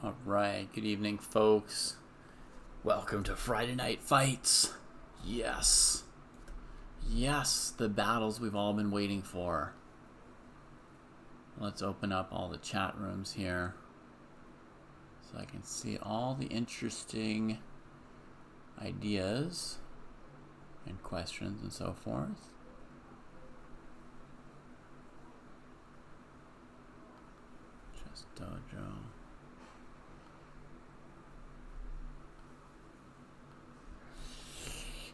All right, good evening, folks. Welcome to Friday Night Fights. Yes, the battles we've all been waiting for. Let's open up all the chat rooms here so I can see all the interesting ideas and questions and so forth. Just Dojo.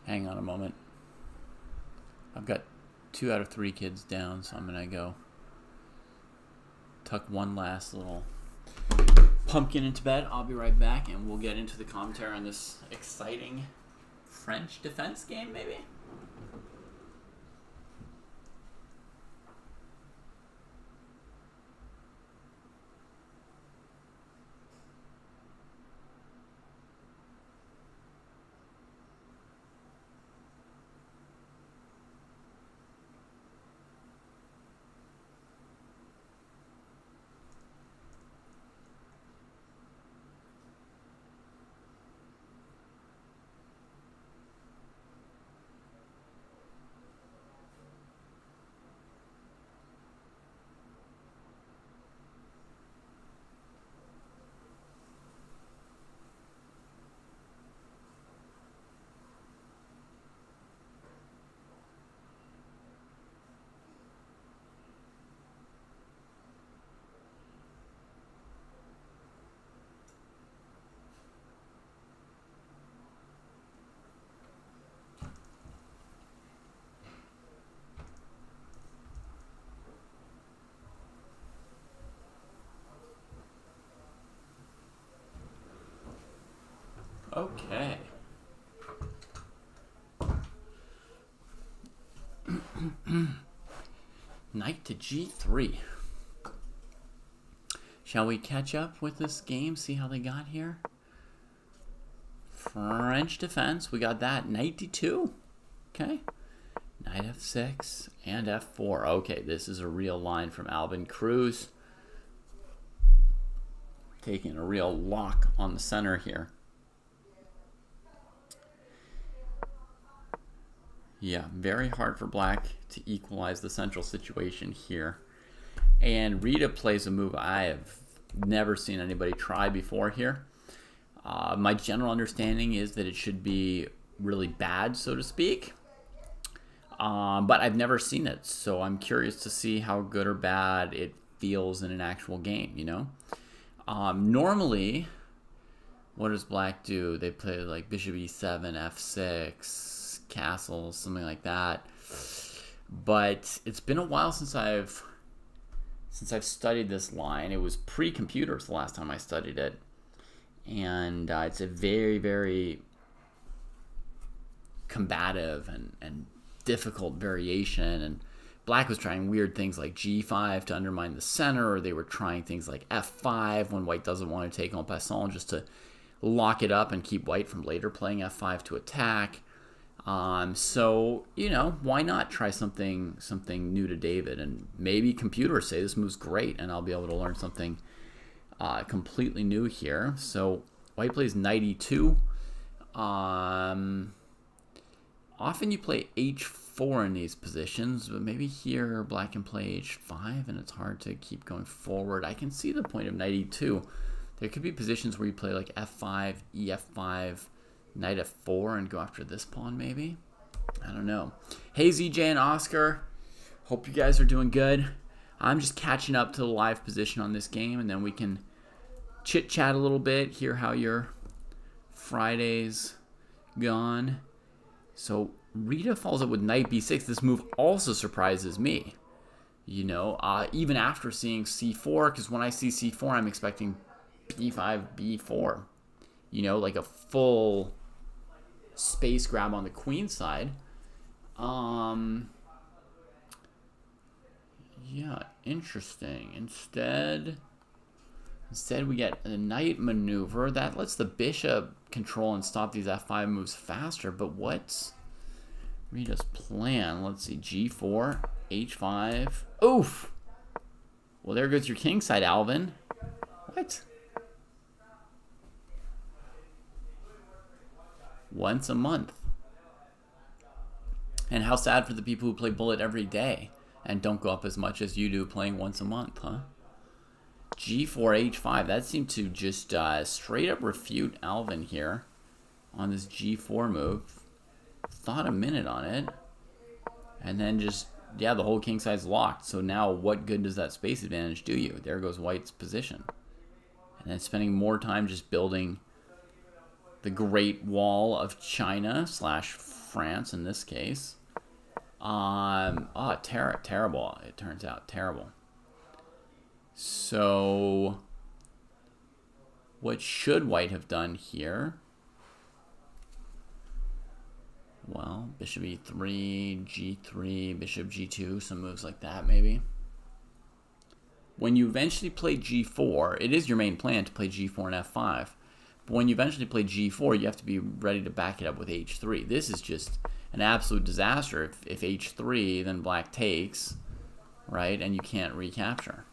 Hang on a moment. I've got 2 out of 3 kids down, so I'm gonna go tuck one last little pumpkin into bed. I'll be right back, and we'll get into the commentary on this exciting French defense game, maybe? Okay. Knight to g3. Shall we catch up with this game, see how they got here? French defense, we got that. Knight d2. Okay. Knight f6 and f4. Okay, this is a real line from Albin Cruz. Taking a real lock on the center here. Yeah, very hard for black to equalize the central situation here. And Rita plays a move I have never seen anybody try before here. My general understanding is that it should be really bad, so to speak. But I've never seen it, so I'm curious to see how good or bad it feels in an actual game, you know? Normally, what does black do? They play like bishop e7, f6, castle, something like that. But it's been a while since I've studied this line. It was pre-computers the last time I studied it, and it's a very, very combative and difficult variation. And black was trying weird things like g5 to undermine the center, or they were trying things like f5 when white doesn't want to take en passant, just to lock it up and keep white from later playing f5 to attack. So, you know, why not try something new to David? And maybe computers say this move's great, and I'll be able to learn something completely new here. So white plays knight e2. Often you play h4 in these positions, but maybe here black can play h5, and it's hard to keep going forward. I can see the point of knight e2. There could be positions where you play like f5, ef5, knight f4 and go after this pawn, maybe? I don't know. Hey, ZJ and Oscar. Hope you guys are doing good. I'm just catching up to the live position on this game, and then we can chit-chat a little bit, hear how your Friday's gone. So Rita follows up with knight b6. This move also surprises me. You know, even after seeing c4, because when I see c4, I'm expecting b5, b4. You know, like a full space grab on the queen side. Yeah, interesting. Instead we get a knight maneuver that lets the bishop control and stop these f5 moves faster. But what's Rita's plan? Let's see, g4, h5. Oof! Well, there goes your king side, Alvin. What? Once a month. And how sad for the people who play bullet every day and don't go up as much as you do playing once a month, huh? G4, H5. That seemed to just straight up refute Alvin here on this G4 move. Thought a minute on it. And then just, yeah, the whole king side's locked. So now what good does that space advantage do you? There goes white's position. And then spending more time just building the Great Wall of China / France in this case. Terrible. It turns out terrible. So what should white have done here? Well, bishop e3, g3, bishop g2, some moves like that maybe. When you eventually play g4, it is your main plan to play g4 and f5. But when you eventually play g4, you have to be ready to back it up with h3. This is just an absolute disaster. If h3, then black takes, right? And you can't recapture.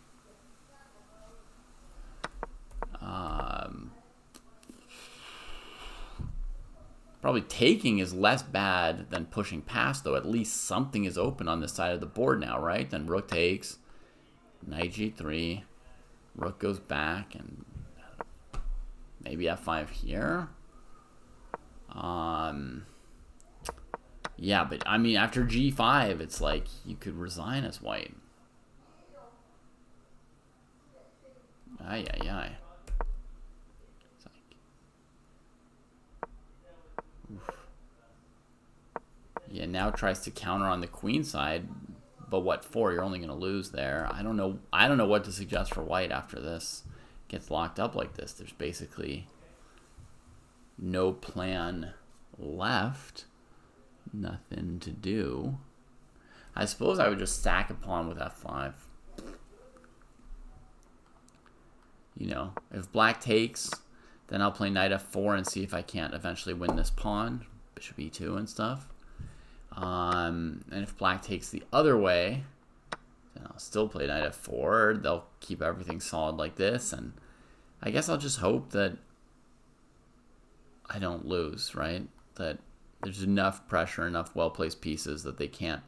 Probably taking is less bad than pushing past, though. At least something is open on this side of the board now, right? Then rook takes, knight g3, rook goes back, and maybe f5 here. Yeah, but I mean, after g5, it's like you could resign as white. Ay, ay, ay. It's like, oof. Yeah, now tries to counter on the queen side, but what for? You're only going to lose there. I don't know what to suggest for white after this gets locked up like this. There's basically no plan left. Nothing to do. I suppose I would just stack a pawn with f5. You know, if black takes, then I'll play knight f4 and see if I can't eventually win this pawn, bishop e2 and stuff. And if black takes the other way, then I'll still play knight f4. They'll keep everything solid like this, and I guess I'll just hope that I don't lose, right? That there's enough pressure, enough well-placed pieces that they can't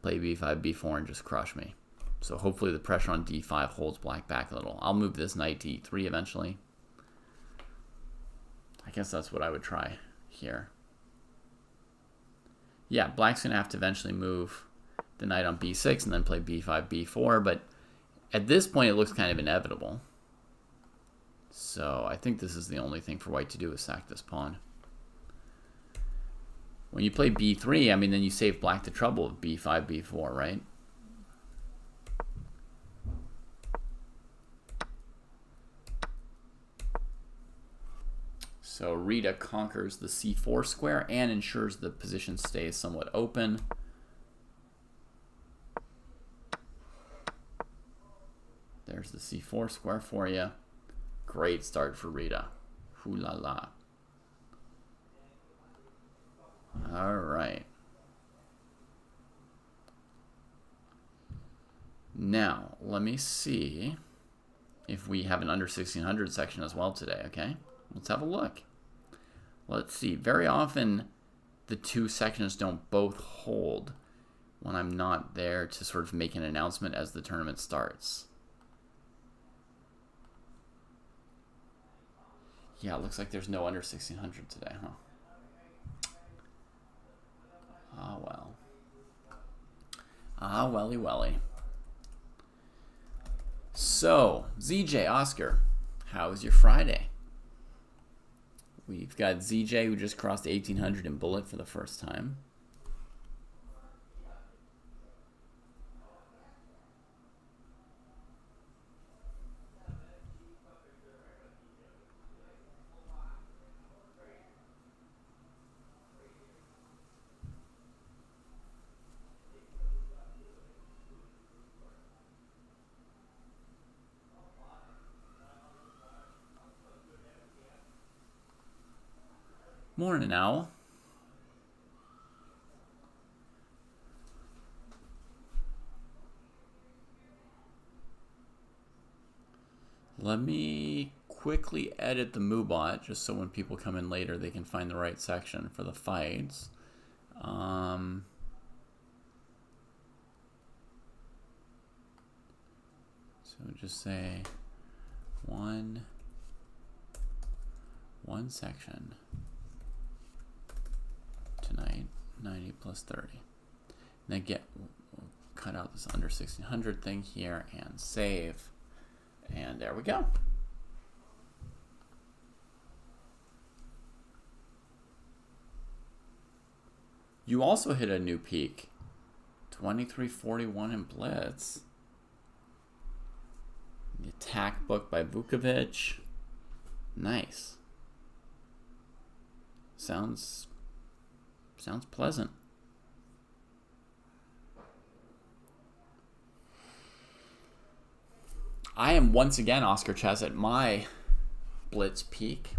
play b5, b4 and just crush me. So hopefully the pressure on d5 holds black back a little. I'll move this knight to e3 eventually. I guess that's what I would try here. Yeah, black's going to have to eventually move the knight on b6 and then play b5, b4. But at this point, it looks kind of inevitable. So I think this is the only thing for white to do is sack this pawn. When you play b3, I mean, then you save black the trouble of b5, b4, right? So Rita conquers the c4 square and ensures the position stays somewhat open. There's the c4 square for you. Great start for Rita. Hoo la la. All right. Now, let me see if we have an under 1600 section as well today, okay? Let's have a look. Let's see. Very often, the two sections don't both hold when I'm not there to sort of make an announcement as the tournament starts. Yeah, it looks like there's no under 1600 today, huh? Ah, well. Ah, welly welly. So, ZJ, Oscar, how was your Friday? We've got ZJ who just crossed 1800 in bullet for the first time. Morning, Owl. Let me quickly edit the MooBot just so when people come in later they can find the right section for the fights. So just say one section tonight, 90 plus 30. And then we'll cut out this under 1600 thing here and save. And there we go. You also hit a new peak. 2341 in Blitz. The Attack book by Vukovic. Nice. Sounds pleasant. I am once again, Oscar Chess, at my Blitz peak.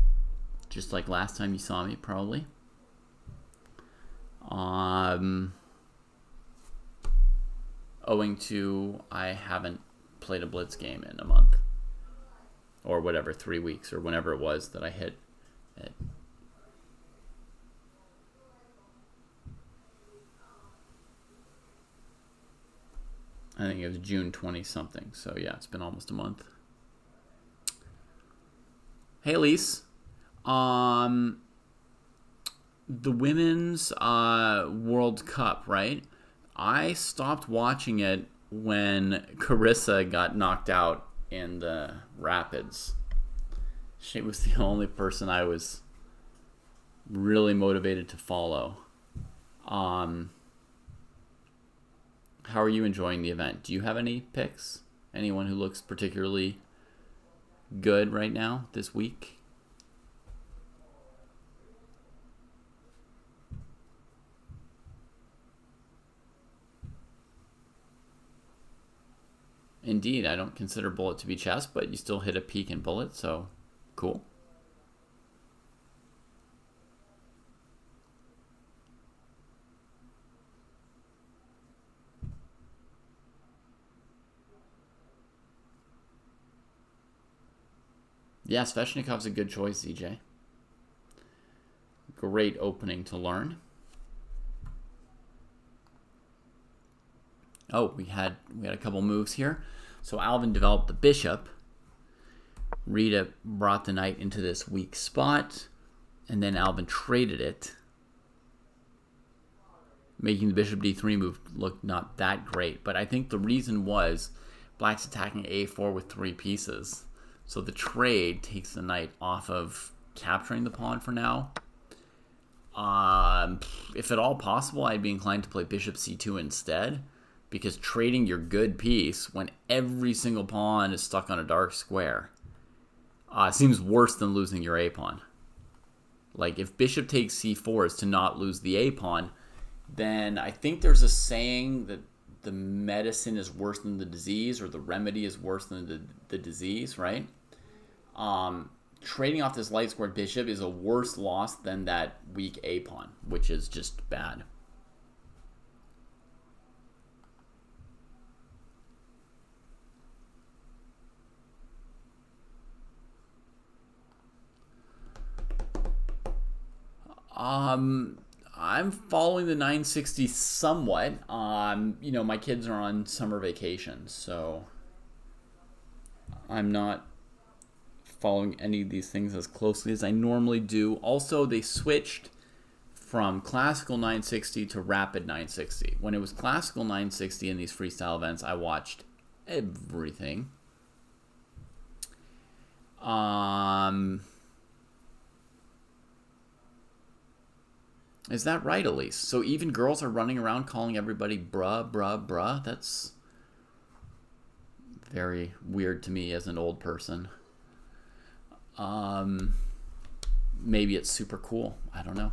Just like last time you saw me, probably. Owing to I haven't played a Blitz game in a month. Or whatever, 3 weeks, or whenever it was that I hit it. I think it was June 20 something. So yeah, it's been almost a month. Hey, Elise. The Women's World Cup, right? I stopped watching it when Carissa got knocked out in the Rapids. She was the only person I was really motivated to follow. How are you enjoying the event? Do you have any picks? Anyone who looks particularly good right now this week? Indeed, I don't consider Bullet to be chess, but you still hit a peak in Bullet, so cool. Yeah, Sveshnikov's a good choice, ZJ. Great opening to learn. Oh, we had a couple moves here. So Alvin developed the bishop. Rita brought the knight into this weak spot, and then Alvin traded it, making the bishop d3 move look not that great. But I think the reason was Black's attacking a4 with 3 pieces. So the trade takes the knight off of capturing the pawn for now. If at all possible, I'd be inclined to play bishop c2 instead, because trading your good piece when every single pawn is stuck on a dark square seems worse than losing your a pawn. Like, if bishop takes c4 is to not lose the a pawn, then I think there's a saying that the medicine is worse than the disease, or the remedy is worse than the disease, right? Trading off this light squared bishop is a worse loss than that weak a pawn, which is just bad. I'm following the 960 somewhat. My kids are on summer vacation, so I'm not following any of these things as closely as I normally do. Also, they switched from classical 960 to rapid 960. When it was classical 960 in these freestyle events, I watched everything. Is that right, Elise? So even girls are running around calling everybody bruh, bruh, bruh? That's very weird to me as an old person. Maybe it's super cool. I don't know.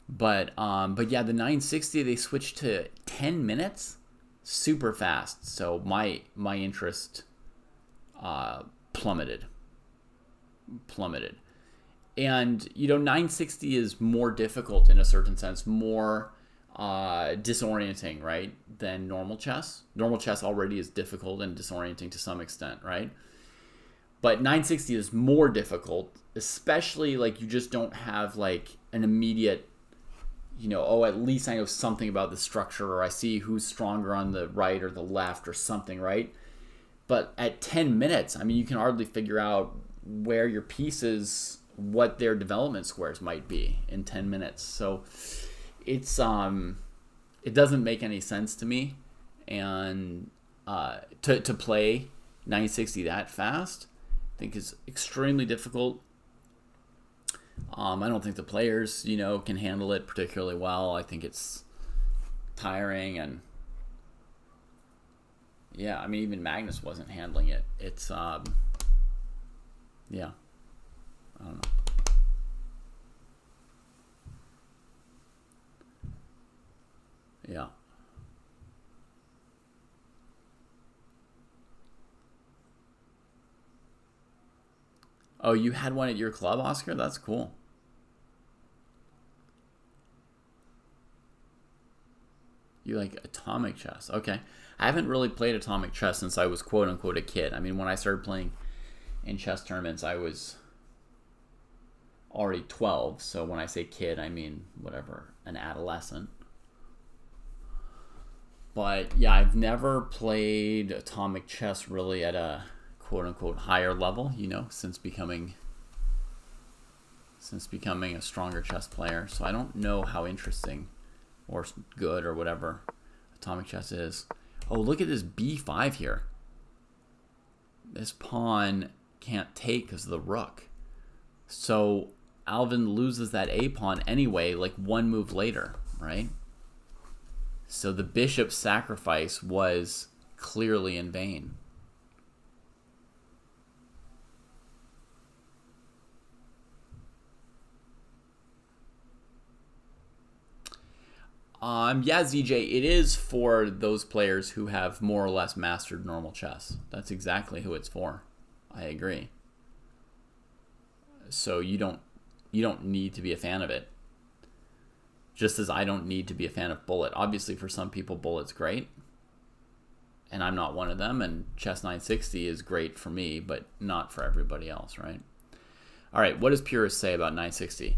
But yeah, the 960, they switched to 10 minutes, super fast. So my interest plummeted. And 960 is more difficult in a certain sense, more disorienting, right, than normal chess. Normal chess already is difficult and disorienting to some extent, right? But 960 is more difficult, especially like you just don't have like an immediate, oh, at least I know something about the structure, or I see who's stronger on the right or the left or something, right? But at 10 minutes, I mean, you can hardly figure out where your pieces, what their development squares might be in 10 minutes. So it's it doesn't make any sense to me, and to play 960 that fast, I think is extremely difficult. I don't think the players, can handle it particularly well. I think it's tiring, and yeah, I mean, even Magnus wasn't handling it. It's yeah, I don't know. Yeah. Oh, you had one at your club, Oscar? That's cool. You like atomic chess. Okay. I haven't really played atomic chess since I was quote unquote a kid. I mean, when I started playing in chess tournaments, I was already 12. So when I say kid, I mean whatever, an adolescent. But yeah, I've never played atomic chess really at a quote unquote higher level, since becoming a stronger chess player. So I don't know how interesting or good or whatever atomic chess is. Oh, look at this b5 here. This pawn can't take because of the rook. So Alvin loses that a pawn anyway, like one move later, right? So the bishop's sacrifice was clearly in vain. Yeah, ZJ, it is for those players who have more or less mastered normal chess. That's exactly who it's for. I agree. So you don't need to be a fan of it. Just as I don't need to be a fan of Bullet. Obviously, for some people, Bullet's great, and I'm not one of them. And Chess 960 is great for me, but not for everybody else, right? All right, what does Purist say about 960?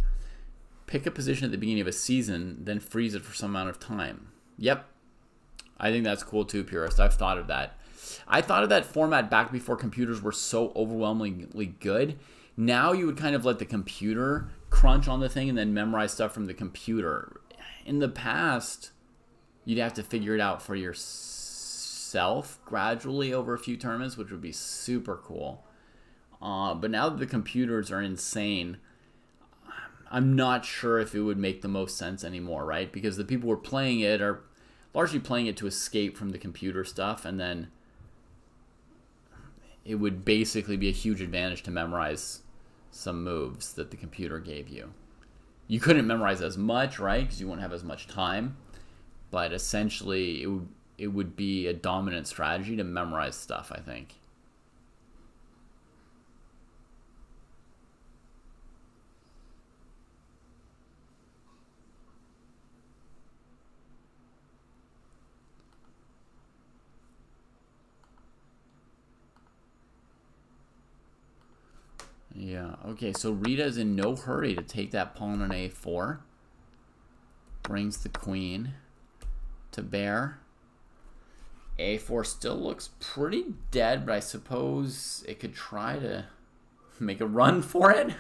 Pick a position at the beginning of a season, then freeze it for some amount of time. Yep. I think that's cool too, Purist. I've thought of that. I thought of that format back before computers were so overwhelmingly good. Now you would kind of let the computer crunch on the thing and then memorize stuff from the computer. In the past, you'd have to figure it out for yourself gradually over a few tournaments, which would be super cool. But now that the computers are insane, I'm not sure if it would make the most sense anymore, right? Because the people who are playing it are largely playing it to escape from the computer stuff, and then it would basically be a huge advantage to memorize some moves that the computer gave you. You couldn't memorize as much, right? Because you wouldn't have as much time. But essentially, it would be a dominant strategy to memorize stuff, I think. Yeah, okay, so Rita's in no hurry to take that pawn on a4. Brings the queen to bear. a4 still looks pretty dead, but I suppose it could try to make a run for it.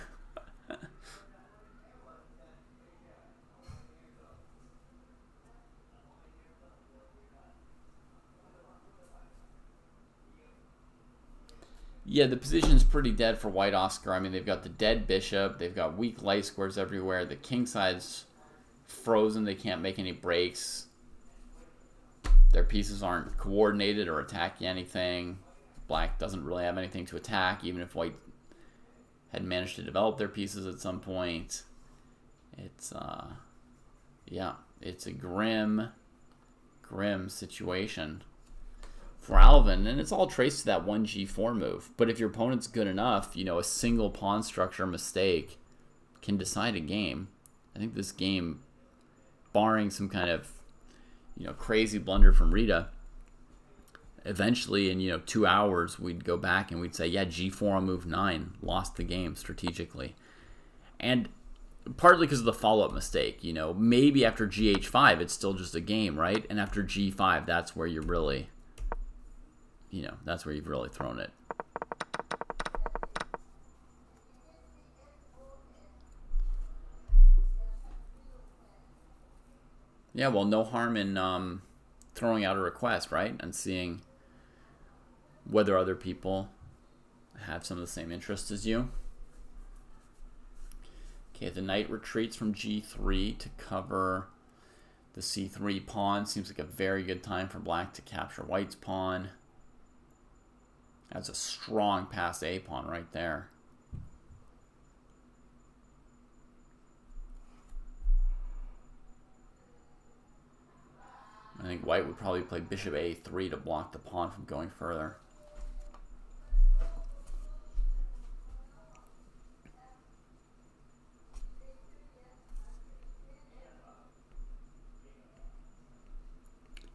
Yeah, the position's pretty dead for white, Oscar. I mean, they've got the dead bishop. They've got weak light squares everywhere. The king side's frozen. They can't make any breaks. Their pieces aren't coordinated or attacking anything. Black doesn't really have anything to attack, even if white had managed to develop their pieces at some point. It's, yeah, it's a grim situation for Alvin, and it's all traced to that 1g4 move. But if your opponent's good enough, a single pawn structure mistake can decide a game. I think this game barring some kind of, crazy blunder from Rita, eventually in 2 hours we'd go back and we'd say, yeah, g4 on move 9 lost the game strategically. And partly because of the follow-up mistake, maybe after gh5 it's still just a game, right? And after g5, that's where you're really, that's where you've really thrown it. Yeah, well, no harm in throwing out a request, right? And seeing whether other people have some of the same interests as you. Okay, the knight retreats from g3 to cover the c3 pawn. Seems like a very good time for black to capture white's pawn. That's a strong pass a pawn right there. I think white would probably play bishop a3 to block the pawn from going further.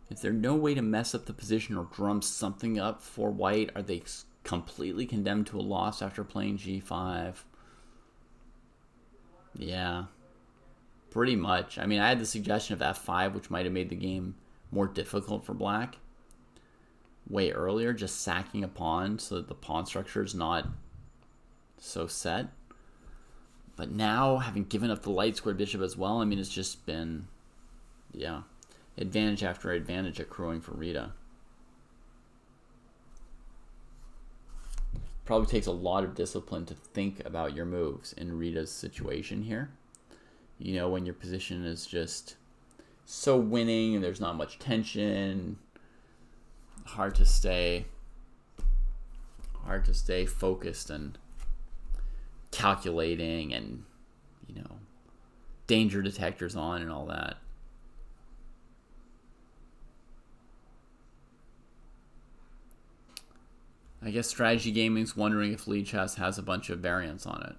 Is there no way to mess up the position or drum something up for white? Are they completely condemned to a loss after playing g5? Yeah, pretty much. I mean, I had the suggestion of f5, which might have made the game more difficult for black way earlier, just sacking a pawn so that the pawn structure is not so set. But now, having given up the light squared bishop as well, I mean, it's just been, yeah, advantage after advantage accruing for Rita. Probably takes a lot of discipline to think about your moves in Rita's situation here. When your position is just so winning and there's not much tension, hard to stay focused and calculating and, danger detectors on and all that. I guess Strategy Gaming's wondering if Lead Chess has a bunch of variants on it.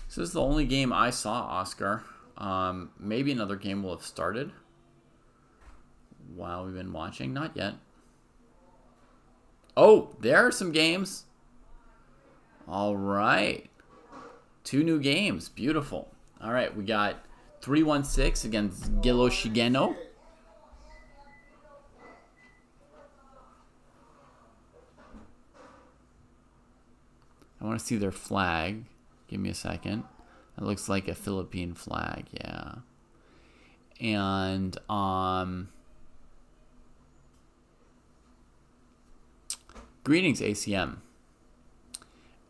So this is the only game I saw, Oscar. Maybe another game will have started while we've been watching. Not yet. Oh, there are some games. All right. 2 new games. Beautiful. All right, we got 316 against Gilo Shigeno. I want to see their flag. Give me a second. That looks like a Philippine flag, yeah. And greetings, ACM.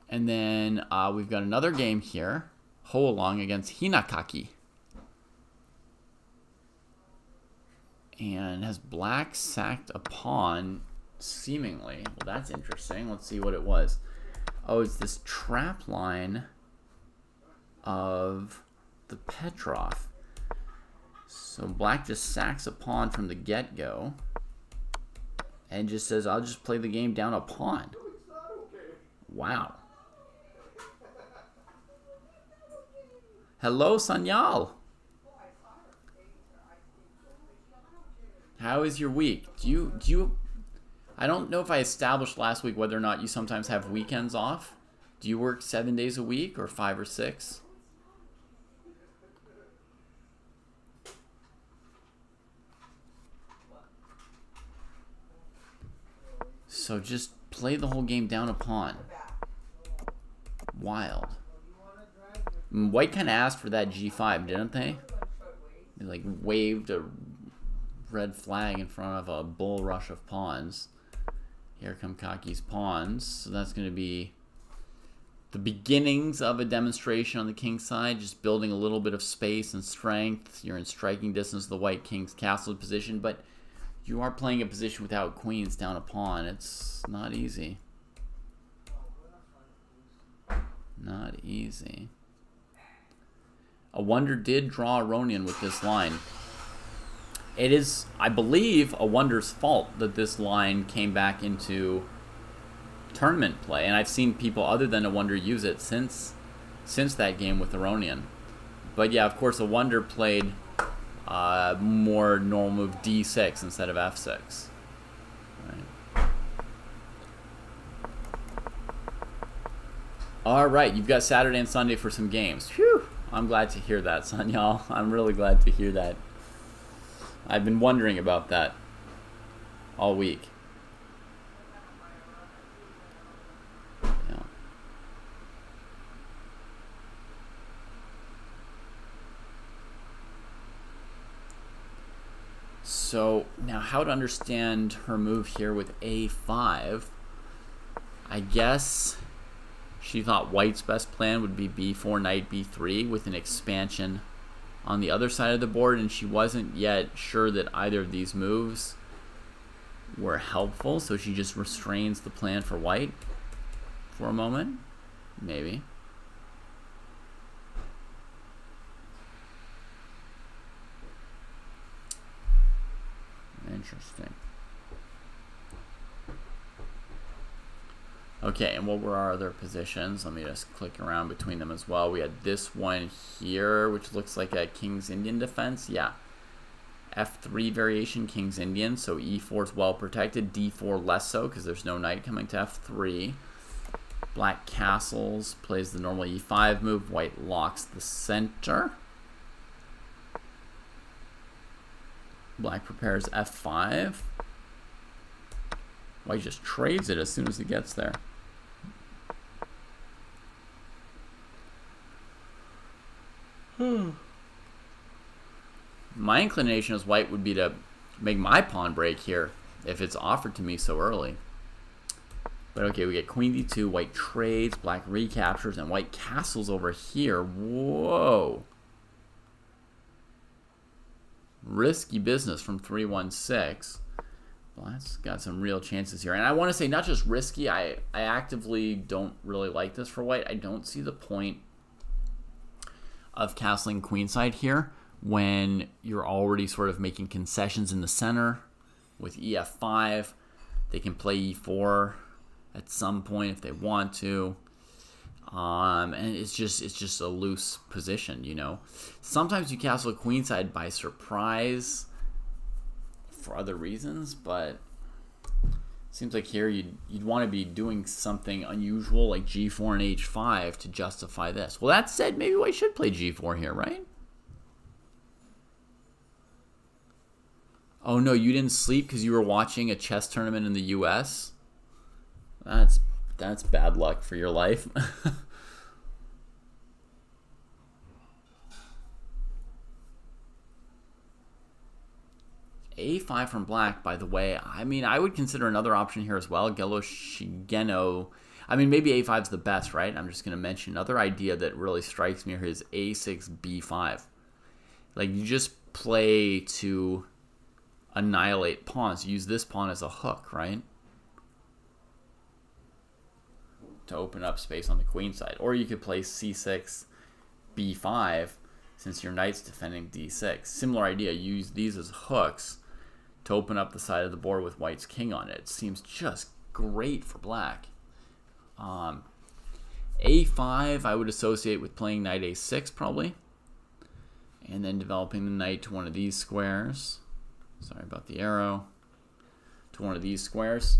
And then we've got another game here, Ho Along against Hinakaki. And has black sacked a pawn, seemingly. Well, that's interesting. Let's see what it was. Oh, it's this trap line of the Petrov. So black just sacks a pawn from the get-go and just says, I'll just play the game down a pawn. Wow. Hello, Sanyal. How is your week? Do you I don't know if I established last week whether or not you sometimes have weekends off. Do you work 7 days a week or 5 or 6? So just play the whole game down a pawn. Wild. White kind of asked for that g5, didn't they? They like waved a red flag in front of a bull rush of pawns. Here come Kaki's pawns. So that's going to be the beginnings of a demonstration on the king's side, just building a little bit of space and strength. You're in striking distance of the white king's castle position, but you are playing a position without queens down a pawn. It's not easy. Not easy. A Wonder did draw Aronian with this line. It is, I believe, a wonder's fault that this line came back into tournament play, and I've seen people other than a wonder use it since that game with Aronian. But yeah, of course, a wonder played more normal move d6 instead of f6. Right. All right, you've got Saturday and Sunday for some games. Phew! I'm glad to hear that, son, y'all. I'm really glad to hear that. I've been wondering about that all week. Yeah. So now how to understand her move here with a5. I guess she thought white's best plan would be b4, knight b3 with an expansion on the other side of the board, and she wasn't yet sure that either of these moves were helpful, so she just restrains the plan for white for a moment, maybe. Interesting. Okay, and what were our other positions? Let me just click around between them as well. We had this one here, which looks like a King's Indian defense. Yeah. F3 variation, King's Indian. So E4 is well protected. D4 less so, because there's no knight coming to F3. Black castles, plays the normal E5 move. White locks the center. Black prepares F5. White just trades it as soon as he gets there. My inclination as white would be to make my pawn break here if it's offered to me so early. But okay, we get queen d2, white trades, black recaptures, and white castles over here. Whoa. Risky business from 3-1-6. Black's got some real chances here. And I want to say not just risky, I actively don't really like this for white. I don't see the point of castling queenside here when you're already sort of making concessions in the center with ef5. They can play e4 at some point if they want to. And it's just a loose position, you know. Sometimes you castle queenside by surprise for other reasons, but seems like here you'd want to be doing something unusual like g4 and h5 to justify this. Well, that said, maybe white should play g4 here, right? Oh no, you didn't sleep because you were watching a chess tournament in the US? That's bad luck for your life. a5 from black, by the way. I mean, I would consider another option here as well. Gelo Shigeno. I mean, maybe a5 is the best, right? I'm just going to mention another idea that really strikes me here is a6, b5. Like, you just play to annihilate pawns. Use this pawn as a hook, right? To open up space on the queen side. Or you could play c6, b5, since your knight's defending d6. Similar idea. Use these as hooks to open up the side of the board with white's king on it. It seems just great for black. a5 I would associate with playing knight a6 probably. And then developing the knight to one of these squares. Sorry about the arrow. To one of these squares.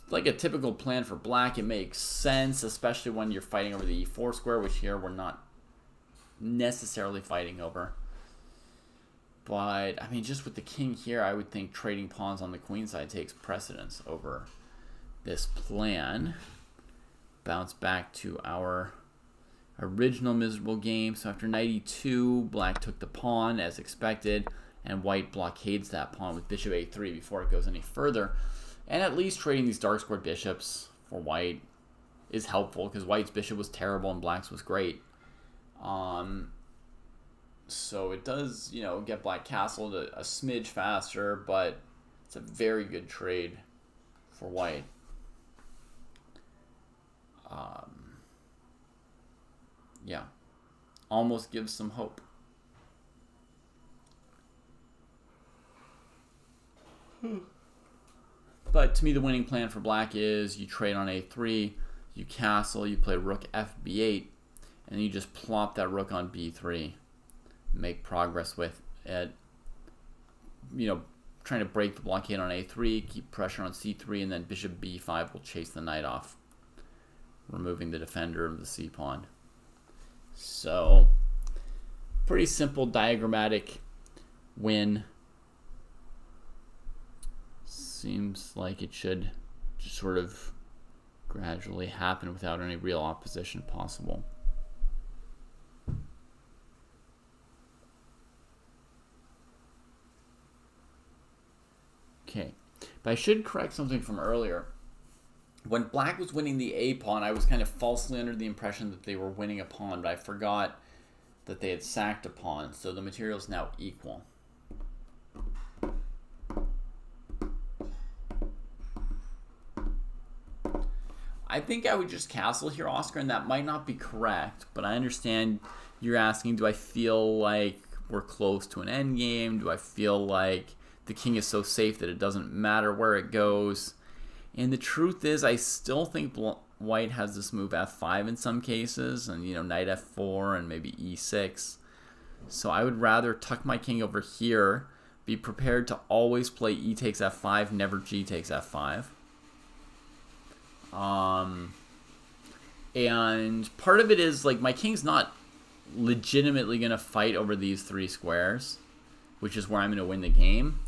Like a typical plan for black, it makes sense, especially when you're fighting over the e4 square, which here we're not necessarily fighting over. But, I mean, just with the king here, I would think trading pawns on the queen side takes precedence over this plan. Bounce back to our original miserable game. So after knight e2, black took the pawn as expected, and white blockades that pawn with bishop a3 before it goes any further. And at least trading these dark squared bishops for white is helpful because white's bishop was terrible and black's was great. So it does, you know, get black castled a smidge faster, but it's a very good trade for white. Yeah, almost gives some hope. But to me, the winning plan for black is you trade on a3, you castle, you play rook fb8, and you just plop that rook on b3, make progress with it. Trying to break the blockade on a3, keep pressure on c3, and then bishop b5 will chase the knight off, removing the defender of the c pawn. So, pretty simple diagrammatic win. Seems like it should just sort of gradually happen without any real opposition possible. Okay, but I should correct something from earlier. When black was winning the a pawn, I was kind of falsely under the impression that they were winning a pawn, but I forgot that they had sacked a pawn, so the material is now equal. I think I would just castle here, Oscar, and that might not be correct, but I understand you're asking, do I feel like we're close to an endgame? Do I feel like the king is so safe that it doesn't matter where it goes? And the truth is, I still think white has this move f5 in some cases, and knight f4 and maybe e6. So I would rather tuck my king over here, be prepared to always play e takes f5, never g takes f5. And part of it is like my king's not legitimately going to fight over these 3 squares, which is where I'm going to win the game.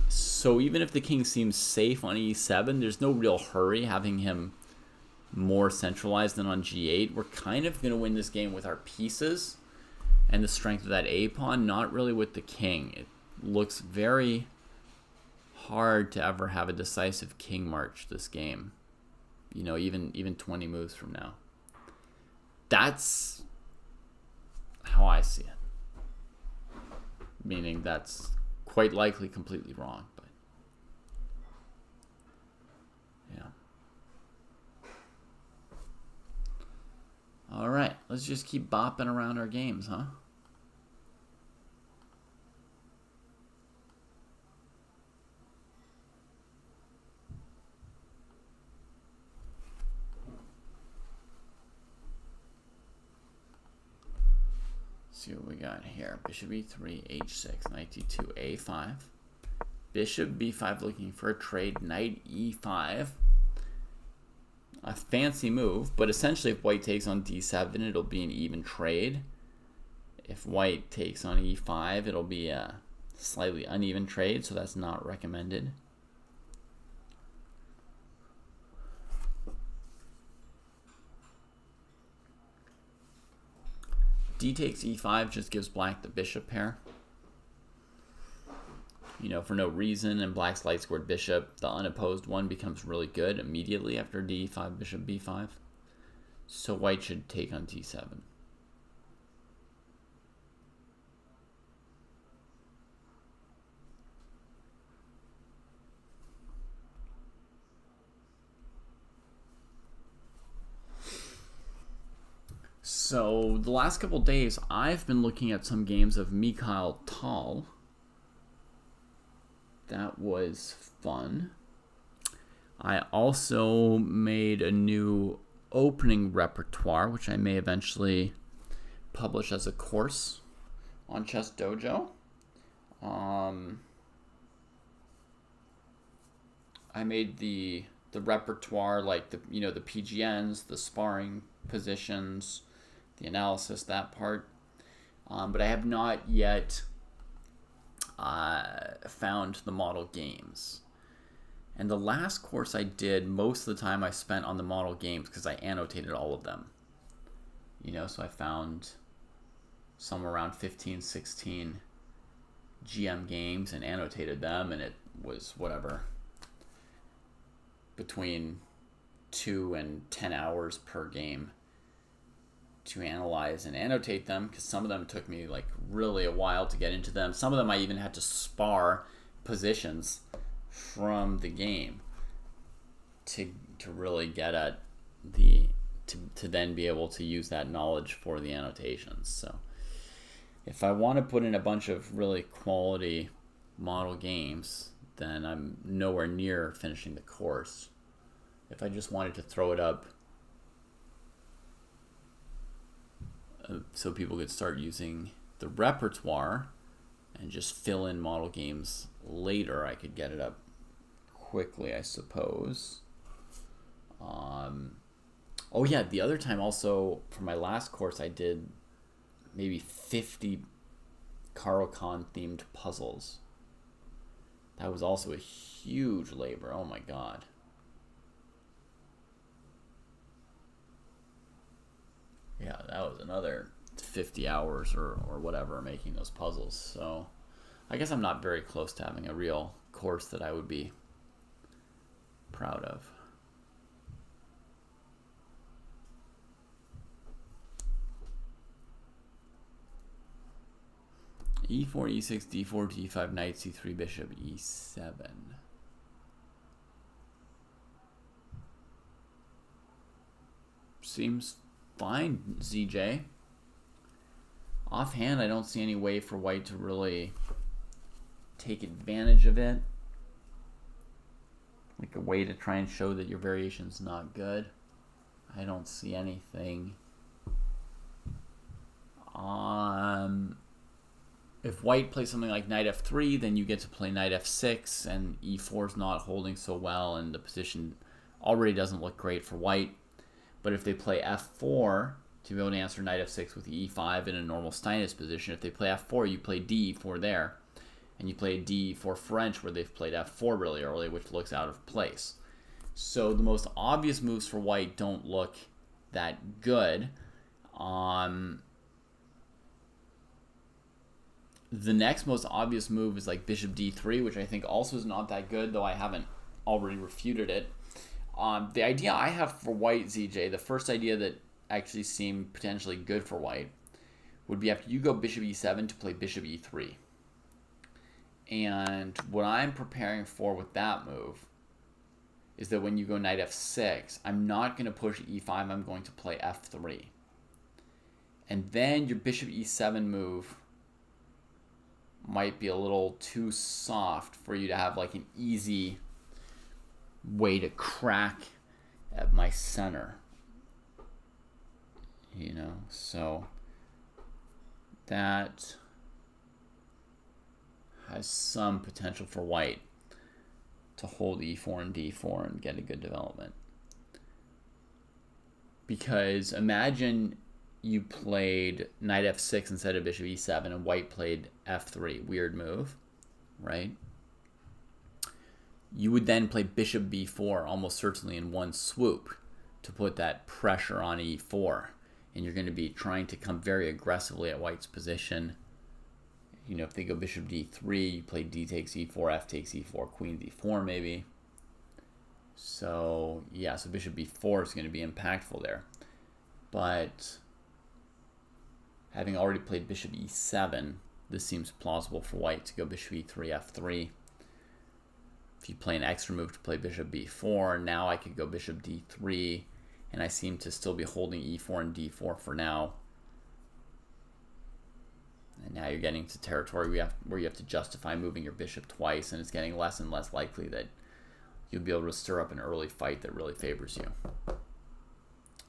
So even if the king seems safe on e7, there's no real hurry having him more centralized than on g8. We're kind of going to win this game with our pieces and the strength of that a pawn, not really with the king. It looks very hard to ever have a decisive king march this game. Even 20 moves from now. That's how I see it. Meaning that's quite likely completely wrong, but yeah. All right, let's just keep bopping around our games, huh? See what we got here. Bishop e3, h6, knight d2, a5. Bishop b5 looking for a trade, knight e5. A fancy move, but essentially if white takes on d7, it'll be an even trade. If white takes on e5, it'll be a slightly uneven trade, so that's not recommended. D takes e5 just gives black the bishop pair. For no reason, and black's light squared bishop, the unopposed one, becomes really good immediately after d5, bishop b5. So white should take on d7. So the last couple days, I've been looking at some games of Mikhail Tal. That was fun. I also made a new opening repertoire, which I may eventually publish as a course on Chess Dojo. I made the repertoire, like the PGNs, the sparring positions, the analysis, that part. But I have not yet found the model games. And the last course I did, most of the time I spent on the model games because I annotated all of them. So I found somewhere around 15, 16 GM games and annotated them, and it was whatever, between 2 and 10 hours per game to analyze and annotate them, because some of them took me like really a while to get into them. Some of them I even had to spar positions from the game to really get at to then be able to use that knowledge for the annotations. So if I want to put in a bunch of really quality model games, then I'm nowhere near finishing the course. If I just wanted to throw it up so people could start using the repertoire and just fill in model games later, I could get it up quickly, I suppose. Oh yeah, the other time also for my last course I did maybe 50 Caro-Kann themed puzzles. That was also a huge labor. Oh my god. Yeah, that was another 50 hours or whatever making those puzzles. So I guess I'm not very close to having a real course that I would be proud of. E4, E6, D4, D5, Knight, C3, Bishop, E7. Seems fine, ZJ. Offhand, I don't see any way for white to really take advantage of it. Like a way to try and show that your variation's not good. I don't see anything. If white plays something like knight f3, then you get to play knight f6, and e4 is not holding so well, and the position already doesn't look great for white. But if they play f4, to be able to answer knight f6 with e5 in a normal Steinitz position, if they play f4, you play d4 there, and you play d4 French, where they've played f4 really early, which looks out of place. So the most obvious moves for white don't look that good. The next most obvious move is like bishop d3, which I think also is not that good, though I haven't already refuted it. The idea I have for white, ZJ, the first idea that actually seemed potentially good for white, would be after you go bishop e7 to play bishop e3. And what I'm preparing for with that move is that when you go knight f6, I'm not going to push e5, I'm going to play f3. And then your bishop e7 move might be a little too soft for you to have like an easy way to crack at my center. You know, so that has some potential for white to hold e4 and d4 and get a good development. Because imagine you played knight f6 instead of bishop e7 and white played f3. Weird move, right? You would then play bishop b4 almost certainly in one swoop to put that pressure on e4. And you're going to be trying to come very aggressively at white's position. You know, if they go bishop d3, you play d takes e4, f takes e4, queen d4 maybe. So, yeah, so bishop b4 is going to be impactful there. But having already played bishop e7, this seems plausible for white to go bishop e3, f3. If you play an extra move to play bishop b4, now I could go bishop d3, and I seem to still be holding e4 and d4 for now. And now you're getting to territory where you have to justify moving your bishop twice, and it's getting less and less likely that you'll be able to stir up an early fight that really favors you.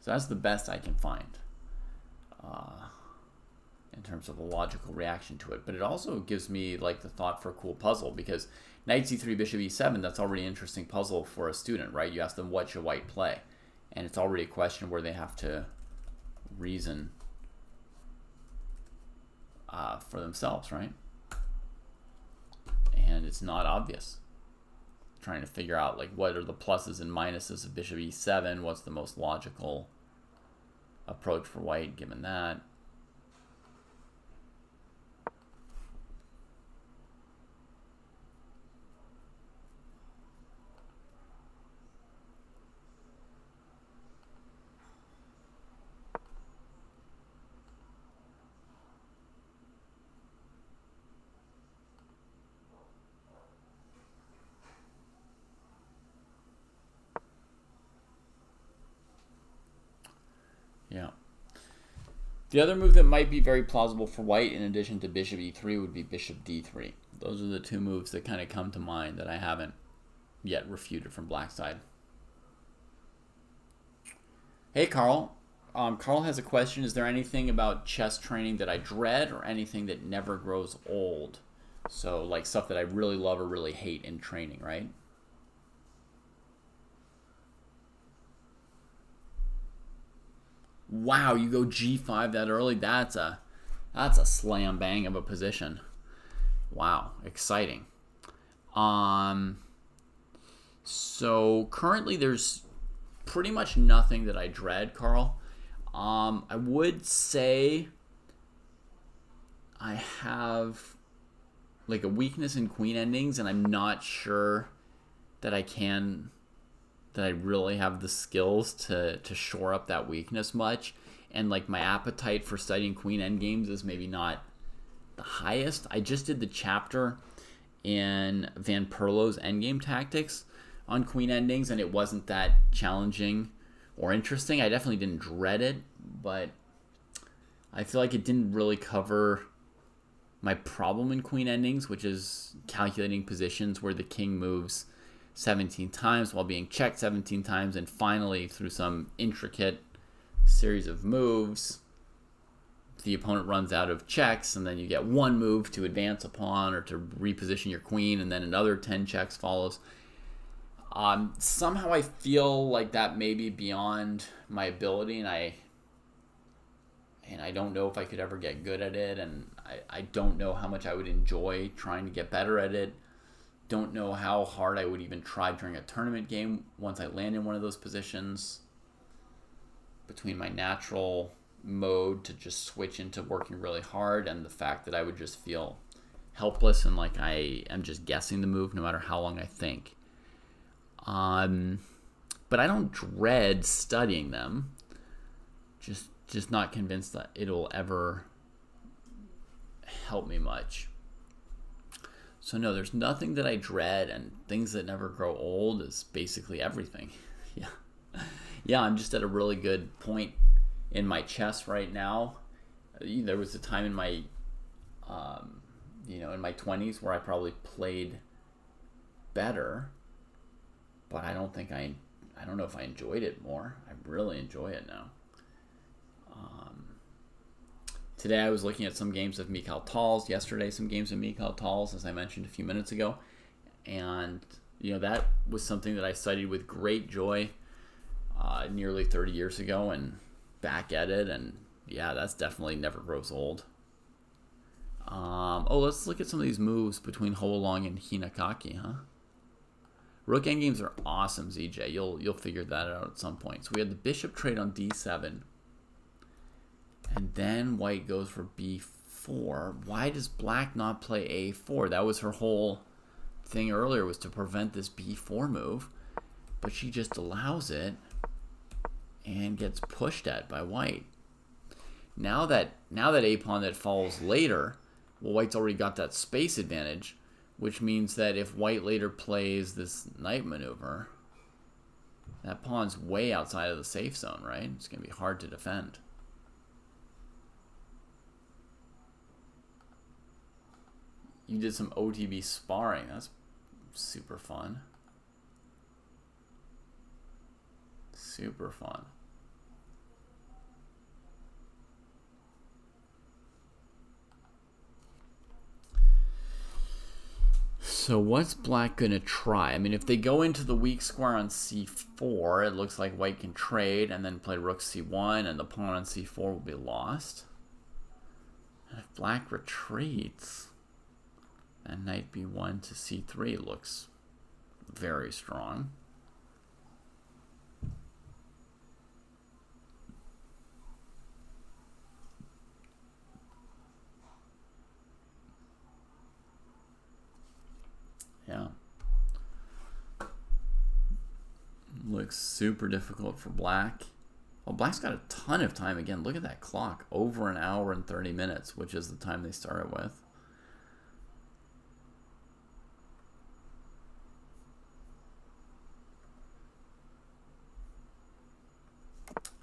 So that's the best I can find in terms of a logical reaction to it. But it also gives me like the thought for a cool puzzle, because knight c3, bishop e7, that's already an interesting puzzle for a student, right? You ask them, what should white play? And it's already a question where they have to reason for themselves, right? And it's not obvious. Trying to figure out like what are the pluses and minuses of bishop e7, what's the most logical approach for white given that. Yeah. The other move that might be very plausible for white in addition to bishop e3 would be bishop d3. Those are the two moves that kind of come to mind that I haven't yet refuted from black side. Hey, Carl. Carl has a question. Is there anything about chess training that I dread or anything that never grows old? So, like stuff that I really love or really hate in training, right? Wow, you go G5 that early? That's a slam bang of a position. Wow, exciting. So currently there's pretty much nothing that I dread, Carl. I would say I have like a weakness in queen endings, and I'm not sure that I really have the skills to shore up that weakness much. And like my appetite for studying queen endgames is maybe not the highest. I just did the chapter in Van Perlo's Endgame Tactics on queen endings, and it wasn't that challenging or interesting. I definitely didn't dread it, but I feel like it didn't really cover my problem in queen endings, which is calculating positions where the king moves 17 times while being checked 17 times, and finally, through some intricate series of moves, the opponent runs out of checks, and then you get one move to advance upon or to reposition your queen, and then another 10 checks follows. Somehow I feel like that may be beyond my ability, and I don't know if I could ever get good at it, and I don't know how much I would enjoy trying to get better at it. Don't know how hard I would even try during a tournament game once I land in one of those positions. Between my natural mode to just switch into working really hard and the fact that I would just feel helpless and like I am just guessing the move no matter how long I think. But I don't dread studying them. Just not convinced that it'll ever help me much. So no, there's nothing that I dread, and things that never grow old is basically everything. Yeah, I'm just at a really good point in my chess right now. There was a time in my, in my 20s where I probably played better, but I don't know if I enjoyed it more. I really enjoy it now. Today I was looking at some games of Mikhail Tal's. Yesterday some games of Mikhail Tal's, as I mentioned a few minutes ago. And, that was something that I studied with great joy nearly 30 years ago, and back at it. And, yeah, that's definitely never grows old. Let's look at some of these moves between Hoalong and Hinakaki, huh? Rook endgames are awesome, ZJ. You'll figure that out at some point. So we had the bishop trade on d7. And then white goes for b4. Why does black not play a4? That was her whole thing earlier, was to prevent this b4 move. But she just allows it and gets pushed at by white. Now that a pawn that falls later, well, white's already got that space advantage, which means that if white later plays this knight maneuver, that pawn's way outside of the safe zone, right? It's going to be hard to defend. You did some OTB sparring. That's super fun. Super fun. So what's black going to try? I mean, if they go into the weak square on c4, it looks like white can trade and then play rook c1, and the pawn on c4 will be lost. And if black retreats, and knight b1 to c3 looks very strong. Yeah. Looks super difficult for black. Well, black's got a ton of time again. Look at that clock. Over an hour and 30 minutes, which is the time they started with.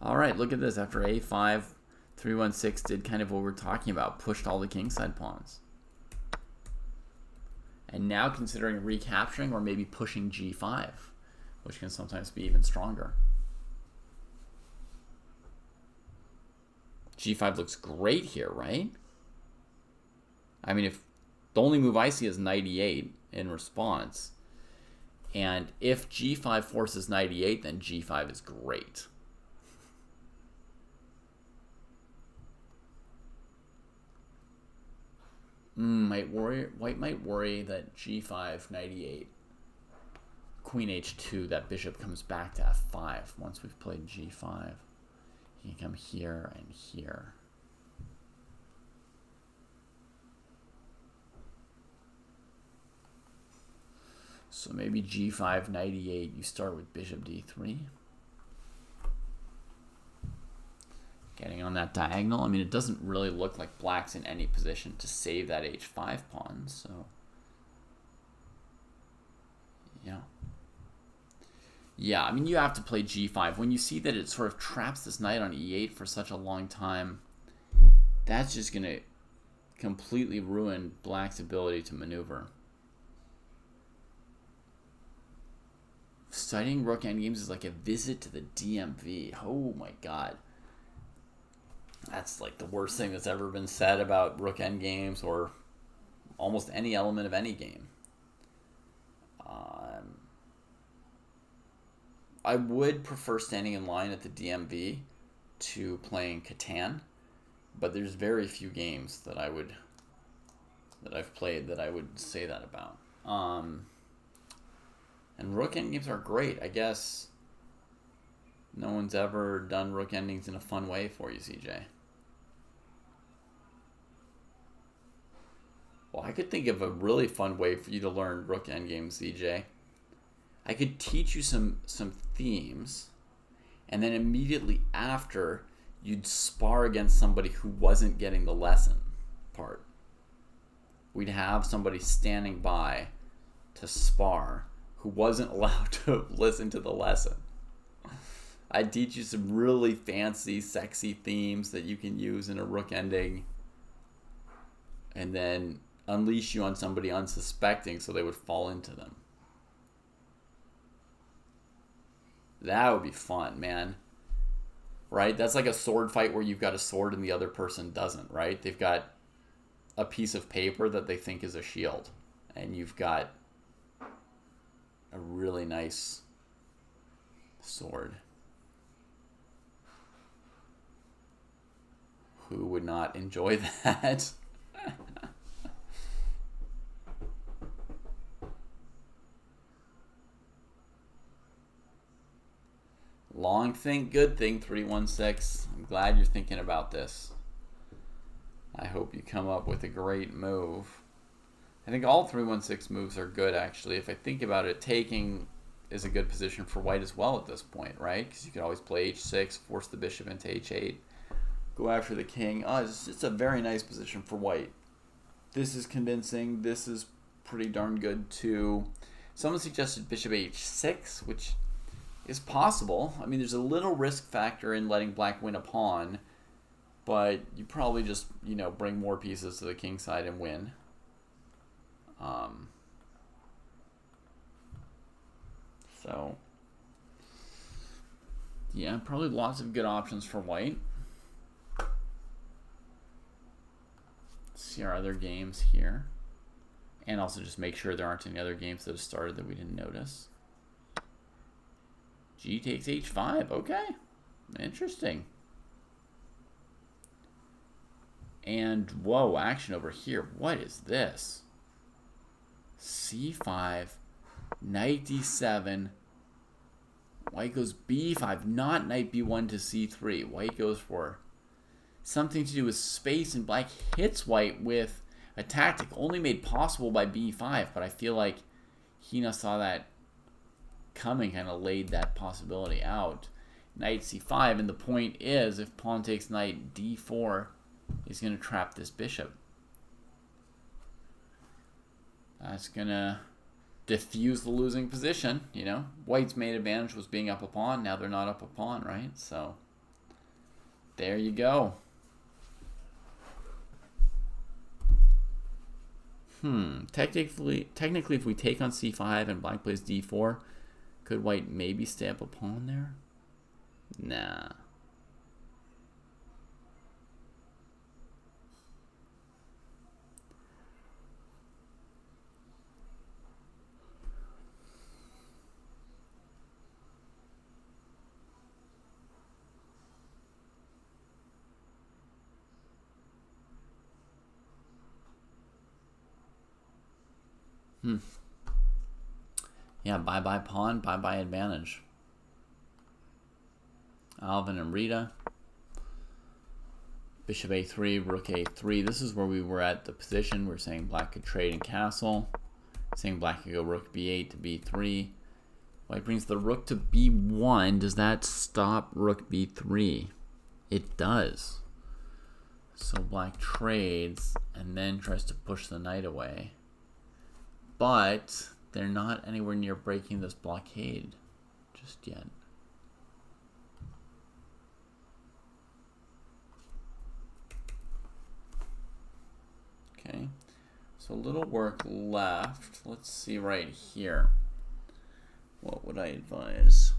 All right, look at this. After a5, 316 did kind of what we're talking about. Pushed all the kingside pawns. And now considering recapturing or maybe pushing g5, which can sometimes be even stronger. g5 looks great here, right? I mean, if the only move I see is knight e8 in response, and if g5 forces knight e8, then g5 is great. White might worry that g5, knight e8, queen h2, that bishop comes back to f5 once we've played g5. He can come here and here. So maybe g5, knight e8, you start with bishop d3. Getting on that diagonal. I mean, it doesn't really look like black's in any position to save that h5 pawn, so yeah. Yeah, I mean, you have to play g5. When you see that it sort of traps this knight on e8 for such a long time, that's just going to completely ruin black's ability to maneuver. Studying rook endgames is like a visit to the DMV. Oh my god. That's like the worst thing that's ever been said about rook endgames or almost any element of any game. I would prefer standing in line at the DMV to playing Catan, but there's very few games that I've played that I would say that about. And rook endgames are great. I guess no one's ever done rook endings in a fun way for you, CJ. Well, I could think of a really fun way for you to learn rook endgames, CJ. I could teach you some themes, and then immediately after, you'd spar against somebody who wasn't getting the lesson part. We'd have somebody standing by to spar who wasn't allowed to listen to the lesson. I'd teach you some really fancy, sexy themes that you can use in a rook ending, and then unleash you on somebody unsuspecting so they would fall into them. That would be fun, man. Right? That's like a sword fight where you've got a sword and the other person doesn't, right? They've got a piece of paper that they think is a shield, and you've got a really nice sword. Who would not enjoy that? Long think, good thing, 316. I'm glad you're thinking about this. I hope you come up with a great move. I think all 316 moves are good, actually. If I think about it, taking is a good position for white as well at this point, right? Because you could always play h6, force the bishop into h8, go after the king. Oh, it's a very nice position for white. This is convincing. This is pretty darn good, too. Someone suggested bishop h6, which is possible. I mean, there's a little risk factor in letting black win a pawn, but you probably just, bring more pieces to the king side and win. So, yeah, probably lots of good options for white. Let's see our other games here. And also just make sure there aren't any other games that have started that we didn't notice. G takes h5. Okay. Interesting. And, whoa, action over here. What is this? c5, knight d7. White goes b5, not knight b1 to c3. White goes for something to do with space, and black hits white with a tactic only made possible by b5, but I feel like Hina saw that coming, kind of laid that possibility out. Knight c5, and the point is, if pawn takes knight d4, he's going to trap this bishop. That's going to diffuse the losing position, White's main advantage was being up a pawn. Now they're not up a pawn, right? So, there you go. Technically, if we take on c5 and black plays d4, could white maybe stay up a pawn there? Nah. Yeah, bye-bye pawn, bye-bye advantage. Alvin and Rita. Bishop a3, rook a3. This is where we were at the position. We're saying black could trade and castle. Saying black could go rook b8 to b3. White brings the rook to b1. Does that stop rook b3? It does. So black trades and then tries to push the knight away. But they're not anywhere near breaking this blockade just yet. Okay, so a little work left. Let's see right here. What would I advise?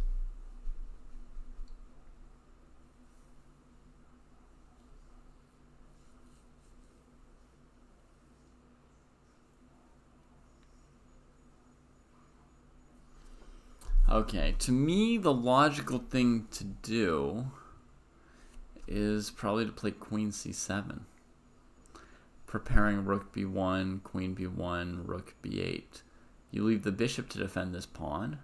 Okay, to me, the logical thing to do is probably to play queen c7. Preparing rook b1, queen b1, rook b8. You leave the bishop to defend this pawn,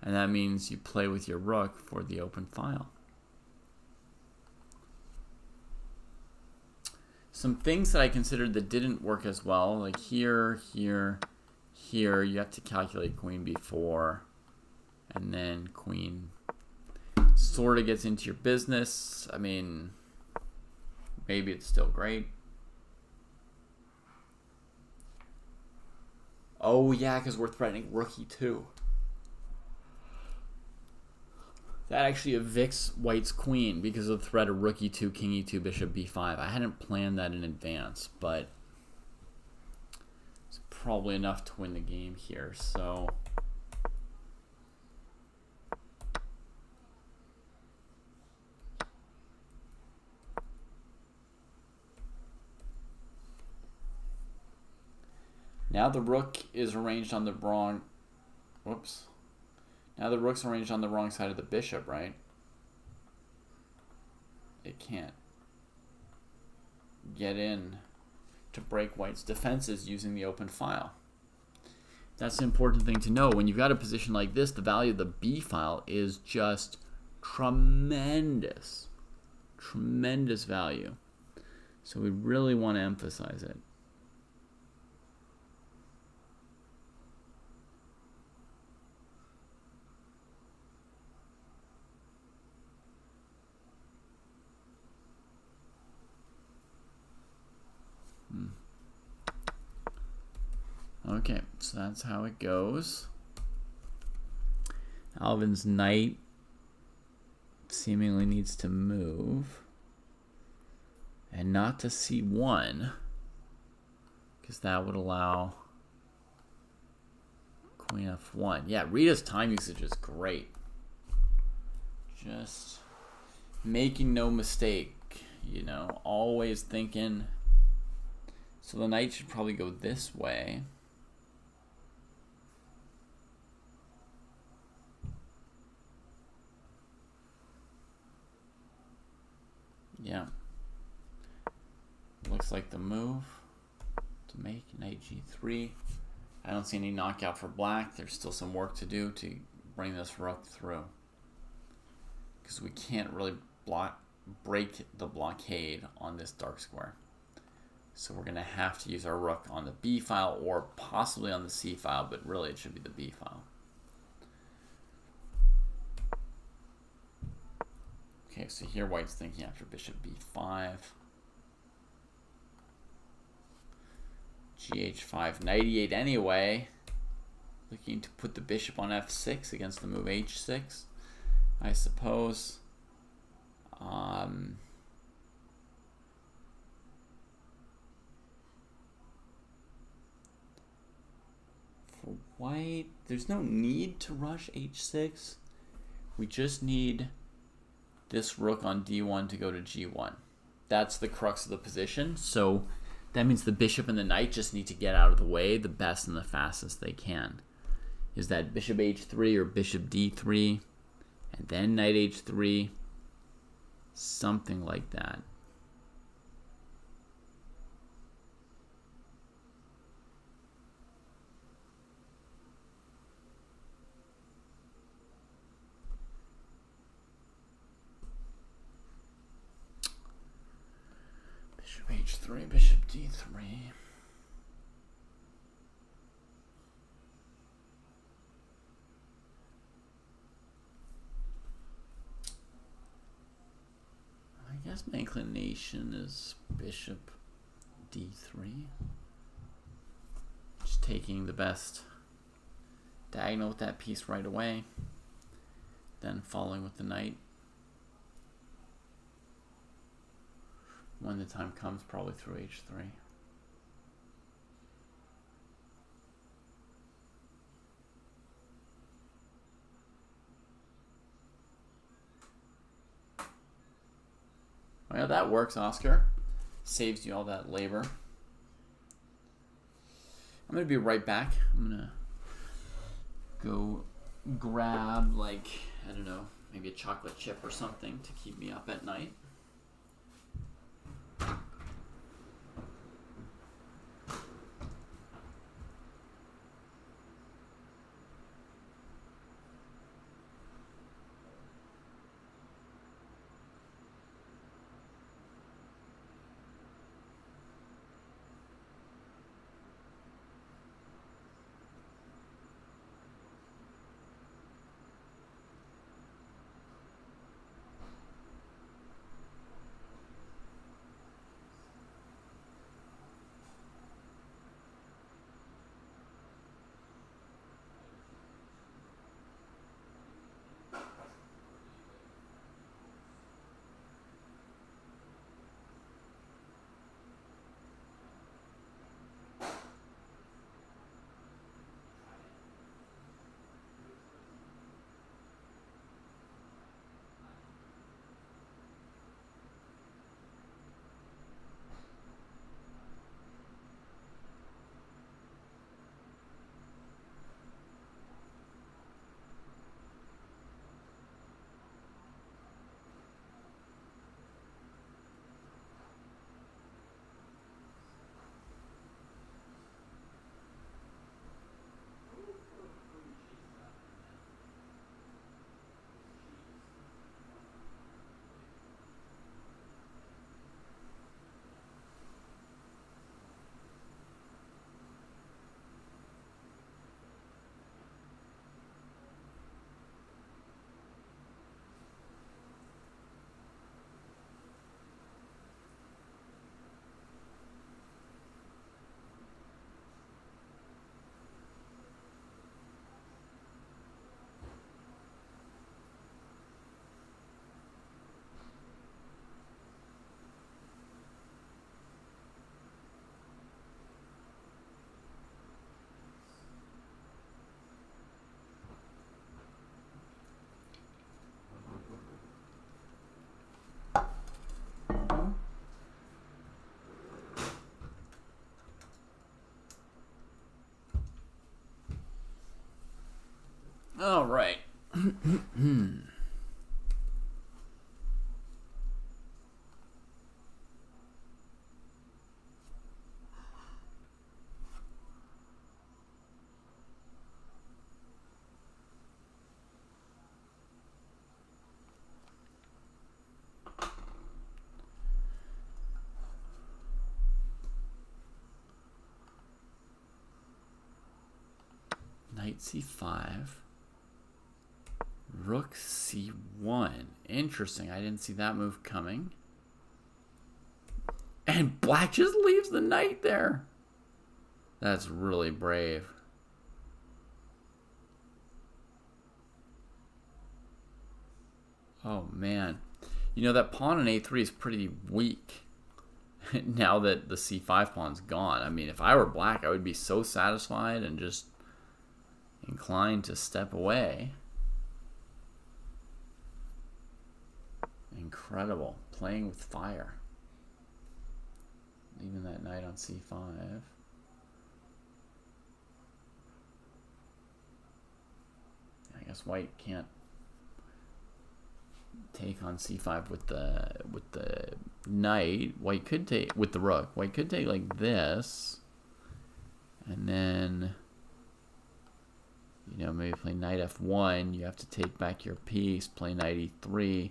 and that means you play with your rook for the open file. Some things that I considered that didn't work as well, like here, here, here, you have to calculate queen b4, and then queen sort of gets into your business. I mean, maybe it's still great. Oh yeah, because we're threatening rook e2. That actually evicts white's queen because of the threat of rook e2, king e2, bishop b5. I hadn't planned that in advance, but it's probably enough to win the game here. So now the rook is arranged on the wrong, whoops. Now the rook's arranged on the wrong side of the bishop, right? It can't get in to break white's defenses using the open file. That's an important thing to know. When you've got a position like this, the value of the B file is just tremendous. Tremendous value. So we really want to emphasize it. Okay, so that's how it goes. Alvin's knight seemingly needs to move. And not to c1, because that would allow queen f1. Yeah, Rita's time usage is great. Just making no mistake, you know, always thinking. So the knight should probably go this way. Yeah. Looks like the move to make knight g3. I don't see any knockout for black. There's still some work to do to bring this rook through, because we can't really break the blockade on this dark square. So we're going to have to use our rook on the B file or possibly on the C file, but really it should be the B file. Okay, so here white's thinking after bishop b5. gh5, knight e8 anyway. Looking to put the bishop on f6 against the move h6, I suppose. White, there's no need to rush h6. We just need this rook on d1 to go to g1. That's the crux of the position. So that means the bishop and the knight just need to get out of the way the best and the fastest they can. Is that bishop h3 or bishop d3 and then knight h3? Something like that. Bishop h3, bishop d3. I guess my inclination is bishop d3. Just taking the best diagonal with that piece right away. Then following with the knight. When the time comes, probably through h3. Well, that works, Oscar. Saves you all that labor. I'm going to be right back. I'm going to go grab, like, I don't know, maybe a chocolate chip or something to keep me up at night. All right. Knight c5. Rook c1. Interesting. I didn't see that move coming. And black just leaves the knight there. That's really brave. Oh, man. You know, that pawn on a3 is pretty weak now that the c5 pawn's gone. I mean, if I were black, I would be so satisfied and just inclined to step away. Incredible. Playing with fire. Leaving that knight on c5. I guess white can't take on c5 with the knight. White could take with the rook. White could take like this, and then maybe play knight f1. You have to take back your piece. Play knight e3.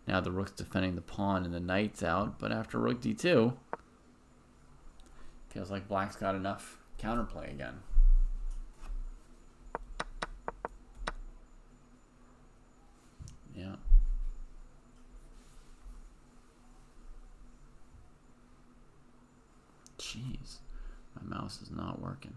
Now the rook's defending the pawn and the knight's out. But after rook d2, feels like black's got enough counterplay again. Yeah. Jeez, my mouse is not working.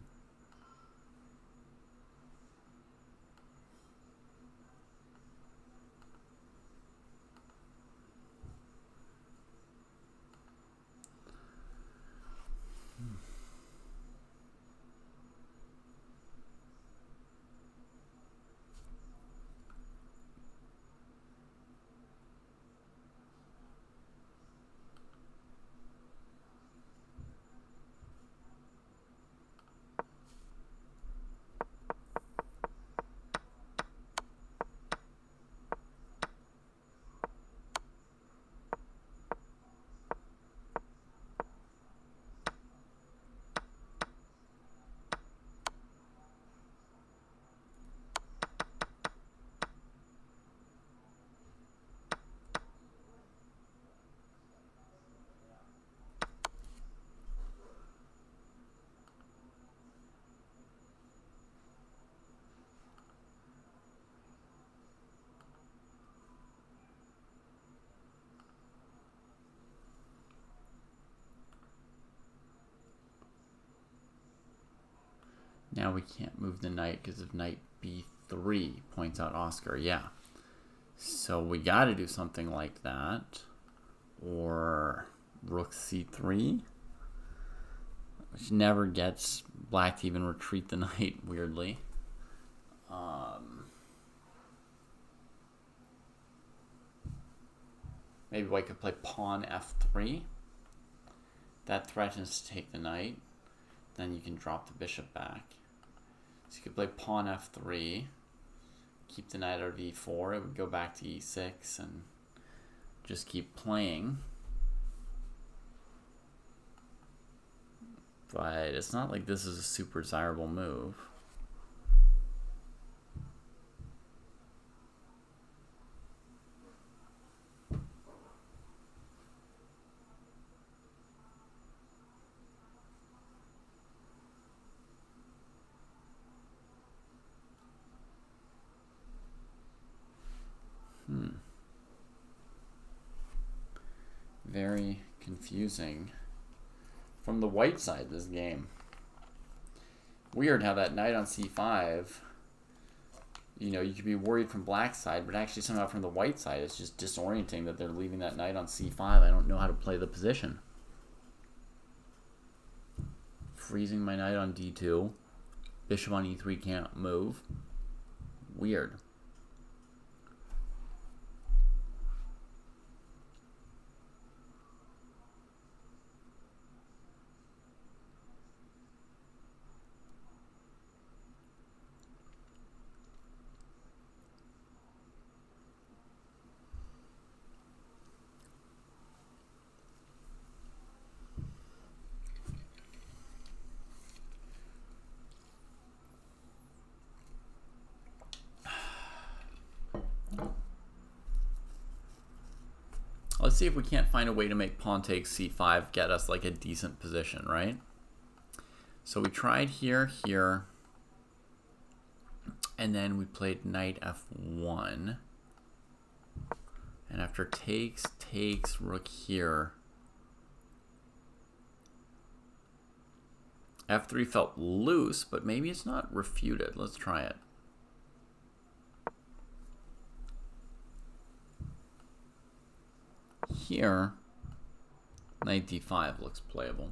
Now we can't move the knight because of knight b3, points out Oscar. Yeah. So we got to do something like that. Or rook c3, which never gets black to even retreat the knight, weirdly. Maybe white could play pawn f3. That threatens to take the knight. Then you can drop the bishop back. So you could play pawn f3, keep the knight out of e4. It would go back to e6 and just keep playing. But it's not like this is a super desirable move. Very confusing from the white side this game. Weird how that knight on c5, you could be worried from black side, but actually somehow from the white side it's just disorienting that they're leaving that knight on c5. I don't know how to play the position. Freezing my knight on d2. Bishop on e3 can't move. Weird. Let's see if we can't find a way to make pawn takes c5 get us like a decent position, right? So we tried here, and then we played knight f1. And after takes, rook here. f3 felt loose, but maybe it's not refuted. Let's try it. Here, knight d5 looks playable.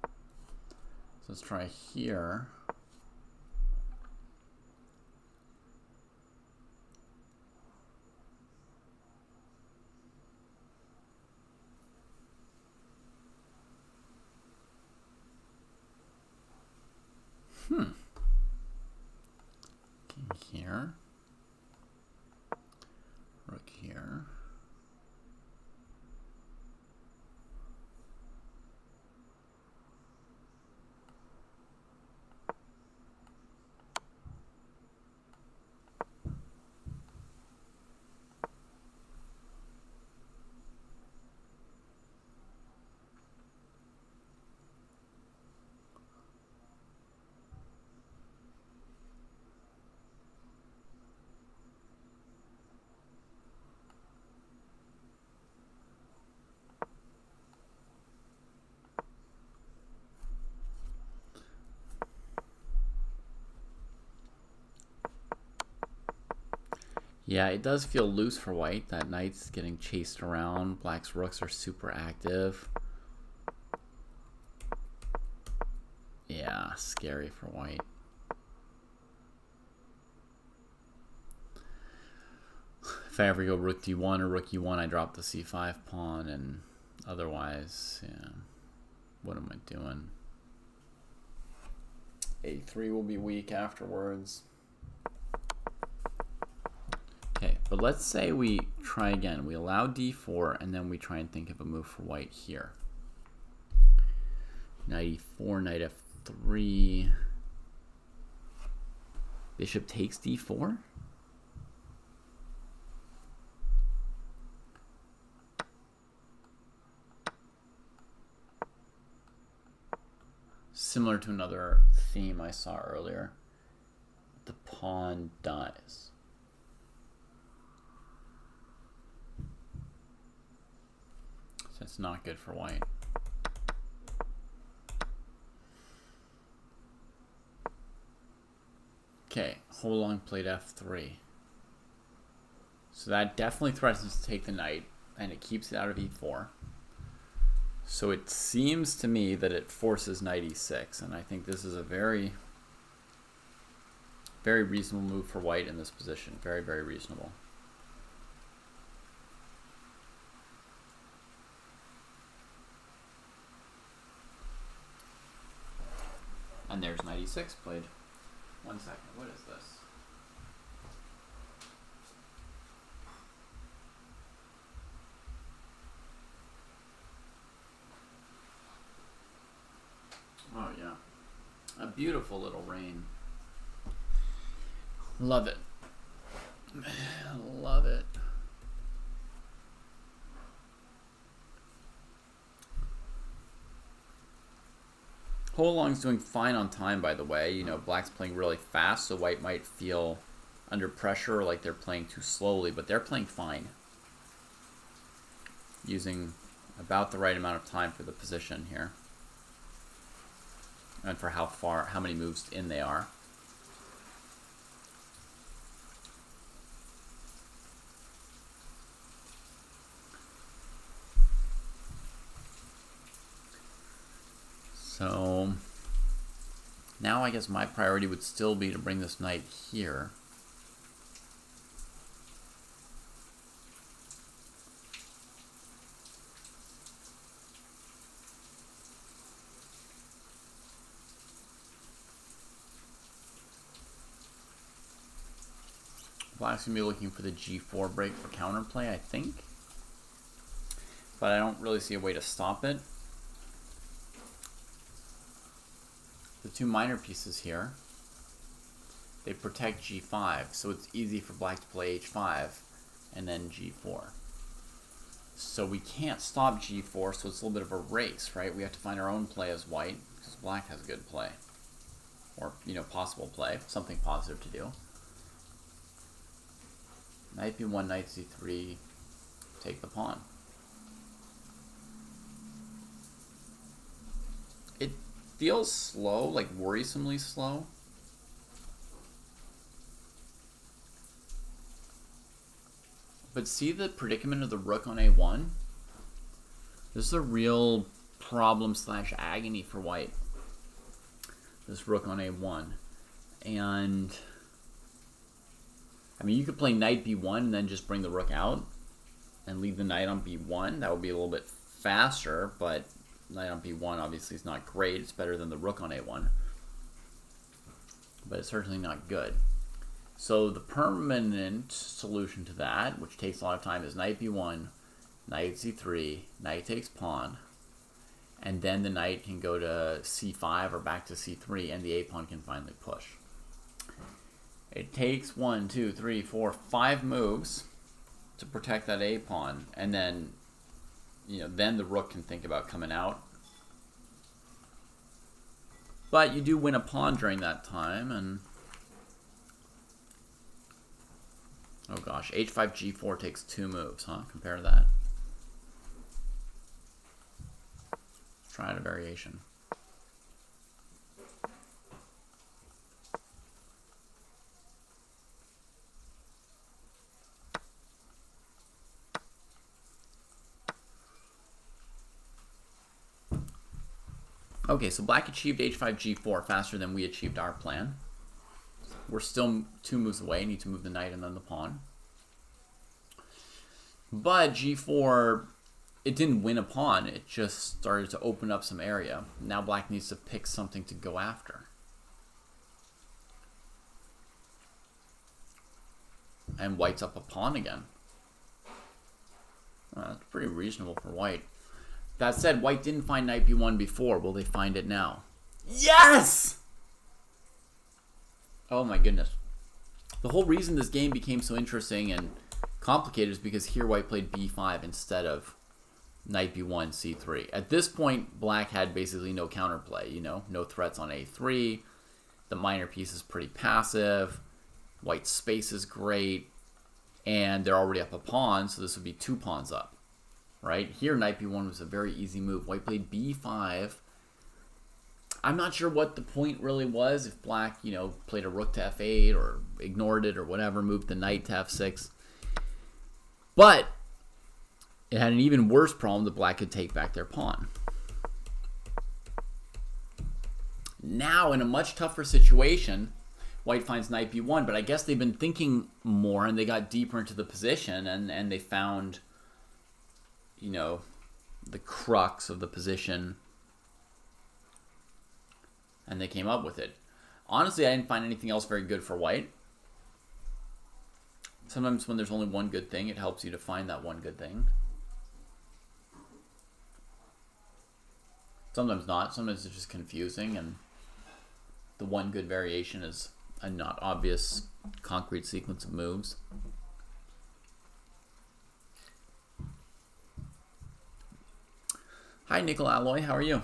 So let's try here. King here. Rook here. Yeah, it does feel loose for white. That knight's getting chased around. Black's rooks are super active. Yeah, scary for white. If I ever go rook d1 or rook e1, I drop the c5 pawn, and otherwise, yeah, what am I doing? a3 will be weak afterwards. Okay, but let's say we try again. We allow d4, and then we try and think of a move for white here. Knight e4, knight f3. Bishop takes d4? Similar to another theme I saw earlier. The pawn dies. So it's not good for white. Okay, Holong played f3. So that definitely threatens to take the knight, and it keeps it out of e4. So it seems to me that it forces knight e6, and I think this is a very, very reasonable move for white in this position. Very, very reasonable. And there's knight e6 played. 1 second, what is this? Oh yeah, a beautiful little rain. Love it. Love it. Holong's doing fine on time, by the way. You know, black's playing really fast, so white might feel under pressure, like they're playing too slowly, but they're playing fine. Using about the right amount of time for the position here. And for how many moves in they are. So now I guess my priority would still be to bring this knight here. Black's going to be looking for the g4 break for counterplay, I think. But I don't really see a way to stop it. The two minor pieces here, they protect g5, so it's easy for black to play h5 and then g4. So we can't stop g4, so it's a little bit of a race, right? We have to find our own play as white, because black has a good play. Or, you know, possible play, something positive to do. Knight b1, knight c3, take the pawn. It feels slow, like worrisomely slow. But see the predicament of the rook on a1? This is a real problem / agony for white. This rook on a1. And I mean, you could play knight b1 and then just bring the rook out and leave the knight on b1. That would be a little bit faster, but knight on b1 obviously is not great. It's better than the rook on a1. but it's certainly not good. So the permanent solution to that, which takes a lot of time, is knight b1, knight c3, knight takes pawn, and then the knight can go to c5 or back to c3, and the a pawn can finally push. It takes 1, 2, 3, 4, 5 moves to protect that a pawn, and then, then the rook can think about coming out. But you do win a pawn during that time, and oh gosh, h5, g4 takes 2 moves, huh? Compare to that. Let's try out a variation. Okay, so black achieved h5, g4 faster than we achieved our plan. We're still 2 moves away, need to move the knight and then the pawn. But g4, it didn't win a pawn, it just started to open up some area. Now black needs to pick something to go after. And white's up a pawn again. Well, that's pretty reasonable for white. That said, white didn't find knight b1 before. Will they find it now? Yes! Oh my goodness. The whole reason this game became so interesting and complicated is because here white played b5 instead of knight b1, c3. At this point, black had basically no counterplay, no threats on a3. The minor piece is pretty passive. White's space is great. And they're already up a pawn, so this would be 2 pawns up. Right? Here, knight b1 was a very easy move. White played b5. I'm not sure what the point really was. If black, played a rook to f8 or ignored it or whatever, moved the knight to f6. But it had an even worse problem that black could take back their pawn. Now, in a much tougher situation, white finds knight b1, but I guess they've been thinking more and they got deeper into the position and they found, the crux of the position, and they came up with it. Honestly, I didn't find anything else very good for white. Sometimes when there's only one good thing, it helps you to find that one good thing. Sometimes not. Sometimes it's just confusing, and the one good variation is a not obvious concrete sequence of moves. Hi, Nickel Alloy. How are you?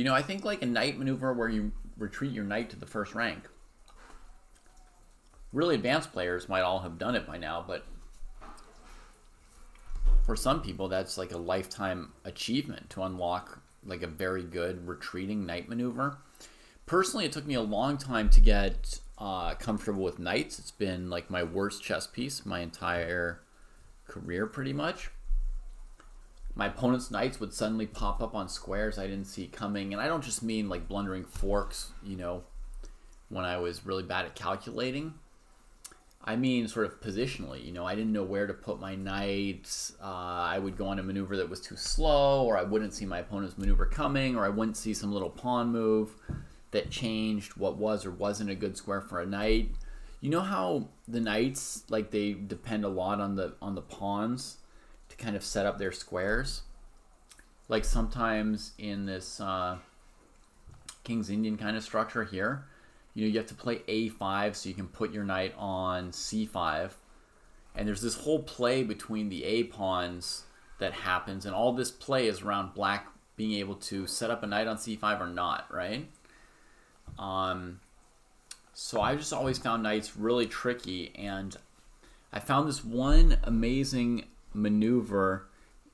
I think like a knight maneuver where you retreat your knight to the first rank. Really advanced players might all have done it by now, but for some people, that's like a lifetime achievement to unlock like a very good retreating knight maneuver. Personally, it took me a long time to get comfortable with knights. It's been like my worst chess piece my entire career, pretty much. My opponent's knights would suddenly pop up on squares I didn't see coming, and I don't just mean like blundering forks, when I was really bad at calculating. I mean sort of positionally, I didn't know where to put my knights. I would go on a maneuver that was too slow, or I wouldn't see my opponent's maneuver coming, or I wouldn't see some little pawn move that changed what was or wasn't a good square for a knight. You know how the knights, like, they depend a lot on the pawns to kind of set up their squares? Like sometimes in this King's Indian kind of structure here, you have to play a5 so you can put your knight on c5. And there's this whole play between the a pawns that happens, and all this play is around black being able to set up a knight on c5 or not, right? So I just always found knights really tricky, and I found this one amazing maneuver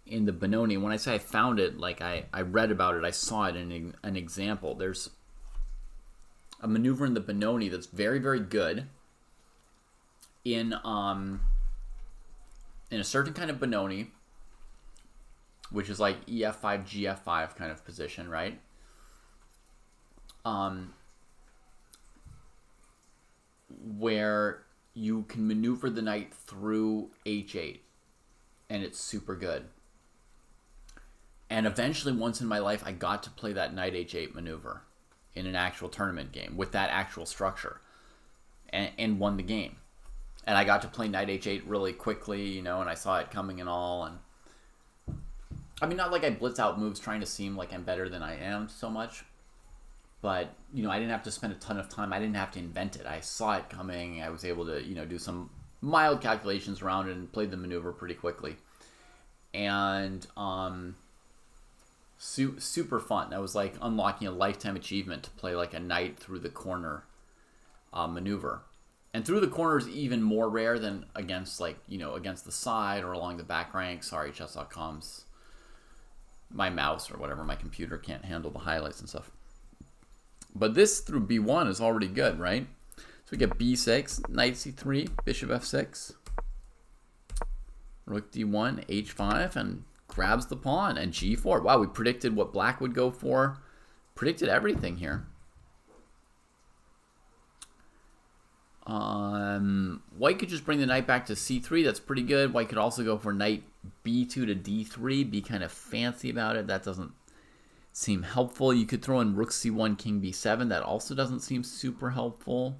in the Benoni. When I say I found it, like I read about it, I saw it in an example. There's a maneuver in the Benoni that's very, very good in a certain kind of Benoni, which is like ef5, gf5 kind of position, right? Where you can maneuver the knight through h8, and it's super good. And eventually, once in my life, I got to play that knight h8 maneuver in an actual tournament game with that actual structure, and won the game. And I got to play knight h8 really quickly, you know, and I saw it coming and all. And I mean, not like I blitz out moves trying to seem like I'm better than I am so much, but, you know, I didn't have to spend a ton of time. I didn't have to invent it. I saw it coming. I was able to, you know, do some mild calculations around it and played the maneuver pretty quickly. And super fun. That was like unlocking a lifetime achievement to play like a knight through the corner maneuver. And through the corner is even more rare than against, like, you know, against the side or along the back rank. Sorry, chess.com's my mouse or whatever, my computer can't handle the highlights and stuff. But this through b1 is already good, right? So we get b6, knight c3, bishop f6, rook d1, h5, and grabs the pawn, and g4. Wow, we predicted what black would go for. Predicted everything here. White could just bring the knight back to c3. That's pretty good. White could also go for knight b2 to d3. Be kind of fancy about it. That doesn't seem helpful. You could throw in rook c1, king b7. That also doesn't seem super helpful.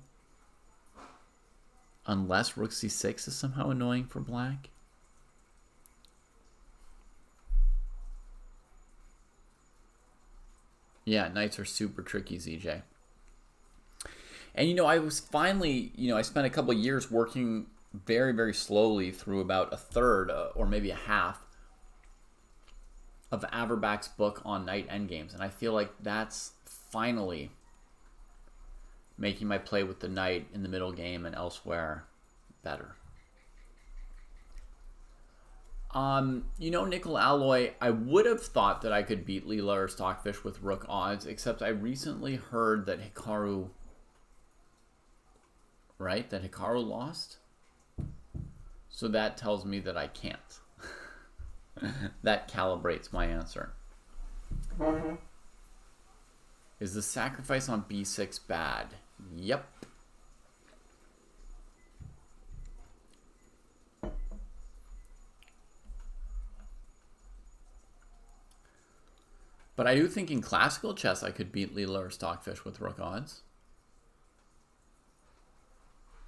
Unless rook c6 is somehow annoying for black. Yeah, knights are super tricky, ZJ. And, you know, I was finally, you know, I spent a couple of years working very, very slowly through about a third or maybe a half of Averbach's book on knight endgames. And I feel like that's finally making my play with the knight in the middle game and elsewhere better. You know, Nickel Alloy, I would have thought that I could beat Leela or Stockfish with rook odds, except I recently heard that Hikaru... Right? That Hikaru lost? So that tells me that I can't. That calibrates my answer. Is the sacrifice on b6 bad? Yep. But I do think in classical chess I could beat Leela or Stockfish with rook odds.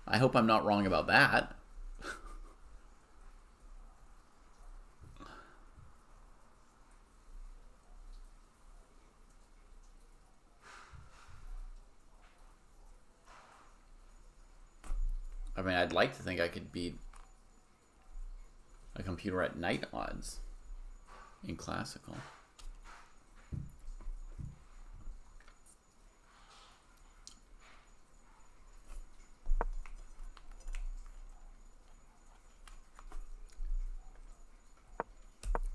I hope I'm not wrong about that. I mean, I'd like to think I could beat a computer at knight odds in classical.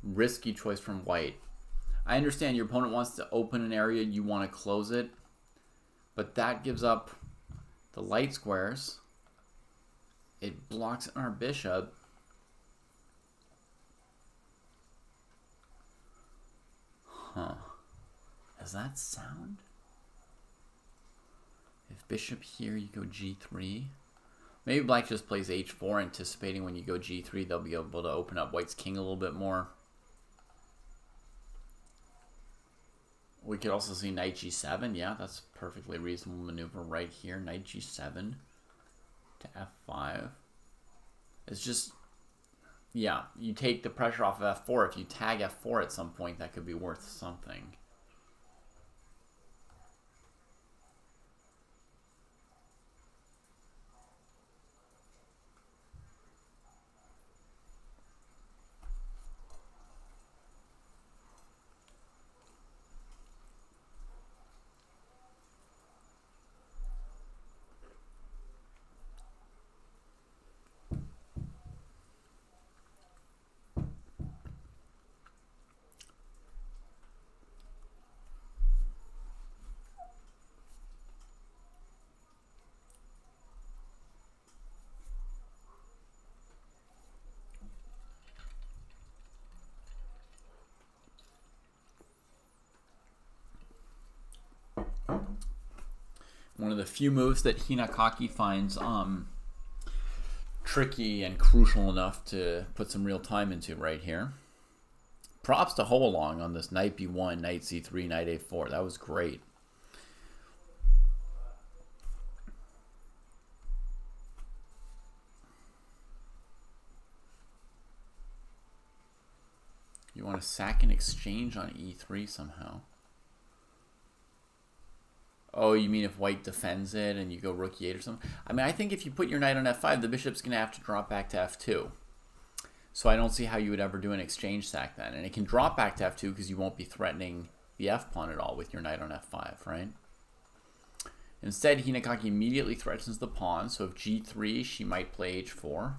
Risky choice from white. I understand your opponent wants to open an area, you want to close it, but that gives up the light squares. It blocks our bishop. Huh. Does that sound? If bishop here, you go g3. Maybe black just plays h4, anticipating when you go g3, they'll be able to open up white's king a little bit more. We could also see knight g7. Yeah, that's a perfectly reasonable maneuver right here. Knight g7 to f5. It's just, yeah, you take the pressure off of f4. If you tag f4 at some point, that could be worth something. One of the few moves that Hinakaki finds tricky and crucial enough to put some real time into right here. Props to Ho Along on this knight b1, knight c3, knight a4. That was great. You want to sack an exchange on e3 somehow. Oh, you mean if white defends it and you go rook e8 or something? I mean, I think if you put your knight on f5, the bishop's going to have to drop back to f2. So I don't see how you would ever do an exchange sack then. And it can drop back to f2 because you won't be threatening the f-pawn at all with your knight on f5, right? Instead, Hinekaki immediately threatens the pawn. So if g3, she might play h4.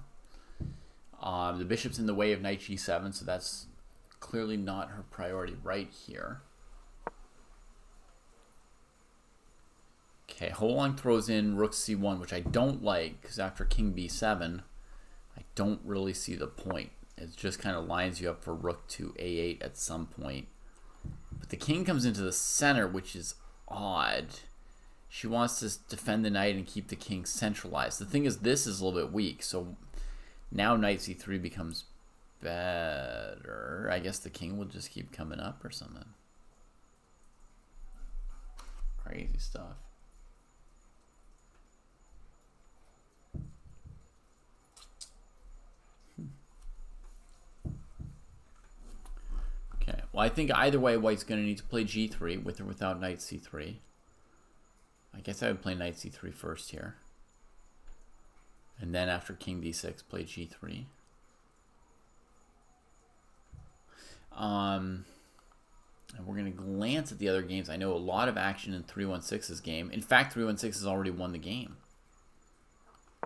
The bishop's in the way of knight g7, so that's clearly not her priority right here. Okay, Ho Along throws in rook c1, which I don't like, because after king b7, I don't really see the point. It just kind of lines you up for rook to a8 at some point. But the king comes into the center, which is odd. She wants to defend the knight and keep the king centralized. The thing is, this is a little bit weak, so now knight c3 becomes better. I guess the king will just keep coming up or something. Crazy stuff. Okay, well, I think either way, white's going to need to play g3 with or without knight c3. I guess I would play knight c3 first here. And then after king d6, play g3. And we're going to glance at the other games. I know a lot of action in 316's game. In fact, 316 has already won the game.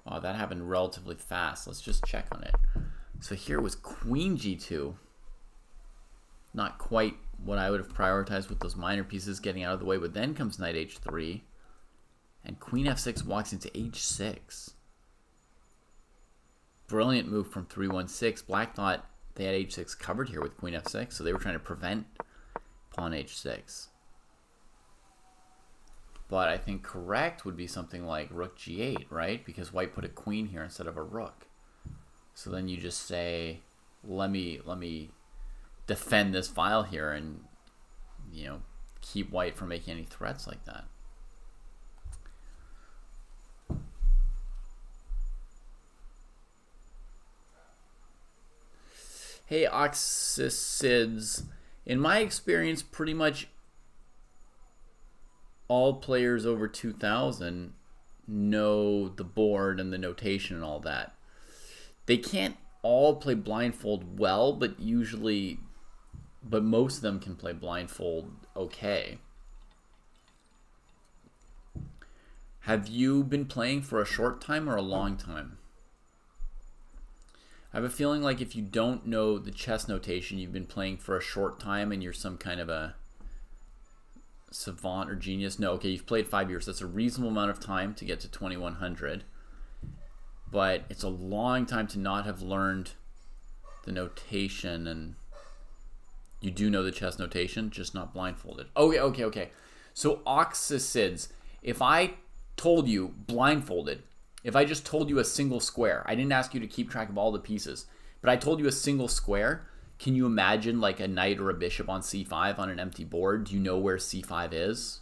Wow, that happened relatively fast. Let's just check on it. So here was queen g2. Not quite what I would have prioritized with those minor pieces getting out of the way, but then comes knight h3. And queen f6 walks into h6. Brilliant move from 316. Black thought they had h6 covered here with queen f6, so they were trying to prevent pawn h6. But I think correct would be something like rook g8, right? Because white put a queen here instead of a rook. So then you just say, let me defend this file here and, you know, keep white from making any threats like that. Hey, Oxycids. In my experience, pretty much all players over 2,000 know the board and the notation and all that. They can't all play blindfold well, but most of them can play blindfold okay. Have you been playing for a short time or a long time? I have a feeling like if you don't know the chess notation, you've been playing for a short time and you're some kind of a savant or genius. No, okay, you've played 5 years. That's a reasonable amount of time to get to 2100. But it's a long time to not have learned the notation, and you do know the chess notation, just not blindfolded. Okay. So Oxycids, if I told you blindfolded, if I just told you a single square, I didn't ask you to keep track of all the pieces, but I told you a single square, can you imagine like a knight or a bishop on c5 on an empty board? Do you know where c5 is?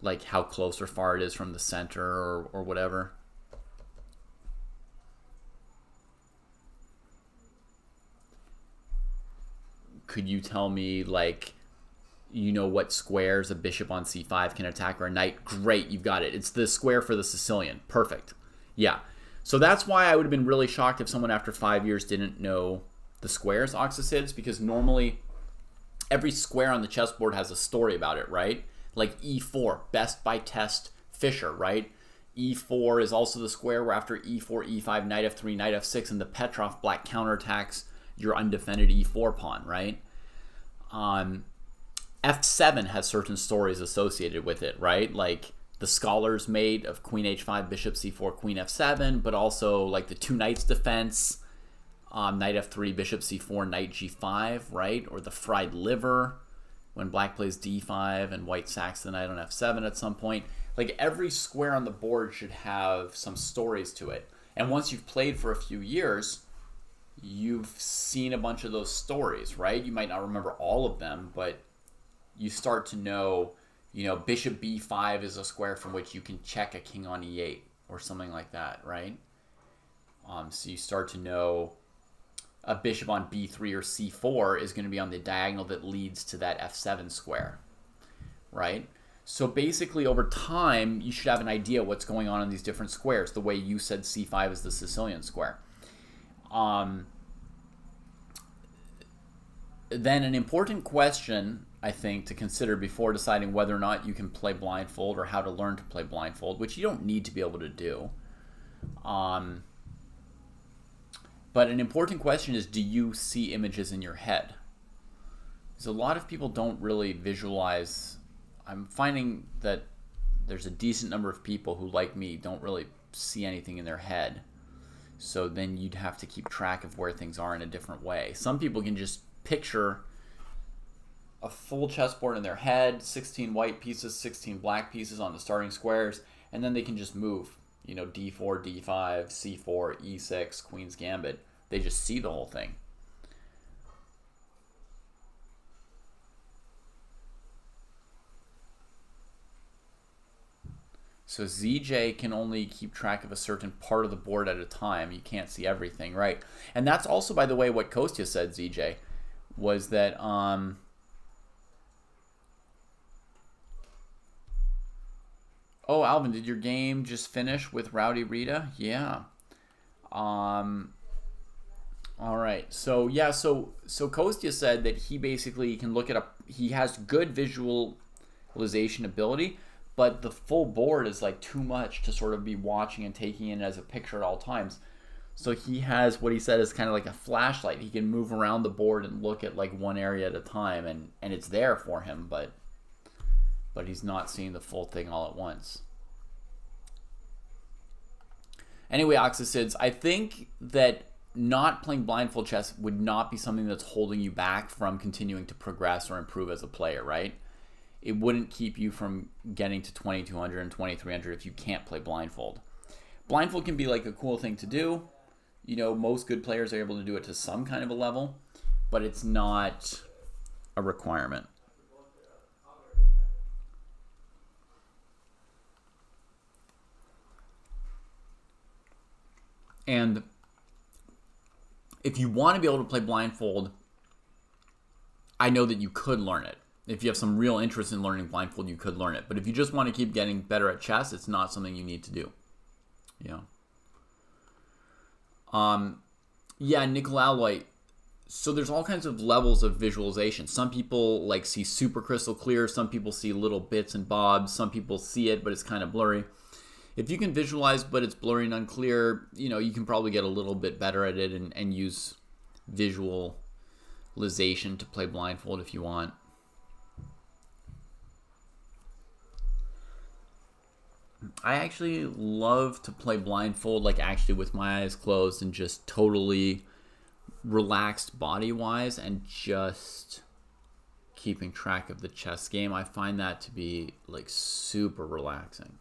Like how close or far it is from the center or whatever? Could you tell me, like, you know what squares a bishop on c5 can attack or a knight? Great, you've got it. It's the square for the Sicilian. Perfect. Yeah. So that's why I would have been really shocked if someone after 5 years didn't know the squares, Oxycids, because normally every square on the chessboard has a story about it, right? Like e4, best by test Fischer, right? e4 is also the square where after e4, e5, knight f3, knight f6, and the Petrov black counterattacks your undefended e4 pawn, right? F7 has certain stories associated with it, right? Like the Scholars Mate of queen h5, bishop c4, queen f7, but also like the two knights defense, knight f3, bishop c4, knight g5, right? Or the fried liver when black plays d5 and white sacks the knight on f7 at some point. Like every square on the board should have some stories to it. And once you've played for a few years, you've seen a bunch of those stories, right? You might not remember all of them, but you start to know, bishop b5 is a square from which you can check a king on e8 or something like that, right? So you start to know a bishop on b3 or c4 is going to be on the diagonal that leads to that f7 square, right? So basically, over time, you should have an idea what's going on in these different squares, the way you said c5 is the Sicilian square. Then an important question, I think, to consider before deciding whether or not you can play blindfold or how to learn to play blindfold, which you don't need to be able to do. But an important question is, do you see images in your head? Because a lot of people don't really visualize. I'm finding that there's a decent number of people who, like me, don't really see anything in their head. So then you'd have to keep track of where things are in a different way. Some people can just picture a full chessboard in their head, 16 white pieces, 16 black pieces on the starting squares, and then they can just move, d4, d5, c4, e6, queen's gambit. They just see the whole thing. So ZJ can only keep track of a certain part of the board at a time. You can't see everything, right? And that's also, by the way, what Kostya said, ZJ, was that oh, Alvin, did your game just finish with Rowdy Rita? Yeah. All right. So yeah, so Kostya said that he basically can look at he has good visualization ability, but the full board is like too much to sort of be watching and taking in as a picture at all times. So he has what he said is kind of like a flashlight. He can move around the board and look at like one area at a time, and it's there for him, but he's not seeing the full thing all at once. Anyway, Oxycids, I think that not playing blindfold chess would not be something that's holding you back from continuing to progress or improve as a player, right? It wouldn't keep you from getting to 2200 and 2300 if you can't play blindfold. Blindfold can be like a cool thing to do. Most good players are able to do it to some kind of a level, but it's not a requirement. And if you want to be able to play blindfold, I know that you could learn it. If you have some real interest in learning blindfold, you could learn it. But if you just want to keep getting better at chess, it's not something you need to do. Yeah, nickel alloy. So there's all kinds of levels of visualization. Some people like see super crystal clear. Some people see little bits and bobs. Some people see it, but it's kind of blurry. If you can visualize, but it's blurry and unclear, you can probably get a little bit better at it and use visualization to play blindfold if you want. I actually love to play blindfold, like actually with my eyes closed and just totally relaxed body-wise and just keeping track of the chess game. I find that to be like super relaxing.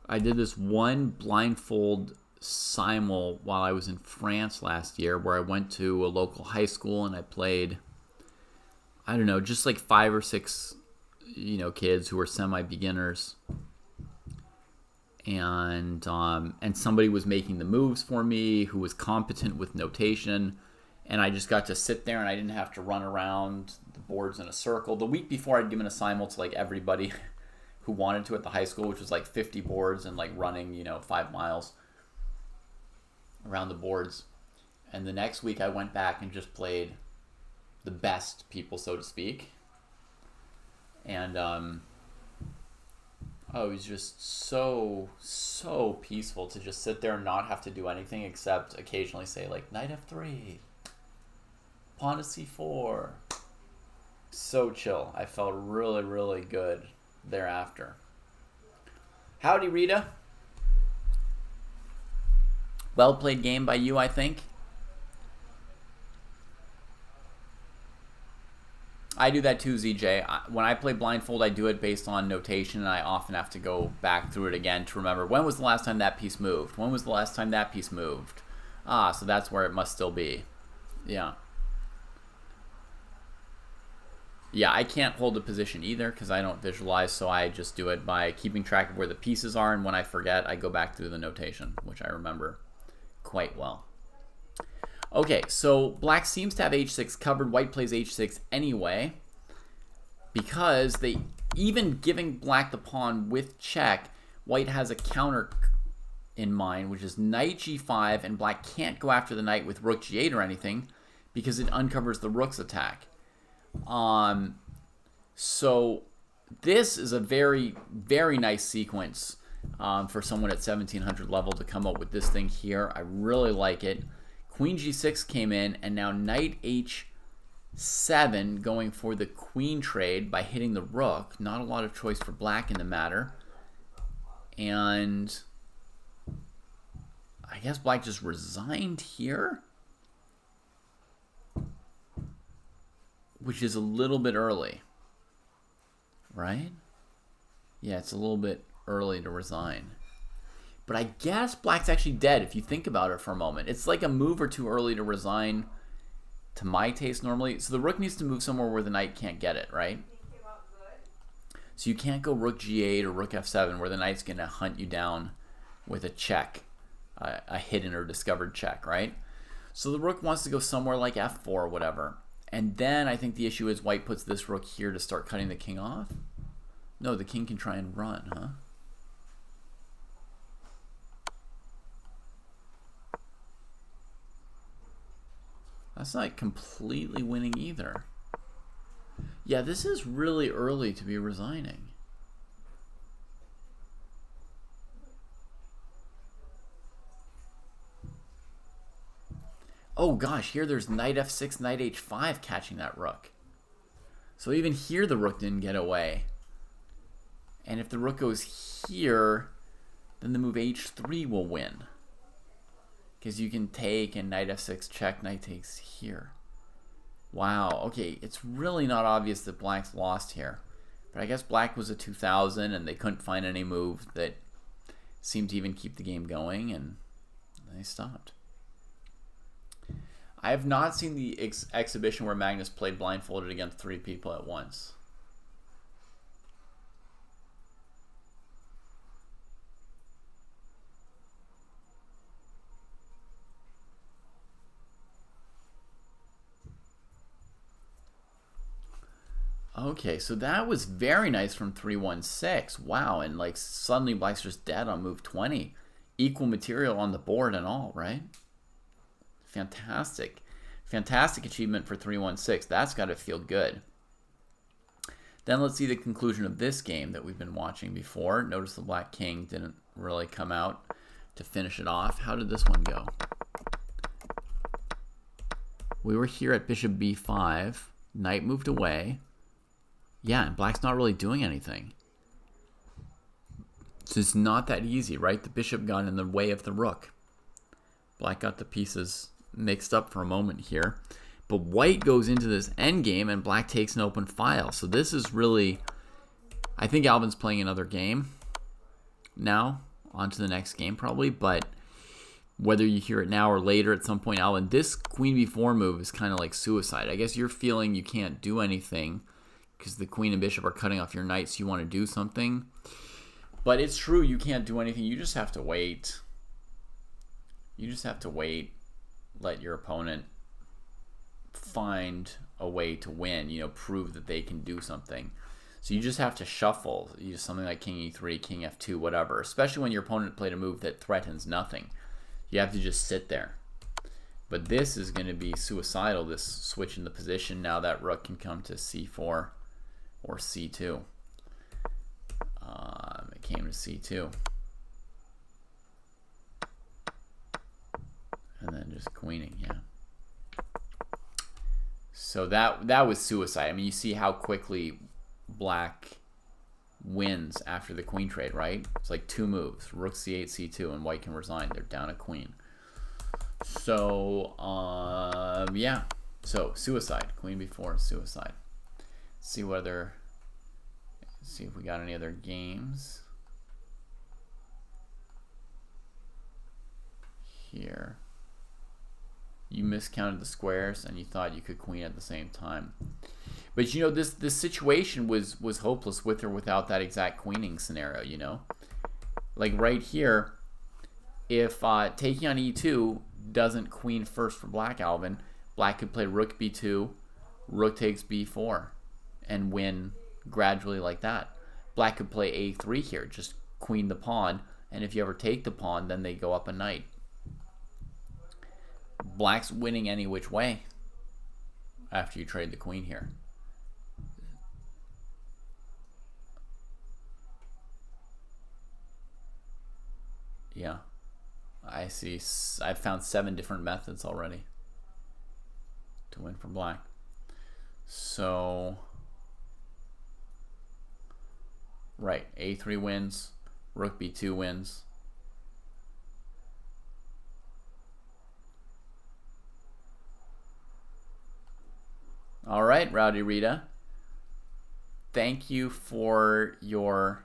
I did this one blindfold simul while I was in France last year where I went to a local high school and I played, I don't know, just like 5 or 6 kids who were semi-beginners, and somebody was making the moves for me who was competent with notation, and I just got to sit there and I didn't have to run around the boards in a circle. The week before, I'd given a simul to like everybody who wanted to at the high school, which was like 50 boards and like running 5 miles around the boards. And the next week I went back and just played the best people, so to speak. And it was just so peaceful to just sit there and not have to do anything except occasionally say like knight f3, pawn to c4. So chill. I felt really, really good thereafter. Howdy, Rita. Well played game by you, I think. I do that too, ZJ. When I play blindfold, I do it based on notation, and I often have to go back through it again to remember when was the last time that piece moved? When was the last time that piece moved? Ah, so that's where it must still be. Yeah. Yeah, I can't hold a position either because I don't visualize, so I just do it by keeping track of where the pieces are, and when I forget, I go back through the notation, which I remember quite well. Okay, so black seems to have h6 covered. White plays h6 anyway because they, even giving black the pawn with check, white has a counter in mind, which is knight g5, and black can't go after the knight with rook g8 or anything because it uncovers the rook's attack. So this is a very, very nice sequence for someone at 1700 level to come up with this thing here. I really like it. Queen g6 came in, and now knight h7 going for the queen trade by hitting the rook. Not a lot of choice for black in the matter. And I guess black just resigned here, which is a little bit early, right? Yeah, it's a little bit early to resign. But I guess black's actually dead if you think about it for a moment. It's like a move or two early to resign to my taste normally. So the rook needs to move somewhere where the knight can't get it, right? So you can't go rook g8 or rook f7 where the knight's going to hunt you down with a check, a hidden or discovered check, right? So the rook wants to go somewhere like f4 or whatever. And then I think the issue is white puts this rook here to start cutting the king off. No, the king can try and run, huh? That's not completely winning either. Yeah, this is really early to be resigning. Oh gosh, here there's knight f6, knight h5 catching that rook. So even here the rook didn't get away. And if the rook goes here, then the move h3 will win. Because you can take and knight f6 check, knight takes here. Wow, okay, it's really not obvious that black's lost here. But I guess black was a 2000 and they couldn't find any move that seemed to even keep the game going, and they stopped. I have not seen the exhibition where Magnus played blindfolded against 3 people at once. Okay, so that was very nice from 316. Wow, and like suddenly black's just dead on move 20. Equal material on the board and all, right? Fantastic. Fantastic achievement for 316. That's got to feel good. Then let's see the conclusion of this game that we've been watching before. Notice the black king didn't really come out to finish it off. How did this one go? We were here at bishop b5. Knight moved away. Yeah, and black's not really doing anything. So it's not that easy, right? The bishop got in the way of the rook. Black got the pieces mixed up for a moment here. But white goes into this endgame and black takes an open file. So this is really, I think Alvin's playing another game now. On to the next game probably. But whether you hear it now or later at some point, Alvin, this queen b4 move is kind of like suicide. I guess you're feeling you can't do anything because the queen and bishop are cutting off your knight, so you want to do something. But it's true, you can't do anything. You just have to wait. You just have to wait. Let your opponent find a way to win, you know, prove that they can do something. So you just have to shuffle. You use something like king e3, king f2, whatever. Especially when your opponent played a move that threatens nothing. You have to just sit there. But this is going to be suicidal, this switch in the position. Now that rook can come to c4 or c2. It came to c2. And then just queening, yeah. So that was suicide. I mean, you see how quickly black wins after the queen trade, right? It's like 2 moves. Rook c8, c2, and white can resign. They're down a queen. So, yeah. So, suicide. Queen b4, suicide. see if we got any other games here. You miscounted the squares and you thought you could queen at the same time. But you know, this situation was hopeless with or without that exact queening scenario, you know? Like right here, if taking on e2 doesn't queen first for black, Alvin, black could play rook b2, rook takes b4, and win gradually like that. Black could play a3 here, just queen the pawn, and if you ever take the pawn, then they go up a knight. Black's winning any which way after you trade the queen here. Yeah, I see. I've found 7 different methods already to win for black. So, right, a3 wins, rook b2 wins. All right, Rowdy Rita. Thank you for your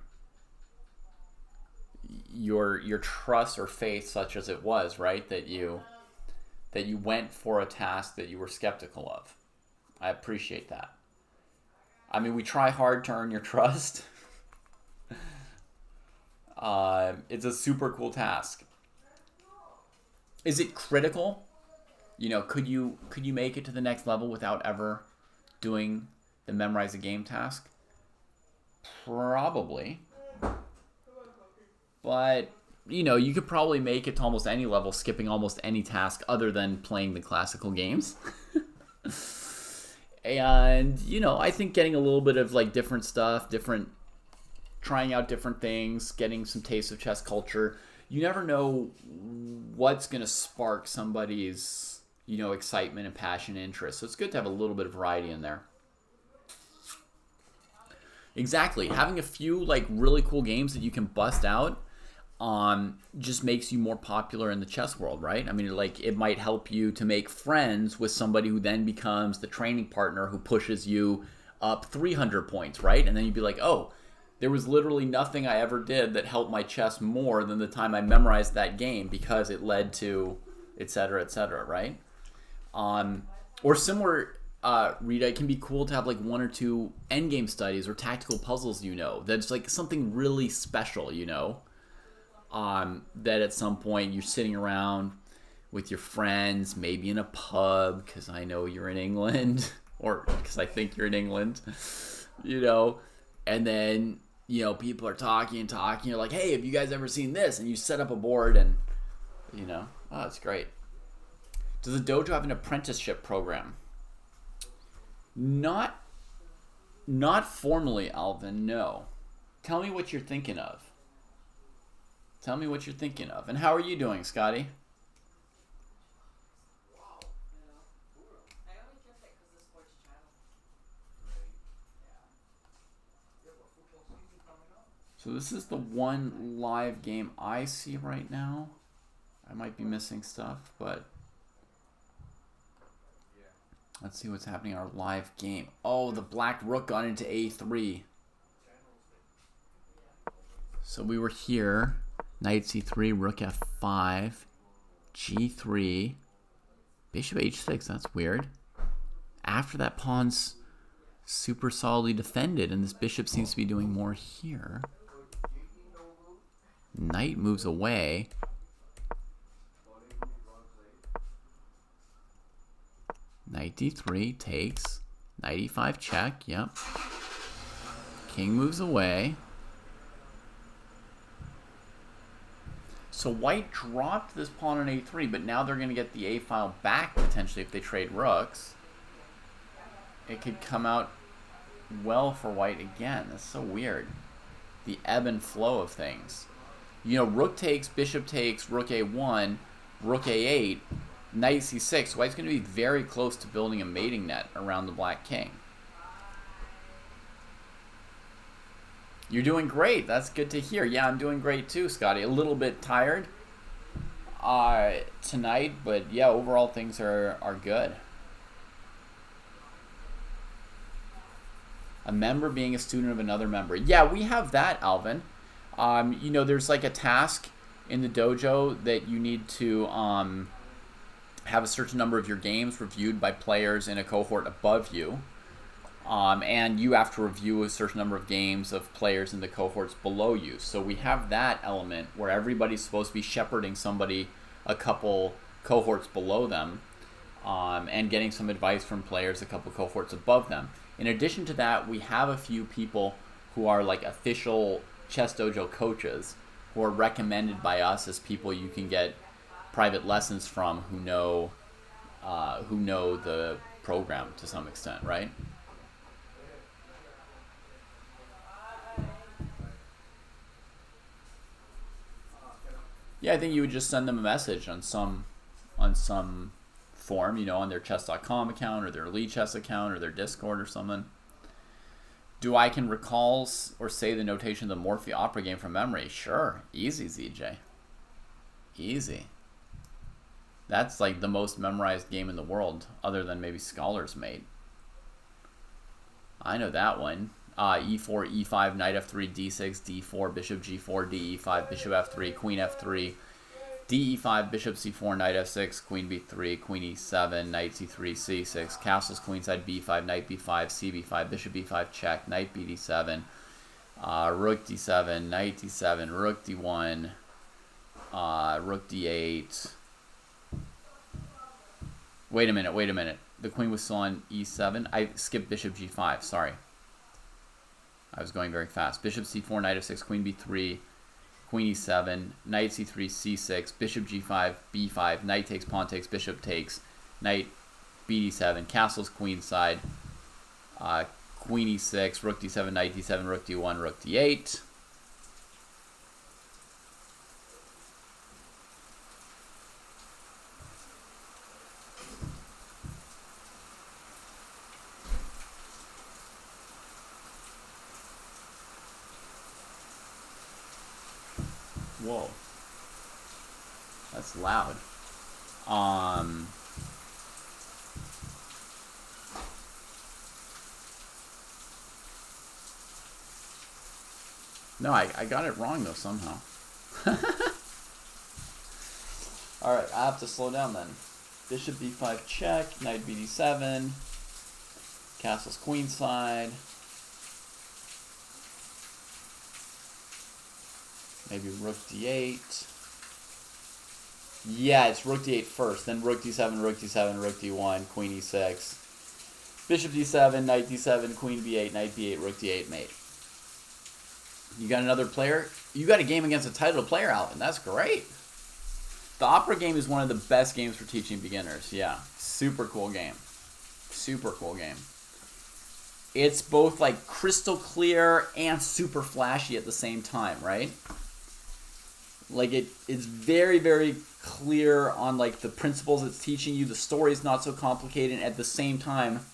trust or faith, such as it was, right? That you went for a task that you were skeptical of. I appreciate that. I mean, we try hard to earn your trust. It's a super cool task. Is it critical? You know, could you make it to the next level without ever doing the memorize a game task? Probably. But, you know, you could probably make it to almost any level skipping almost any task other than playing the classical games. And, you know, I think getting a little bit of like different stuff, trying out different things, getting some taste of chess culture. You never know what's going to spark somebody's, you know, excitement and passion and interest. So it's good to have a little bit of variety in there. Exactly. Having a few like really cool games that you can bust out just makes you more popular in the chess world, right? I mean, like it might help you to make friends with somebody who then becomes the training partner who pushes you up 300 points, right? And then you'd be like, oh, there was literally nothing I ever did that helped my chess more than the time I memorized that game because it led to et cetera, right? Or similar, Rita, it can be cool to have like 1 or 2 endgame studies or tactical puzzles, you know, that's like something really special, you know, that at some point you're sitting around with your friends, maybe in a pub, because I know you're in England, or because I think you're in England, you know, and then, you know, people are talking, you're like, hey, have you guys ever seen this? And you set up a board and, you know, oh, it's great. Does the dojo have an apprenticeship program? Not formally, Alvin, no. Tell me what you're thinking of. And how are you doing, Scotty? So this is the one live game I see right now. I might be missing stuff, but let's see what's happening in our live game. Oh, the black rook got into a3. So we were here. Knight c3, rook f5, g3, bishop h6. That's weird. After that, pawn's super solidly defended, and this bishop seems to be doing more here. Knight moves away. Knight d3 takes. Knight e5 check. Yep. King moves away. So white dropped this pawn on a3, but now they're going to get the a file back potentially if they trade rooks. It could come out well for white again. That's so weird. The ebb and flow of things. You know, rook takes, bishop takes, rook a1, rook a8, knight c6. White's going to be very close to building a mating net around the black king. You're doing great. That's good to hear. Yeah, I'm doing great too, Scotty. A little bit tired tonight, but yeah, overall things are good. A member being a student of another member. Yeah, we have that, Alvin. There's like a task in the dojo that you need to have a certain number of your games reviewed by players in a cohort above you. And you have to review a certain number of games of players in the cohorts below you. So we have that element where everybody's supposed to be shepherding somebody a couple cohorts below them, and getting some advice from players a couple cohorts above them. In addition to that, we have a few people who are like official chess dojo coaches who are recommended by us as people you can get private lessons from who know the program to some extent, right? Yeah, I think you would just send them a message on some form, on their chess.com account or their Elite Chess account or their Discord or something. Do I can recall or say the notation of the Morphe opera game from memory? Sure. Easy, ZJ. Easy. That's like the most memorized game in the world, other than maybe Scholar's Mate. I know that one. E4, E5, Knight F3, D6, D4, Bishop G4, DE5, Bishop F3, Queen F3, DE5, Bishop C4, Knight F6, Queen B3, Queen E7, Knight C3, C6, Castles, Queenside B5, Knight B5, CB5, Bishop B5, check, Knight BD7, Rook D7, Knight D7, Rook D1, Rook D8. Wait a minute. The Queen was still on E7. I skipped Bishop G5, sorry. I was going very fast. Bishop C4, Knight F6, Queen B3, Queen E7, Knight C3, C6, Bishop G5, B5, Knight takes, Pawn takes, Bishop takes, Knight BD7, Castles Queenside, Queen E6, Rook D7, Knight D7, Rook D1, Rook D8. Whoa. That's loud. No, I got it wrong though somehow. Alright, I have to slow down then. Bishop B5 check, Knight BD7, Castles Queenside. Maybe Rook D8. Yeah, it's Rook D8 first, then Rook D7, Rook D7, Rook D1, Queen E6, Bishop D7, Knight D7, Queen B8, Knight B8, Rook D8, mate. You got another player? You got a game against a titled player, Alvin. That's great. The opera game is one of the best games for teaching beginners. Yeah, super cool game. Super cool game. It's both like crystal clear and super flashy at the same time, right? Like it's very, very clear on like the principles it's teaching you. The story's not so complicated. At the same time,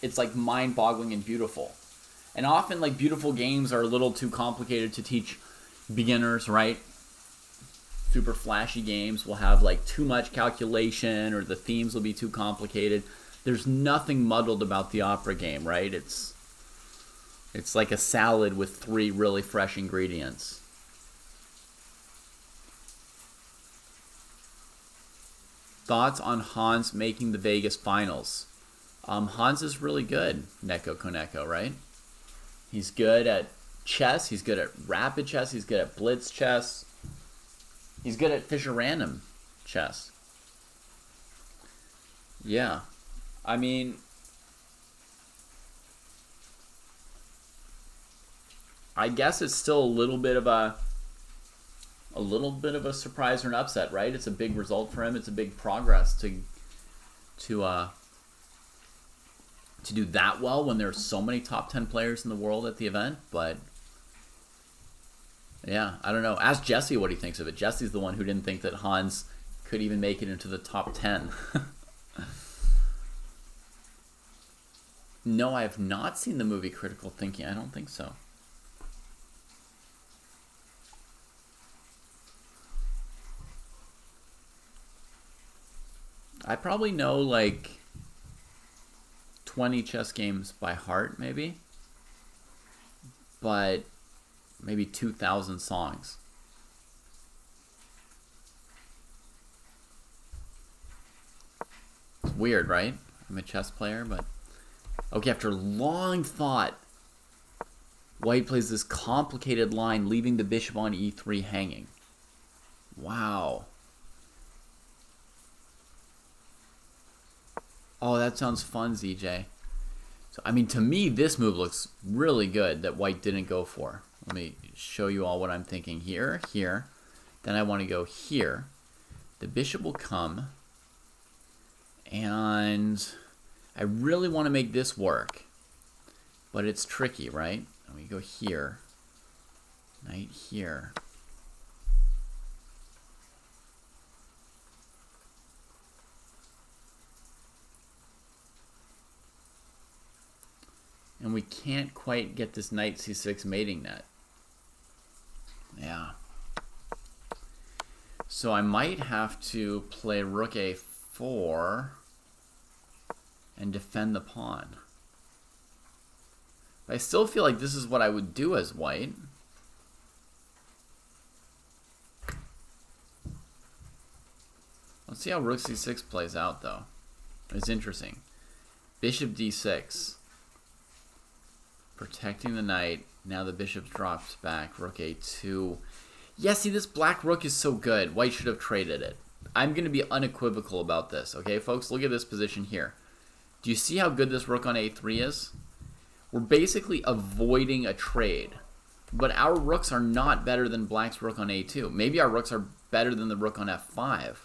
it's like mind-boggling and beautiful. And often like beautiful games are a little too complicated to teach beginners, right? Super flashy games will have like too much calculation, or the themes will be too complicated. There's nothing muddled about the opera game, right? It's like a salad with 3 really fresh ingredients. Thoughts on Hans making the Vegas finals? Hans is really good, Neko Koneko, right? He's good at chess. He's good at rapid chess. He's good at blitz chess. He's good at Fischer random chess. Yeah. I mean, I guess it's still a little bit of a surprise or an upset, right? It's a big result for him. It's a big progress to do that well when there's so many top 10 players in the world at the event. But yeah, I don't know. Ask Jesse what he thinks of it. Jesse's the one who didn't think that Hans could even make it into the top 10. No, I have not seen the movie Critical Thinking. I don't think so. I probably know like 20 chess games by heart, maybe. But maybe 2,000 songs. It's weird, right? I'm a chess player, but... Okay, after long thought, white plays this complicated line, leaving the bishop on e3 hanging. Wow. Oh, that sounds fun, ZJ. So, I mean, to me, this move looks really good that white didn't go for. Let me show you all what I'm thinking here, here. Then I want to go here. The bishop will come. And I really want to make this work. But it's tricky, right? And we go here. Knight here. And we can't quite get this knight c6 mating net. Yeah. So I might have to play rook a4 and defend the pawn. But I still feel like this is what I would do as white. Let's see how rook c6 plays out, though. It's interesting. Bishop d6. Protecting the knight. Now the bishop drops back. Rook a2. Yeah, see, this black rook is so good. White should have traded it. I'm going to be unequivocal about this. Okay, folks? Look at this position here. Do you see how good this rook on a3 is? We're basically avoiding a trade. But our rooks are not better than black's rook on a2. Maybe our rooks are better than the rook on f5.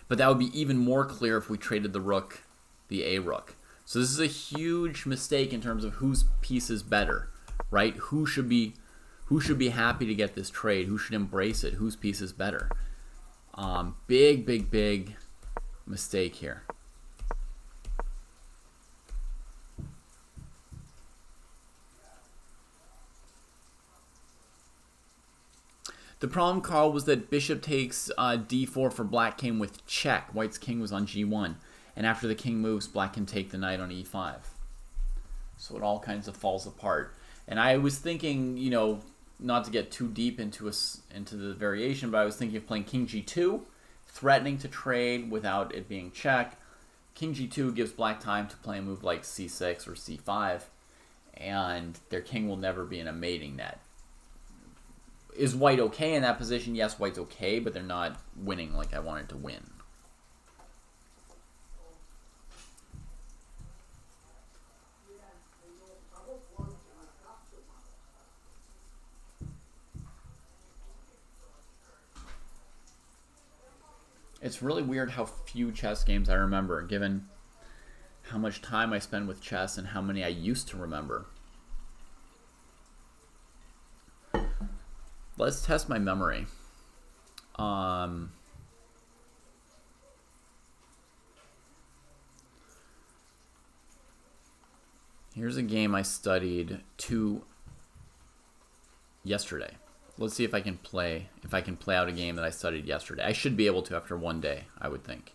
But that would be even more clear if we traded the rook, the a rook. So this is a huge mistake in terms of whose piece is better, right? Who should be happy to get this trade? Who should embrace it? Whose piece is better? Big mistake here. The problem, Carl, was that bishop takes d4 for black came with check. White's king was on g1. And after the king moves, black can take the knight on e5. So it all kinds of falls apart. And I was thinking, you know, not to get too deep into the variation, but I was thinking of playing king g2, threatening to trade without it being check. King g2 gives black time to play a move like c6 or c5, and their king will never be in a mating net. Is white okay in that position? Yes, white's okay, but they're not winning like I wanted to win. It's really weird how few chess games I remember, given how much time I spend with chess and how many I used to remember. Let's test my memory. Here's a game I studied yesterday. Let's see if I can play out a game that I studied yesterday. I should be able to after one day, I would think.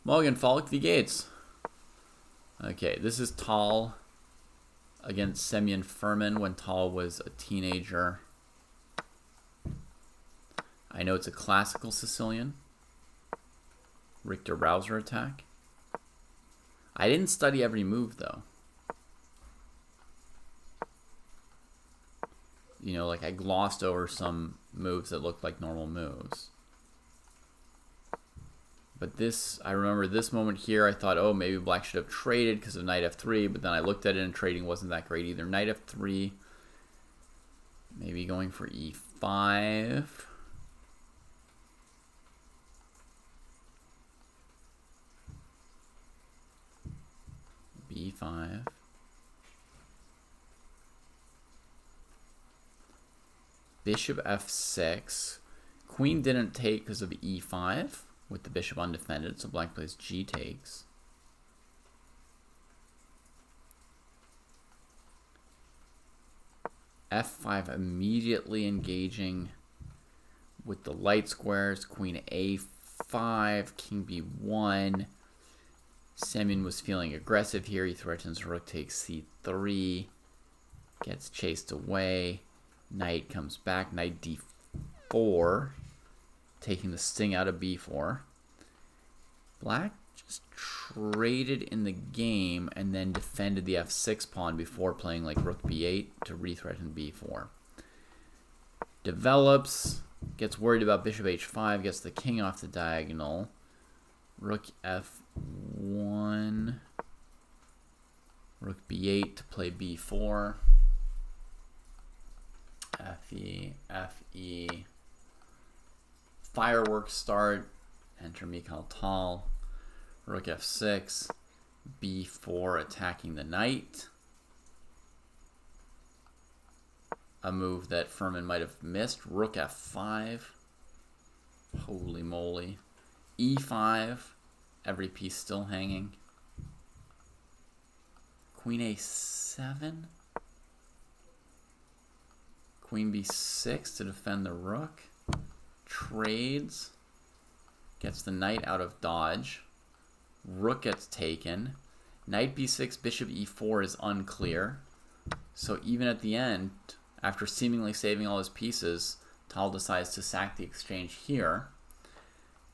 Morgan Falk v. Gates. Okay, this is Tal against Semyon Furman when Tal was a teenager. I know it's a classical Sicilian. Richter Browser attack. I didn't study every move, though. You know, like I glossed over some moves that looked like normal moves. But this, I remember this moment here, I thought, oh, maybe black should have traded because of knight f3, but then I looked at it and trading wasn't that great either. Knight f3, maybe going for e5. b5. Bishop f6. Queen didn't take because of e5 with the bishop undefended, so black plays g takes. f5 immediately engaging with the light squares. Queen a5, king b1. Semyon was feeling aggressive here. He threatens rook takes c3. Gets chased away. Knight comes back. Knight d4. Taking the sting out of b4. Black just traded in the game and then defended the f6 pawn before playing like rook b8 to re-threaten b4. Develops. Gets worried about bishop h5. Gets the king off the diagonal. Rook f1. Rook b8 to play b4. Fe, fe. Fireworks start. Enter Mikhail Tal. Rook f6. b4 attacking the knight. A move that Furman might have missed. Rook f5. Holy moly. e5. Every piece still hanging. Queen a7. Queen b6 to defend the rook. Trades. Gets the knight out of dodge. Rook gets taken. Knight b6, bishop e4 is unclear. So even at the end, after seemingly saving all his pieces, Tal decides to sack the exchange here.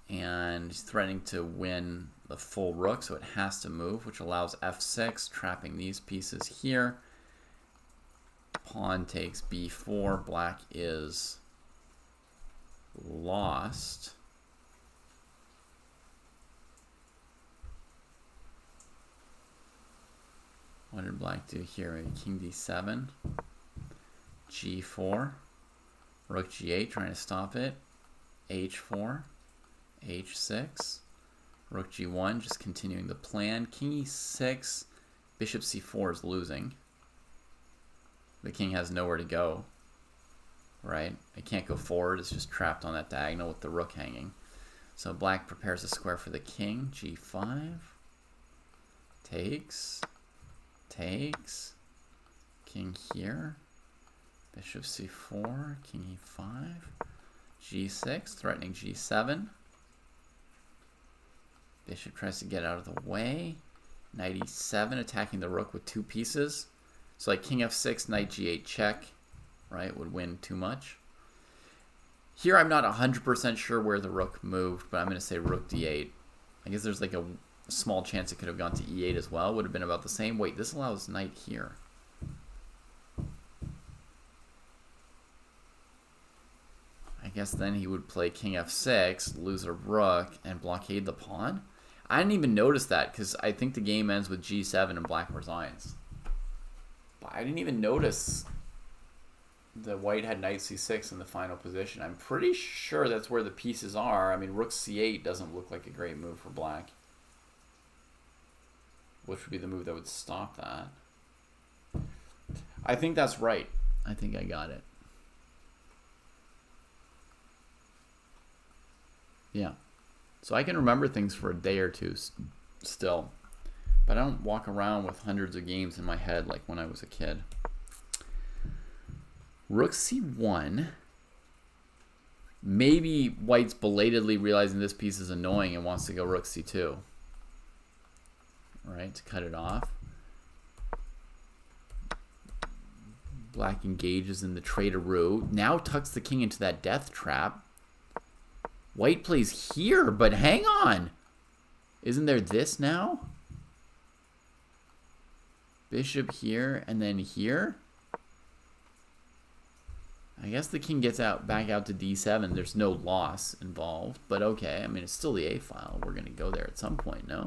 And he's threatening to win the full rook, so it has to move, which allows f6, trapping these pieces here. Pawn takes b4. Black is lost. What did Black do here? Maybe king d7. g4. Rook g8, trying to stop it. h4. h6. Rook g1, just continuing the plan. King e6. Bishop c4 is losing. The king has nowhere to go. Right? It can't go forward. It's just trapped on that diagonal with the rook hanging. So Black prepares a square for the king. g5. Takes. Takes. King here. Bishop c4. King e5. g6. Threatening g7. Bishop tries to get out of the way. Knight e7, attacking the rook with two pieces. So like king f6, knight g8 check, right, would win too much. Here I'm not 100% sure where the rook moved, but I'm going to say rook d8. I guess there's like a small chance it could have gone to e8 as well. Would have been about the same. Wait, this allows knight here. I guess then he would play king f6, lose a rook, and blockade the pawn. I didn't even notice that because I think the game ends with g7 and Black resigns. But I didn't even notice the white had knight c6 in the final position. I'm pretty sure that's where the pieces are. I mean, rook c8 doesn't look like a great move for Black, which would be the move that would stop that. I think that's right. I think I got it. Yeah. So I can remember things for a day or two still. But I don't walk around with hundreds of games in my head like when I was a kid. Rook c1. Maybe white's belatedly realizing this piece is annoying and wants to go rook c2. Right, to cut it off. Black engages in the traitoroo. Now tucks the king into that death trap. White plays here, but hang on. Isn't there this now? Bishop here and then here. I guess the king gets out back out to d7. There's no loss involved, but okay. I mean, it's still the a file. We're going to go there at some point, no?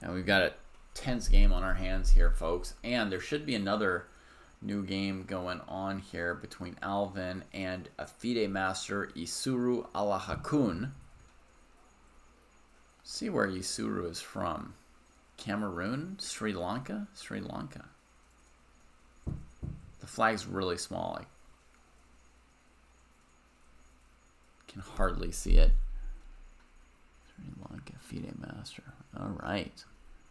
And we've got a tense game on our hands here, folks. And there should be another new game going on here between Alvin and a FIDE master, Isuru Alahakun. See where Isuru is from. Cameroon? Sri Lanka? Sri Lanka. The flag's really small. I can hardly see it. Sri Lanka, FIDE master. All right.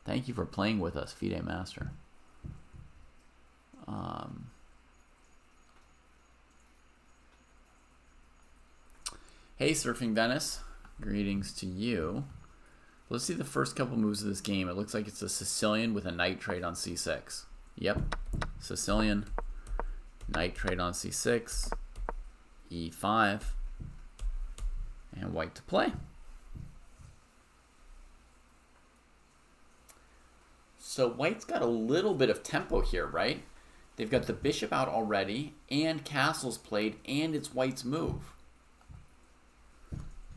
Thank you for playing with us, FIDE master. Hey, Surfing Venice. Greetings to you. Let's see the first couple moves of this game. It looks like it's a Sicilian with a knight trade on c6. Yep, Sicilian, knight trade on c6, e5, and white to play. So white's got a little bit of tempo here, right? They've got the bishop out already, and castle's played, and it's white's move.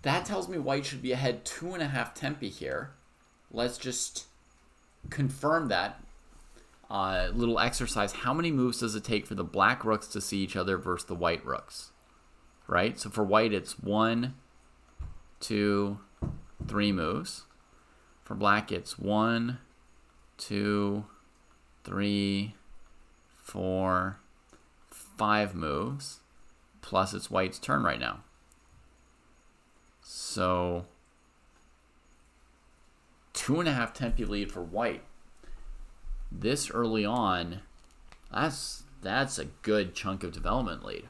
That tells me white should be ahead 2.5 tempi here. Let's just confirm that. Little exercise. How many moves does it take for the black rooks to see each other versus the white rooks? Right? So for white, it's 1, 2, 3 moves. For black, it's 1, 2, 3, 4, 5 moves. Plus it's white's turn right now. So 2.5 tempi lead for white. This early on, that's a good chunk of development lead.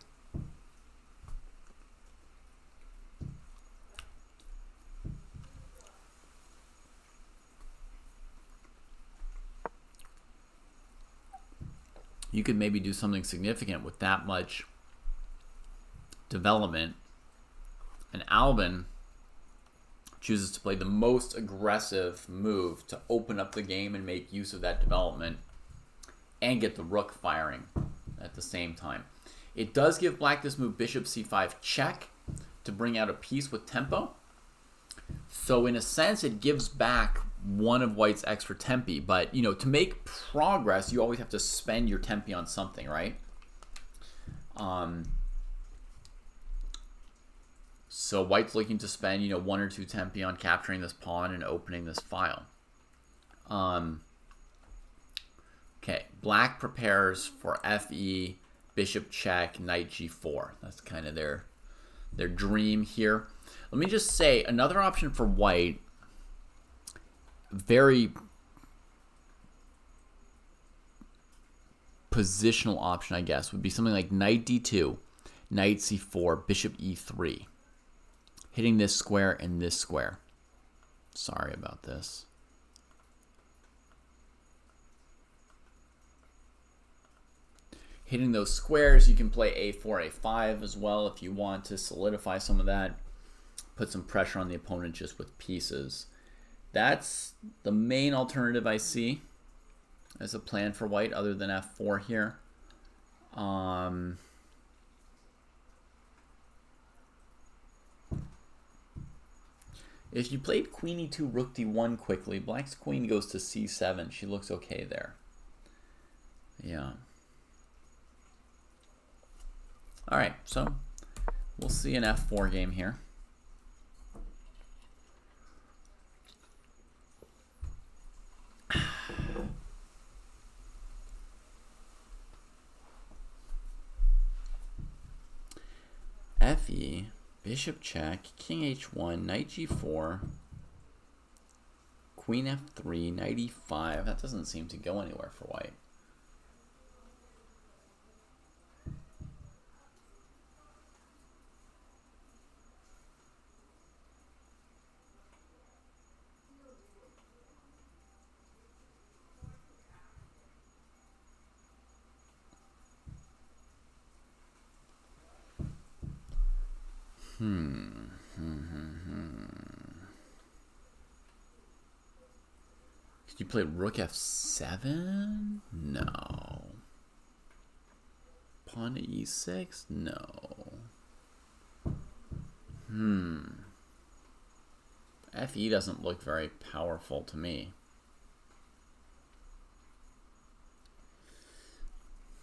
You could maybe do something significant with that much development. And Albin chooses to play the most aggressive move to open up the game and make use of that development and get the rook firing at the same time. It does give black this move bishop c5 check to bring out a piece with tempo. So in a sense, it gives back one of white's extra tempi. But, you know, to make progress, you always have to spend your tempi on something, right? So white's looking to spend, you know, 1 or 2 tempi on capturing this pawn and opening this file. Okay, black prepares for fe, bishop check, knight g4. That's kind of their dream here. Let me just say, another option for white, very positional option, I guess, would be something like knight d2, knight c4, bishop e3. Hitting this square and this square. Sorry about this. Hitting those squares, you can play a4, a5 as well if you want to solidify some of that. Put some pressure on the opponent just with pieces. That's the main alternative I see as a plan for white other than f4 here. If you played queen e2, rook d1 quickly, black's queen goes to c7. She looks okay there. Yeah. All right, so we'll see an f4 game here. Fe, bishop check, king h1, knight g4, queen f3, knight e5. That doesn't seem to go anywhere for white. Did you play rook f7? No. Pawn to e6? No. Fe doesn't look very powerful to me.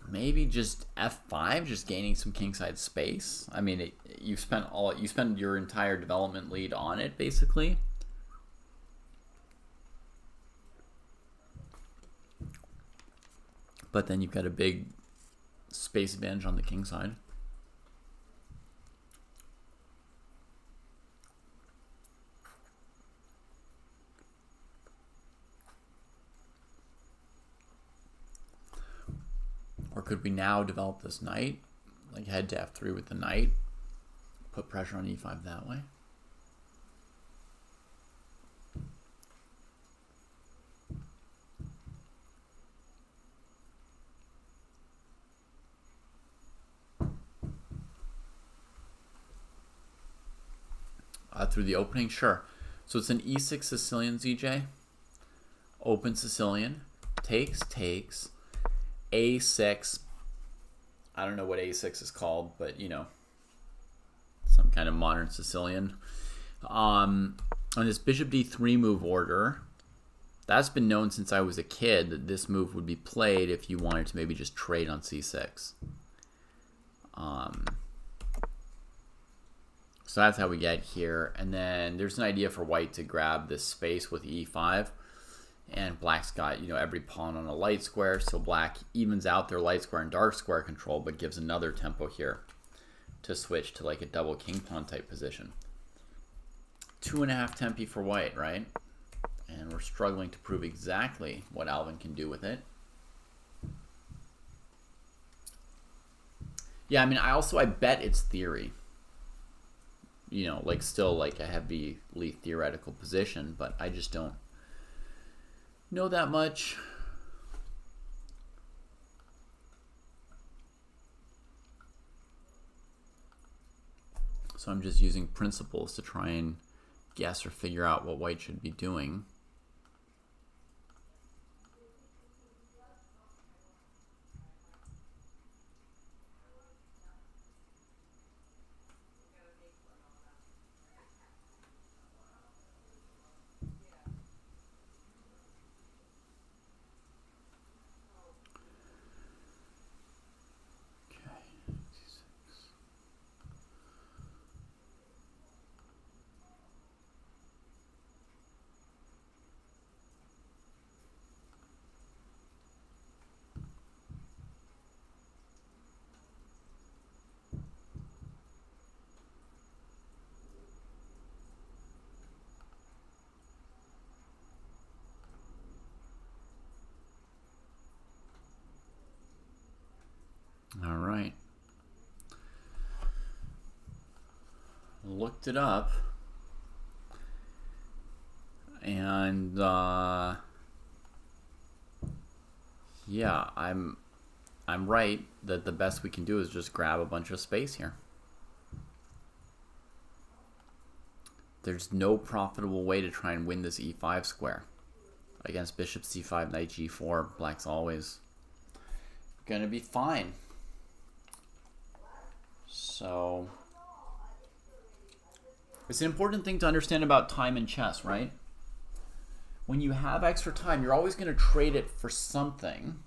Maybe just f5, just gaining some kingside space. I mean, you spent your entire development lead on it, basically. But then you've got a big space advantage on the king side. Or could we now develop this knight? Like head to f3 with the knight. Put pressure on e5 that way. Through the opening, sure. So it's an e6 Sicilian, ZJ. Open Sicilian. Takes, takes. a6. I don't know what a6 is called, but you know, some kind of modern Sicilian. On this bishop d3 move order, that's been known since I was a kid that this move would be played if you wanted to maybe just trade on c6. So that's how we get here. And then there's an idea for white to grab this space with e5. And black's got, you know, every pawn on a light square. So black evens out their light square and dark square control, but gives another tempo here to switch to like a double king pawn type position. 2.5 tempi for white, right? And we're struggling to prove exactly what Alvin can do with it. Yeah, I mean, I bet it's theory. You know, like still like a heavily theoretical position, but I just don't know that much. So I'm just using principles to try and guess or figure out what white should be doing. All right. Looked it up. And yeah, I'm right that the best we can do is just grab a bunch of space here. There's no profitable way to try and win this e5 square. Against bishop c5, knight g4, black's always gonna be fine. So it's an important thing to understand about time in chess, right? When you have extra time, you're always going to trade it for something,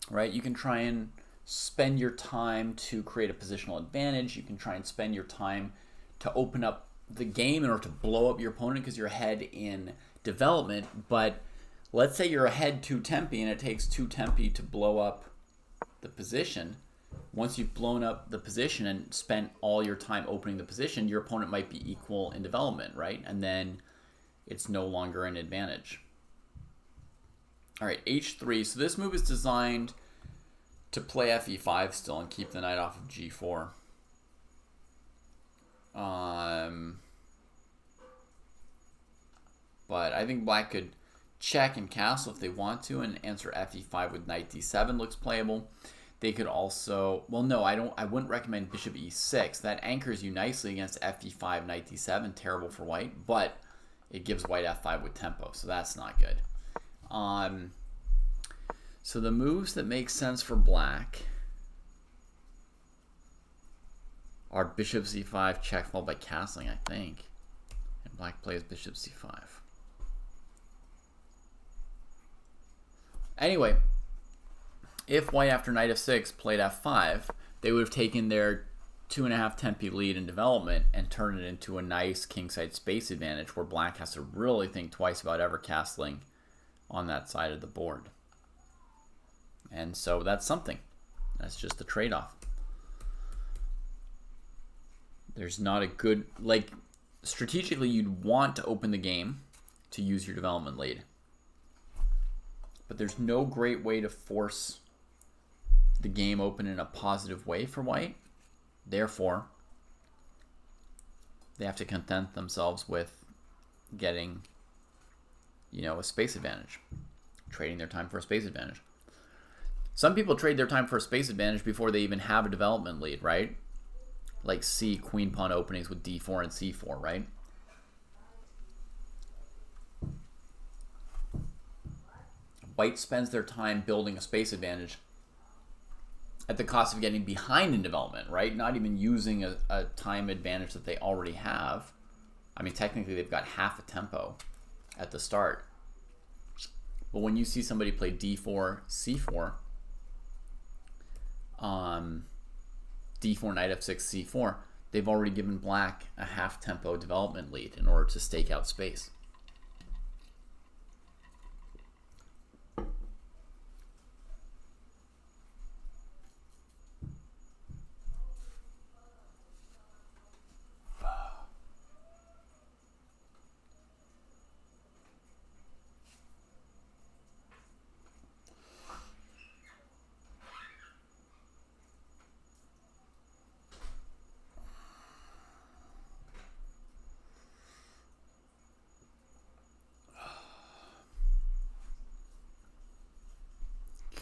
right? You can try and spend your time to create a positional advantage. You can try and spend your time to open up the game in order to blow up your opponent because you're ahead in development. But let's say you're ahead 2 tempi and it takes 2 tempi to blow up the position. Once you've blown up the position and spent all your time opening the position, your opponent might be equal in development, right? And then it's no longer an advantage. All right, h3. So this move is designed to play fe5 still and keep the knight off of g4. But I think black could check and castle if they want to and answer fe5 with knight d7 looks playable. They could also, well, no, I wouldn't recommend bishop e6. That anchors you nicely against fe5, knight d7, terrible for white, but it gives white f5 with tempo, so that's not good. So the moves that make sense for black are bishop c5, check followed by castling, I think. And black plays bishop c5. Anyway, if white after knight f6 played f5, they would have taken their 2.5 tempi lead in development and turned it into a nice kingside space advantage where black has to really think twice about ever castling on that side of the board. And so that's something. That's just the trade-off. There's not a good, like, strategically you'd want to open the game to use your development lead. But there's no great way to force the game open in a positive way for white. Therefore, they have to content themselves with getting, a space advantage, trading their time for a space advantage. Some people trade their time for a space advantage before they even have a development lead, right? Like C queen pawn openings with D4 and C4, right? White spends their time building a space advantage at the cost of getting behind in development, right? Not even using a time advantage that they already have. I mean, technically they've got half a tempo at the start. But when you see somebody play D4, C4, D4, knight F6, C4, they've already given black a half tempo development lead in order to stake out space.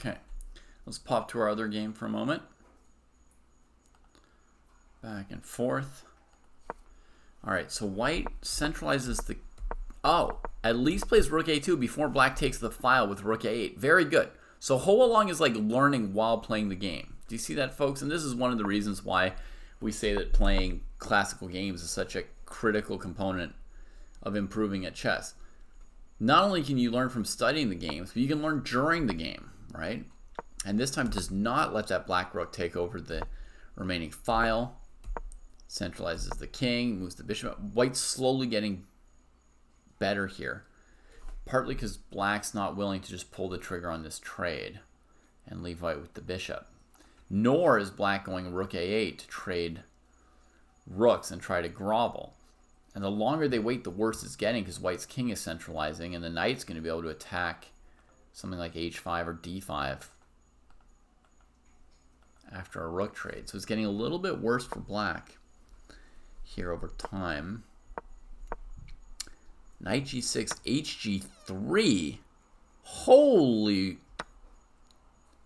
Okay, let's pop to our other game for a moment. Back and forth. All right, so white centralizes the... Oh, at least plays rook a2 before black takes the file with rook a8. Very good. So Ho Along is like learning while playing the game. Do you see that, folks? And this is one of the reasons why we say that playing classical games is such a critical component of improving at chess. Not only can you learn from studying the games, but you can learn during the game, right? And this time does not let that black rook take over the remaining file. Centralizes the king, moves the bishop. White's slowly getting better here. Partly because black's not willing to just pull the trigger on this trade and leave white with the bishop. Nor is black going rook a8 to trade rooks and try to grovel. And the longer they wait, the worse it's getting because white's king is centralizing and the knight's going to be able to attack something like h5 or d5 after a rook trade. So it's getting a little bit worse for black here over time. Knight g6, hg3. Holy...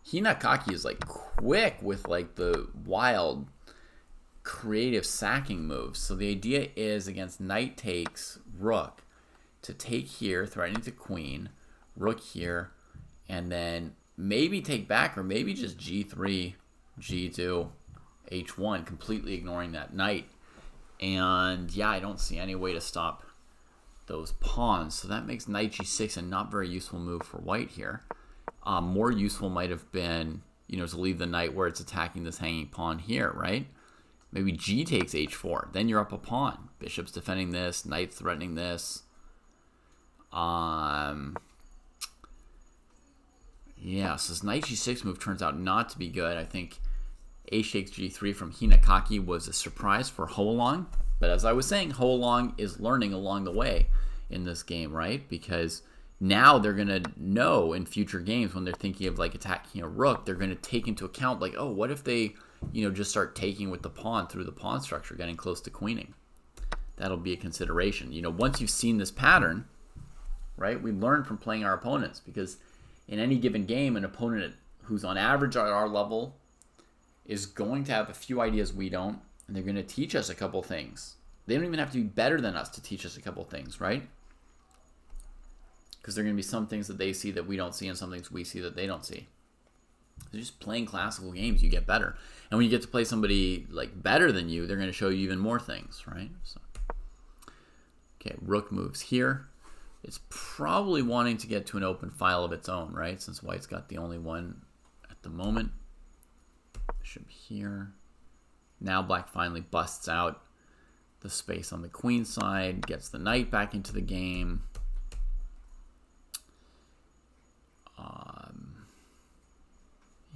Hinakaki is like quick with like the wild creative sacking moves. So the idea is against knight takes rook to take here, threatening to queen, rook here, and then maybe take back or maybe just g3, g2, h1, completely ignoring that knight. And yeah, I don't see any way to stop those pawns. So that makes knight g6 a not very useful move for white here. More useful might have been, to leave the knight where it's attacking this hanging pawn here, right? Maybe g takes h4. Then you're up a pawn. Bishop's defending this, knight's threatening this. Yeah, so this knight g6 move turns out not to be good. I think h takes g3 from Hinakaki was a surprise for Ho Along. But as I was saying, Ho Along is learning along the way in this game, right? Because now they're going to know in future games when they're thinking of like attacking a rook, they're going to take into account like, oh, what if they, just start taking with the pawn through the pawn structure, getting close to queening. That'll be a consideration. Once you've seen this pattern, right, we learn from playing our opponents because in any given game, an opponent who's on average at our level is going to have a few ideas we don't, and they're going to teach us a couple things. They don't even have to be better than us to teach us a couple things, right? Because there are going to be some things that they see that we don't see and some things we see that they don't see. So just playing classical games, you get better. And when you get to play somebody like better than you, they're going to show you even more things, right? So, okay, rook moves here. It's probably wanting to get to an open file of its own, right? Since white's got the only one at the moment. Bishop here. Now black finally busts out the space on the queen side, gets the knight back into the game.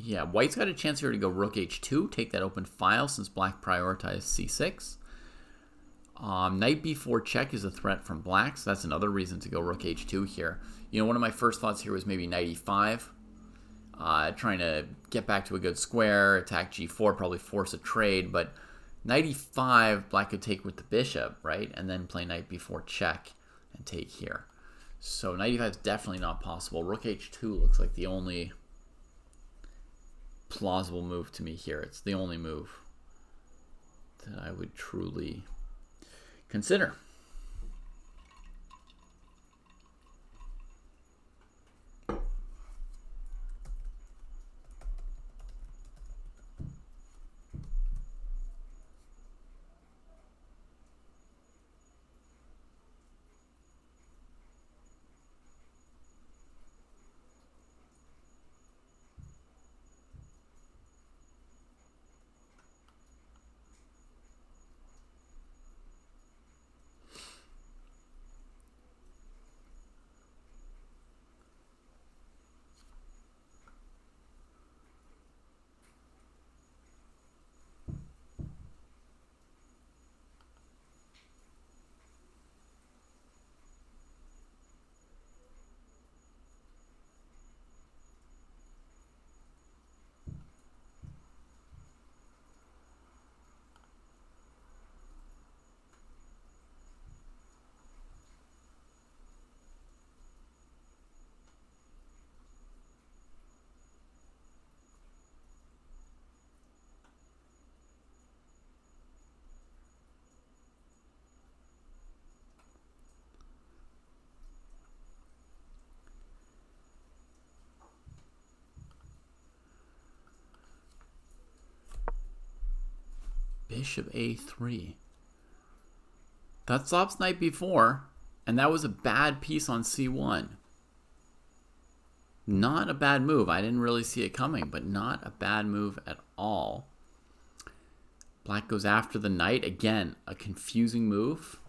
Yeah, white's got a chance here to go rook h2, take that open file since black prioritized c6. Knight b4 check is a threat from black, so that's another reason to go rook h2 here. One of my first thoughts here was maybe knight e5, trying to get back to a good square, attack g4, probably force a trade, but Knight e5, black could take with the bishop, right? And then play knight b4 check and take here. So knight e5 is definitely not possible. Rook h2 looks like the only plausible move to me here. It's the only move that I would truly consider. Bishop a3. That stops knight b4, and that was a bad piece on c1. Not a bad move. I didn't really see it coming, but not a bad move at all. Black goes after the knight. Again, a confusing move.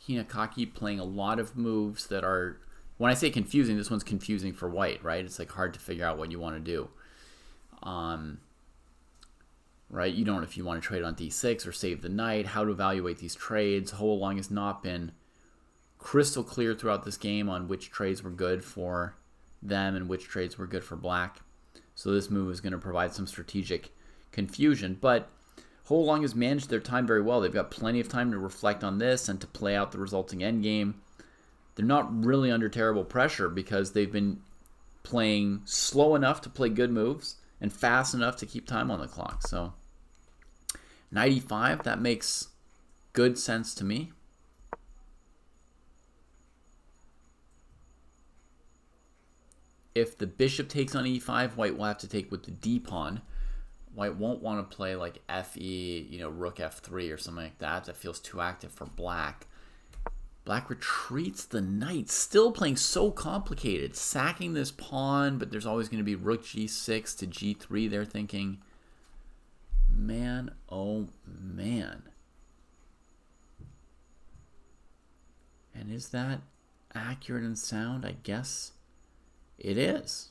Hinakaki playing a lot of moves that are, when I say confusing, this one's confusing for white, right? It's like hard to figure out what you want to do. Right? You don't know if you want to trade on d6 or save the knight, how to evaluate these trades. Ho Long has not been crystal clear throughout this game on which trades were good for them and which trades were good for black. So this move is going to provide some strategic confusion. But Ho Long has managed their time very well. They've got plenty of time to reflect on this and to play out the resulting endgame. They're not really under terrible pressure because they've been playing slow enough to play good moves and fast enough to keep time on the clock. So knight e5, that makes good sense to me. If the bishop takes on e5, white will have to take with the d pawn. White won't want to play like fe, rook f3 or something like that. That feels too active for black. Black retreats the knight, still playing so complicated, sacking this pawn, but there's always going to be rook g6 to g3. They're thinking, man, oh man. And is that accurate and sound? I guess it is.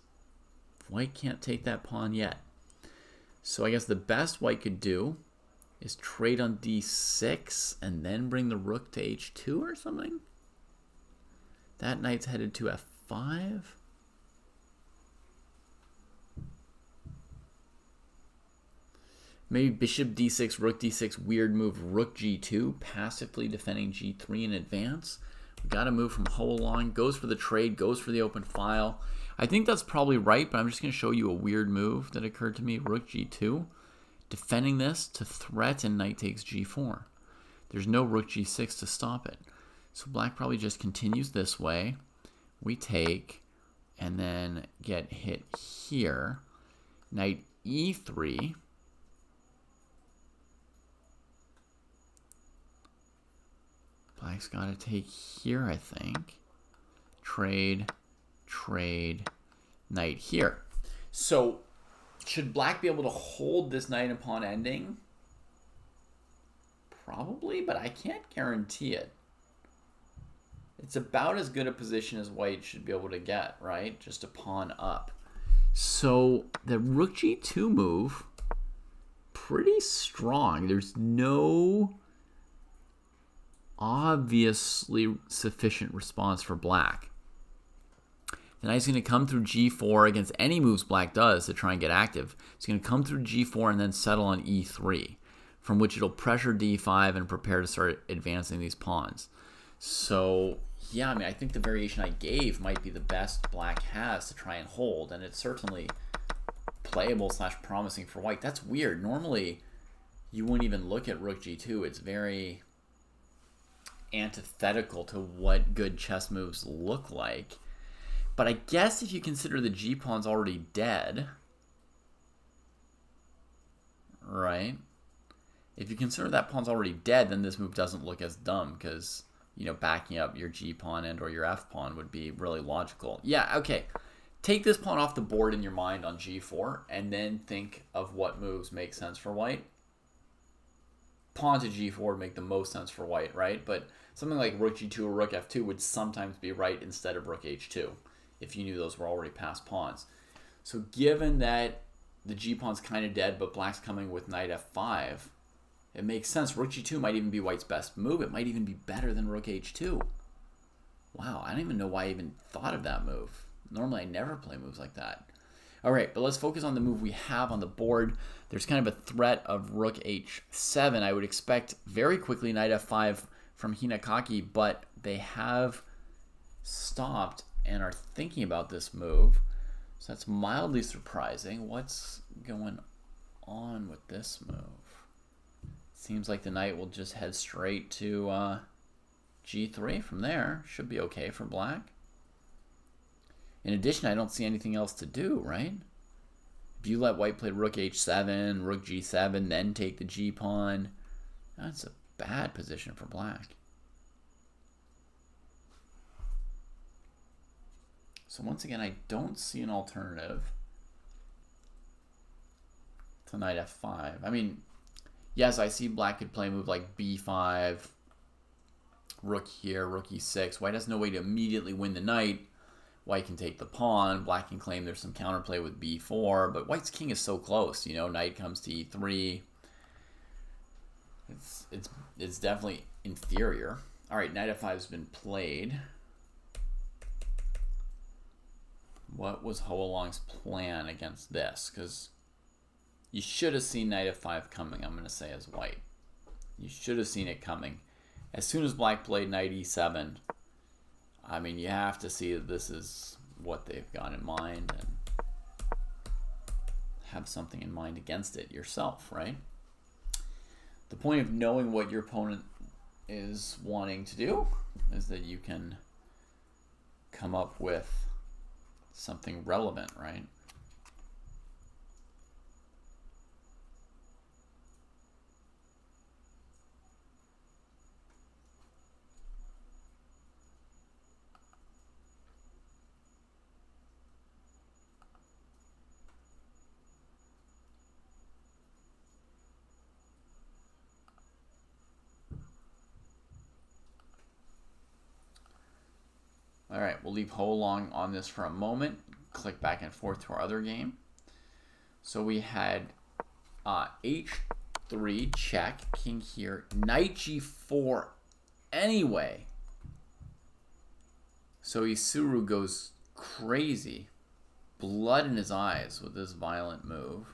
White can't take that pawn yet. So I guess the best white could do is trade on d6 and then bring the rook to h2 or something. That knight's headed to f5. Maybe bishop d6, rook d6, weird move, rook g2, passively defending g3 in advance. We got to move from Ho Long, goes for the trade, goes for the open file. I think that's probably right, but I'm just going to show you a weird move that occurred to me, rook g2. Defending this to threaten knight takes g4. There's no rook g6 to stop it. So black probably just continues this way. We take and then get hit here. Knight e3. Black's got to take here, I think. Trade, trade, knight here. So should black be able to hold this knight and pawn ending? Probably, but I can't guarantee it. It's about as good a position as white should be able to get, right? Just a pawn up. So the rook g2 move, pretty strong. There's no obviously sufficient response for black. The knight's going to come through g4 against any moves black does to try and get active. It's going to come through g4 and then settle on e3. from which it'll pressure d5 and prepare to start advancing these pawns. So, yeah, I mean, I think the variation I gave might be the best black has to try and hold, and it's certainly playable / promising for white. That's weird. Normally, you wouldn't even look at rook g2. It's very antithetical to what good chess moves look like. But I guess if you consider the g-pawn's already dead, right? If you consider that pawn's already dead, then this move doesn't look as dumb because, you know, backing up your g-pawn and or your f-pawn would be really logical. Yeah, okay. Take this pawn off the board in your mind on g4 and then think of what moves make sense for white. Pawn to g4 would make the most sense for white, right? But something like rook g2 or rook f2 would sometimes be right instead of rook h2 if you knew those were already passed pawns. So given that the g-pawn's kind of dead, but black's coming with knight f5, it makes sense. Rook g2 might even be white's best move. It might even be better than rook h2. Wow, I don't even know why I even thought of that move. Normally I never play moves like that. All right, but let's focus on the move we have on the board. There's kind of a threat of rook h7. I would expect very quickly knight f5 from Hinakaki, but they have stopped and are thinking about this move. So that's mildly surprising. What's going on with this move? Seems like the knight will just head straight to g3 from there. Should be okay for black. In addition, I don't see anything else to do, right? If you let white play rook h7, rook g7, then take the g-pawn, that's a bad position for black. So once again, I don't see an alternative to knight f5. I mean, yes, I see black could play a move like b5, rook here, rook e6. White has no way to immediately win the knight. White can take the pawn. Black can claim there's some counterplay with b4, but white's king is so close. You know, knight comes to e3. It's definitely inferior. All right, knight f5 has been played. What was Hoalong's plan against this? Because you should have seen knight f5 coming, I'm going to say, as white. You should have seen it coming. As soon as black played knight e7, I mean, you have to see that this is what they've got in mind and have something in mind against it yourself, right? The point of knowing what your opponent is wanting to do is that you can come up with something relevant, right? All right, we'll leave Hoalong on this for a moment. Click back and forth to our other game. So we had h3 check, king here, knight g4 anyway. So Isuru goes crazy, blood in his eyes with this violent move,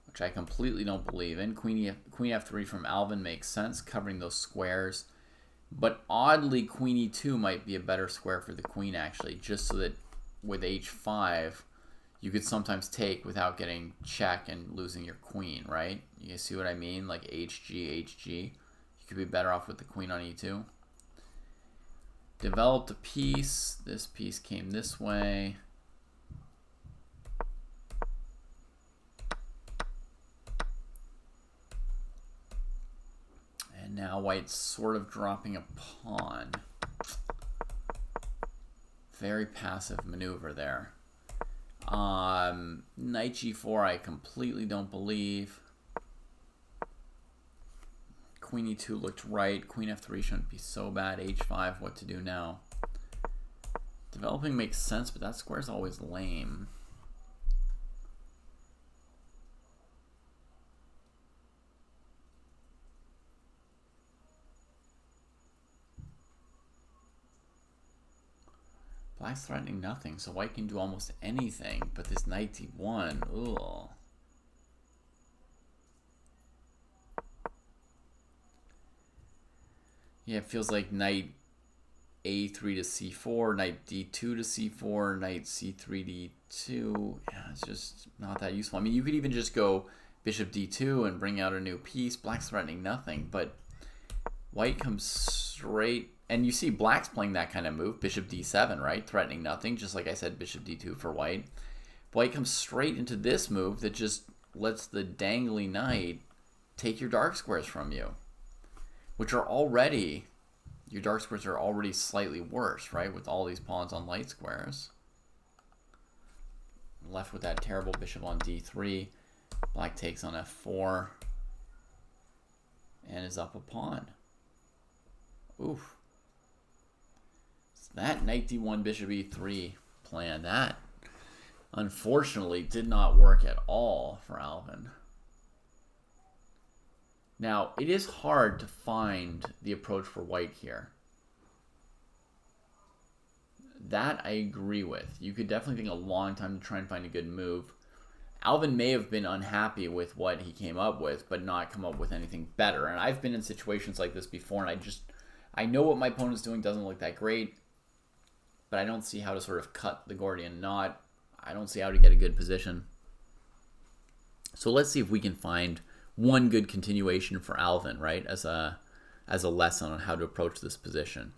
which I completely don't believe in. Queen f3 from Alvin makes sense, covering those squares. But oddly, queen e2 might be a better square for the queen, actually, just so that with h5, you could sometimes take without getting check and losing your queen, right? You see what I mean? Like hg, hg. You could be better off with the queen on e2. Developed a piece. This piece came this way. And now white's sort of dropping a pawn. Very passive maneuver there. Knight g4 I completely don't believe. Queen e2 looked right. Queen f3 shouldn't be so bad. h5, what to do now? Developing makes sense, but that square's always lame. Black's threatening nothing, so white can do almost anything, but this knight d1, ugh. Yeah, it feels like knight a3 to c4, knight d2 to c4, knight c3 d2. Yeah, it's just not that useful. I mean, you could even just go bishop d2 and bring out a new piece. Black's threatening nothing, but white comes straight. And you see black's playing that kind of move, bishop d7, right? Threatening nothing, just like I said, bishop d2 for white. White comes straight into this move that just lets the dangly knight take your dark squares from you, which are already, your dark squares are already slightly worse, right? With all these pawns on light squares. Left with that terrible bishop on d3. Black takes on f4 and is up a pawn. Oof. So that knight d1, bishop e3 plan, that unfortunately did not work at all for Alvin. Now, it is hard to find the approach for white here. That I agree with. You could definitely take a long time to try and find a good move. Alvin may have been unhappy with what he came up with, but not come up with anything better. And I've been in situations like this before, and I know what my opponent's doing doesn't look that great, but I don't see how to sort of cut the Gordian knot. I don't see how to get a good position. So let's see if we can find one good continuation for Alvin, right, as a lesson on how to approach this position.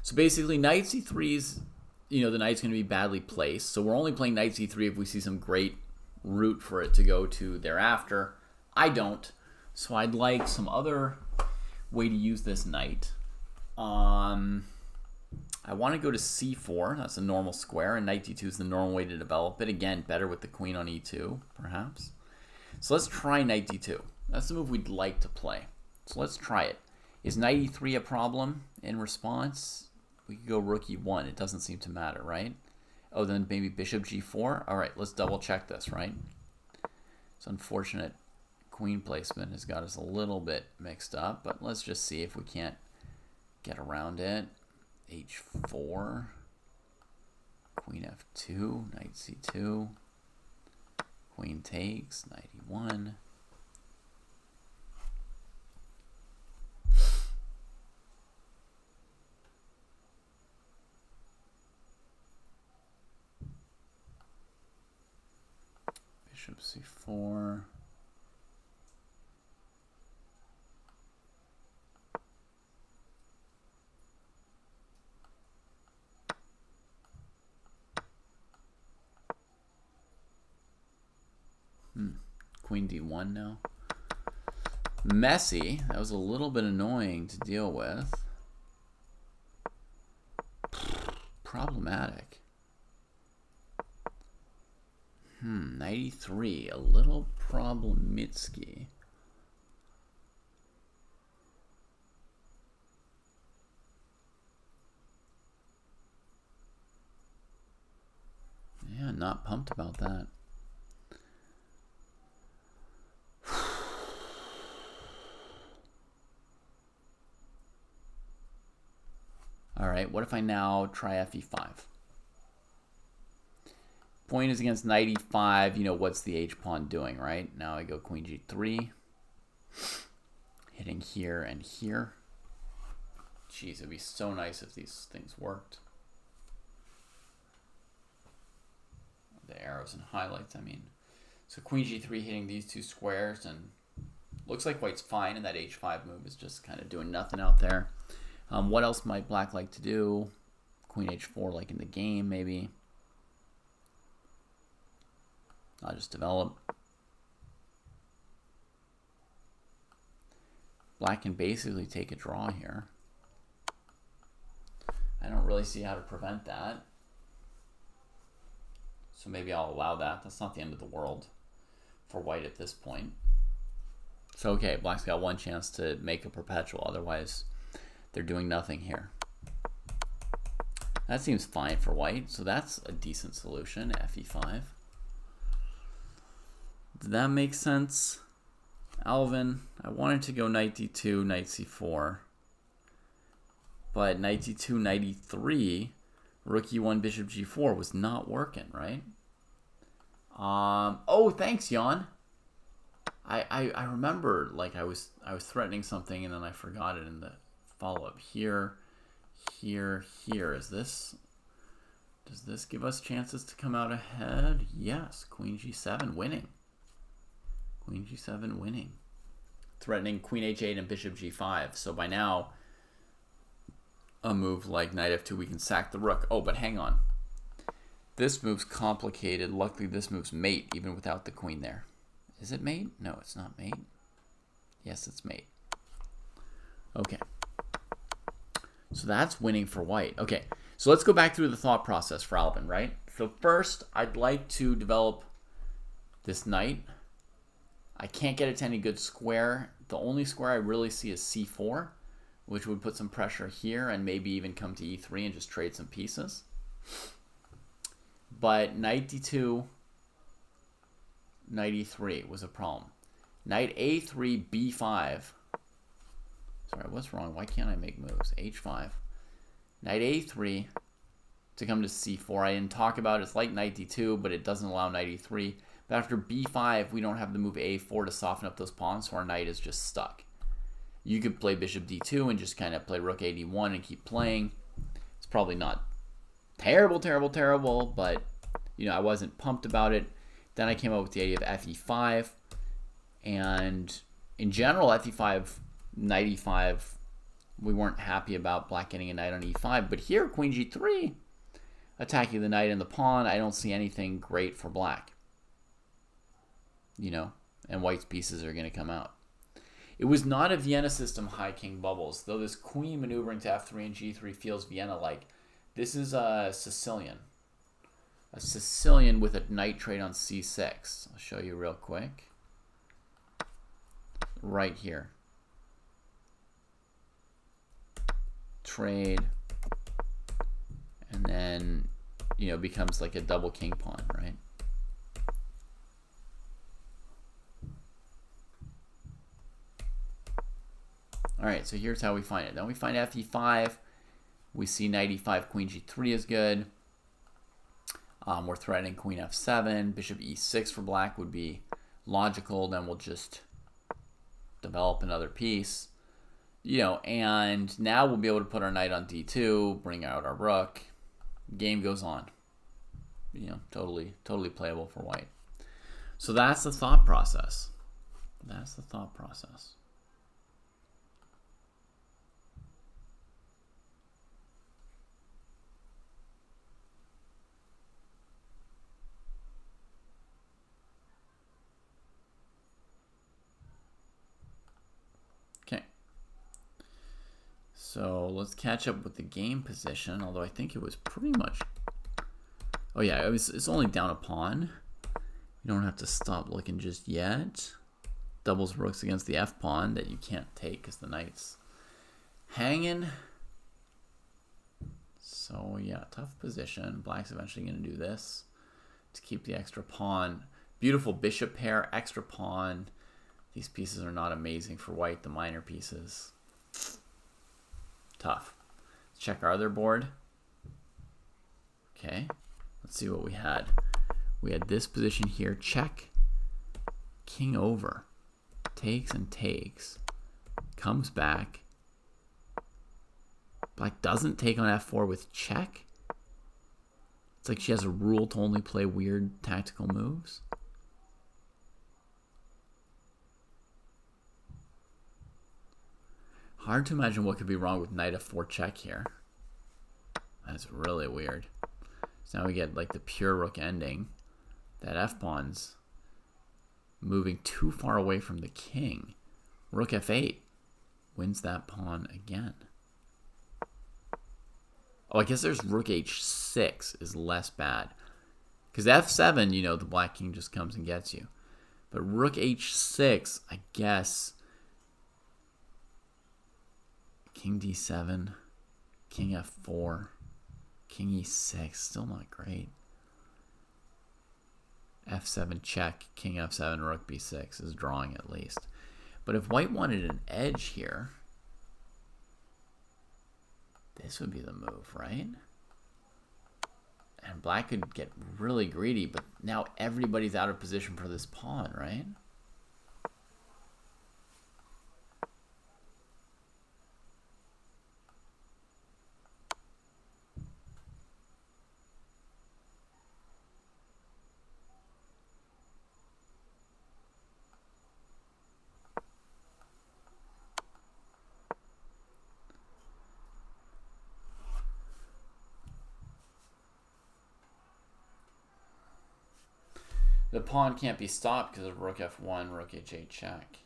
So basically, knight c3 is, the knight's going to be badly placed. So we're only playing knight c3 if we see some great route for it to go to thereafter. I don't. So I'd like some other way to use this knight. I want to go to c4. That's a normal square, and knight d2 is the normal way to develop it. Again, better with the queen on e2, perhaps. So let's try knight d2. That's the move we'd like to play. So let's try it. Is knight e3 a problem in response? We could go rook e1. It doesn't seem to matter, right? Oh, then maybe bishop g4. All right, let's double check this, right? It's unfortunate queen placement has got us a little bit mixed up, but let's just see if we can't get around it. h4, queen f2, knight c2, queen takes, knight e1. Bishop c4. Queen d1 now. Messy. That was a little bit annoying to deal with. Problematic. 93. A little problemitsky. Yeah, not pumped about that. All right, what if I now try fe5? Point is against knight e5. What's the h-pawn doing, right? Now I go queen g3. Hitting here and here. Jeez, it'd be so nice if these things worked. The arrows and highlights, I mean. So queen g3 hitting these two squares, and looks like white's fine, and that h5 move is just kind of doing nothing out there. What else might black like to do? Queen h4 like in the game, maybe. I'll just develop. Black can basically take a draw here. I don't really see how to prevent that. So maybe I'll allow that. That's not the end of the world for white at this point. So okay, black's got one chance to make a perpetual, otherwise they're doing nothing here. That seems fine for white, so that's a decent solution, fe5. Did that make sense? Alvin, I wanted to go knight d2, knight c4. But knight d2, knight e3, rook e1, bishop g4 was not working, right? Oh, thanks, Jan. I remember, like, I was threatening something and then I forgot it in the follow up here, here, here. Does this give us chances to come out ahead? Yes. Queen g7 winning. Queen g7 winning. Threatening queen h8 and bishop g5. So by now, a move like knight f2, we can sack the rook. Oh, but hang on. This move's complicated. Luckily, this move's mate, even without the queen there. Is it mate? No, it's not mate. Yes, it's mate. Okay. So that's winning for white. Okay, so let's go back through the thought process for Alvin, right? So first, I'd like to develop this knight. I can't get it to any good square. The only square I really see is c4, which would put some pressure here and maybe even come to e3 and just trade some pieces. But knight d2, knight e3 was a problem. Knight a3, b5. Sorry, what's wrong? Why can't I make moves? h5. Knight a3 to come to c4. I didn't talk about it. It's like knight d2, but it doesn't allow knight e3. But after b5, we don't have the move a4 to soften up those pawns, so our knight is just stuck. You could play bishop d2 and just kind of play rook a d1 and keep playing. It's probably not terrible, but you know, I wasn't pumped about it. Then I came up with the idea of fe5, and in general, fe5, knight e5, we weren't happy about black getting a knight on e5, but here, queen g3, attacking the knight and the pawn, I don't see anything great for black. You know, and white's pieces are going to come out. It was not a Vienna system high king bubbles, though this queen maneuvering to f3 and g3 feels Vienna-like. This is a Sicilian. A Sicilian with a knight trade on c6. I'll show you real quick. Right here. Trade. And then, you know, becomes like a double king pawn, right? All right, so here's how we find it. Then we find fe5. We see knight e5, queen g3 is good. We're threatening queen f7. Bishop e6 for black would be logical. Then we'll just develop another piece. You know, and now we'll be able to put our knight on d2, bring out our rook. Game goes on. You know, totally playable for white. So that's the thought process. That's the thought process. Okay. So let's catch up with the game position, although I think it was pretty much... Oh yeah, it's only down a pawn. You don't have to stop looking just yet. Doubles rooks against the f pawn that you can't take because the knight's hanging. So yeah, tough position. Black's eventually going to do this to keep the extra pawn. Beautiful bishop pair, extra pawn. These pieces are not amazing for white, the minor pieces. Tough. Let's check our other board. Okay, let's see what we had. We had this position here, check, king over, takes and takes, comes back. Black doesn't take on f4 with check. It's like she has a rule to only play weird tactical moves. Hard to imagine what could be wrong with knight f4 check here. That's really weird. So now we get like the pure rook ending. That f-pawn's moving too far away from the king. Rook f8 wins that pawn again. Oh, I guess there's rook h6 is less bad. Because f7, you know, the black king just comes and gets you. But rook h6, I guess... King d7, king f4, king e6, still not great. f7 check, king f7, rook b6 is drawing at least. But if white wanted an edge here, this would be the move, right? And black could get really greedy, but now everybody's out of position for this pawn, right? The pawn can't be stopped because of rook f1, rook h8 check.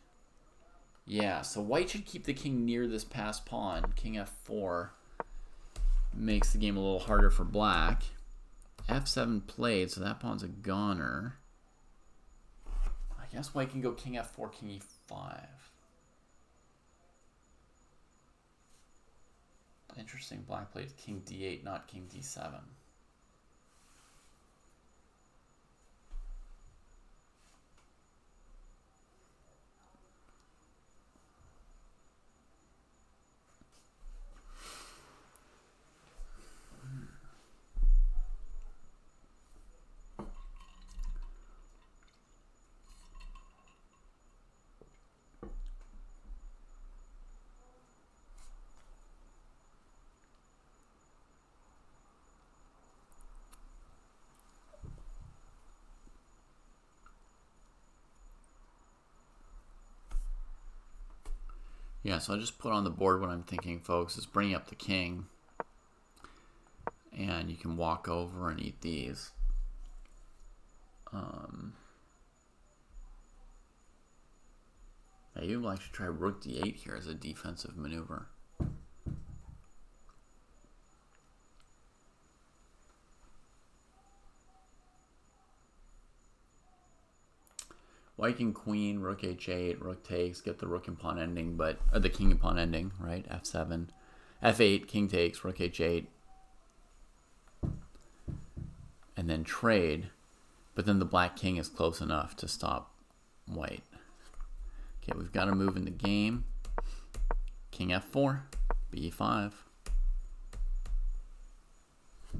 Yeah, so white should keep the king near this passed pawn. King f4 makes the game a little harder for black. f7 played, so that pawn's a goner. I guess white can go king f4, king e5. Interesting, black played king d8, not king d7. Yeah, so I'll just put on the board what I'm thinking, folks, is bringing up the king. And you can walk over and eat these. You will actually try rook d8 here as a defensive maneuver. White and queen, rook h8, rook takes, get the rook and pawn ending, but the king and pawn ending, right? f7, f8, king takes, rook h8, and then trade. But then the black king is close enough to stop white. Okay, we've got to move in the game. King f4, b5.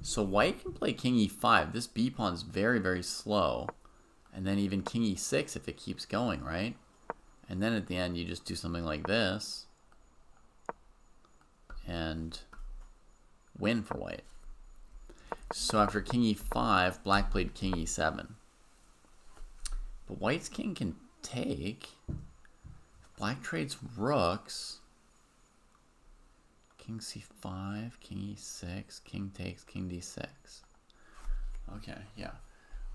So white can play king e5. This b pawn's very, very slow. And then even king e6 if it keeps going, right? And then at the end you just do something like this and win for white. So after king e5, black played king e7. But white's king can take. If black trades rooks, king c5, king e6, king takes, king d6. Okay, yeah.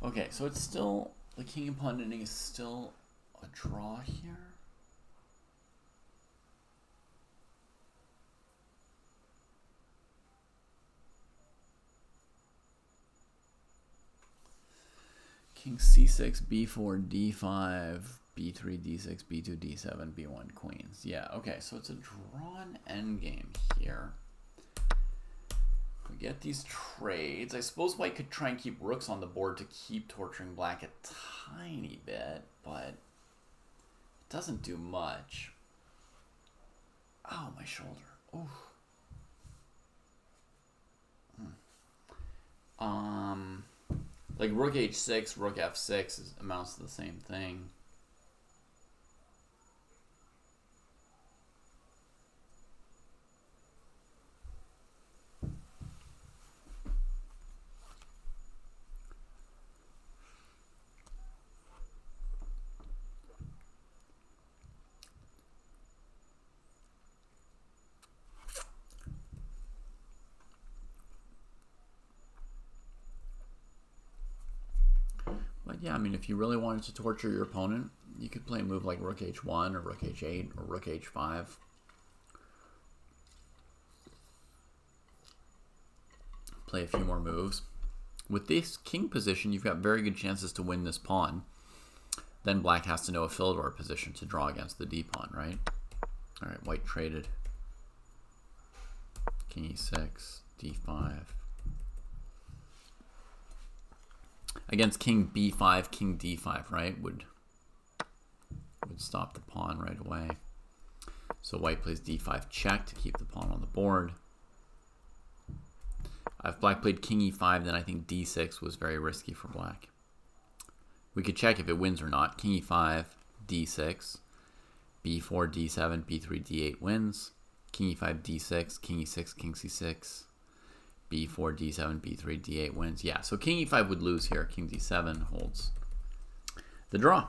Okay, so it's still, the king and pawn ending is still a draw here. King c6, b4, d5, b3, d6, b2, d7, b1, queens. Yeah, okay, so it's a drawn endgame here. We get these trades. I suppose white could try and keep rooks on the board to keep torturing black a tiny bit, but it doesn't do much. Oh, my shoulder. Ooh. Like rook h6, rook f6 amounts to the same thing. But yeah, I mean, if you really wanted to torture your opponent, you could play a move like rook h1 or rook h8 or rook h5. Play a few more moves. With this king position, you've got very good chances to win this pawn. Then black has to know a Philidor position to draw against the d pawn, right? All right, white traded. King e6, d5. Against king b5, king d5, right? Would stop the pawn right away. So white plays d5 check to keep the pawn on the board. If black played king e5, then I think d6 was very risky for black. We could check if it wins or not. King e5, d6, b4, d7, b3, d8 wins. King e5, d6, king e6, king c6, b4, d7, b3, d8 wins. Yeah, so king e5 would lose here. King d7 holds the draw.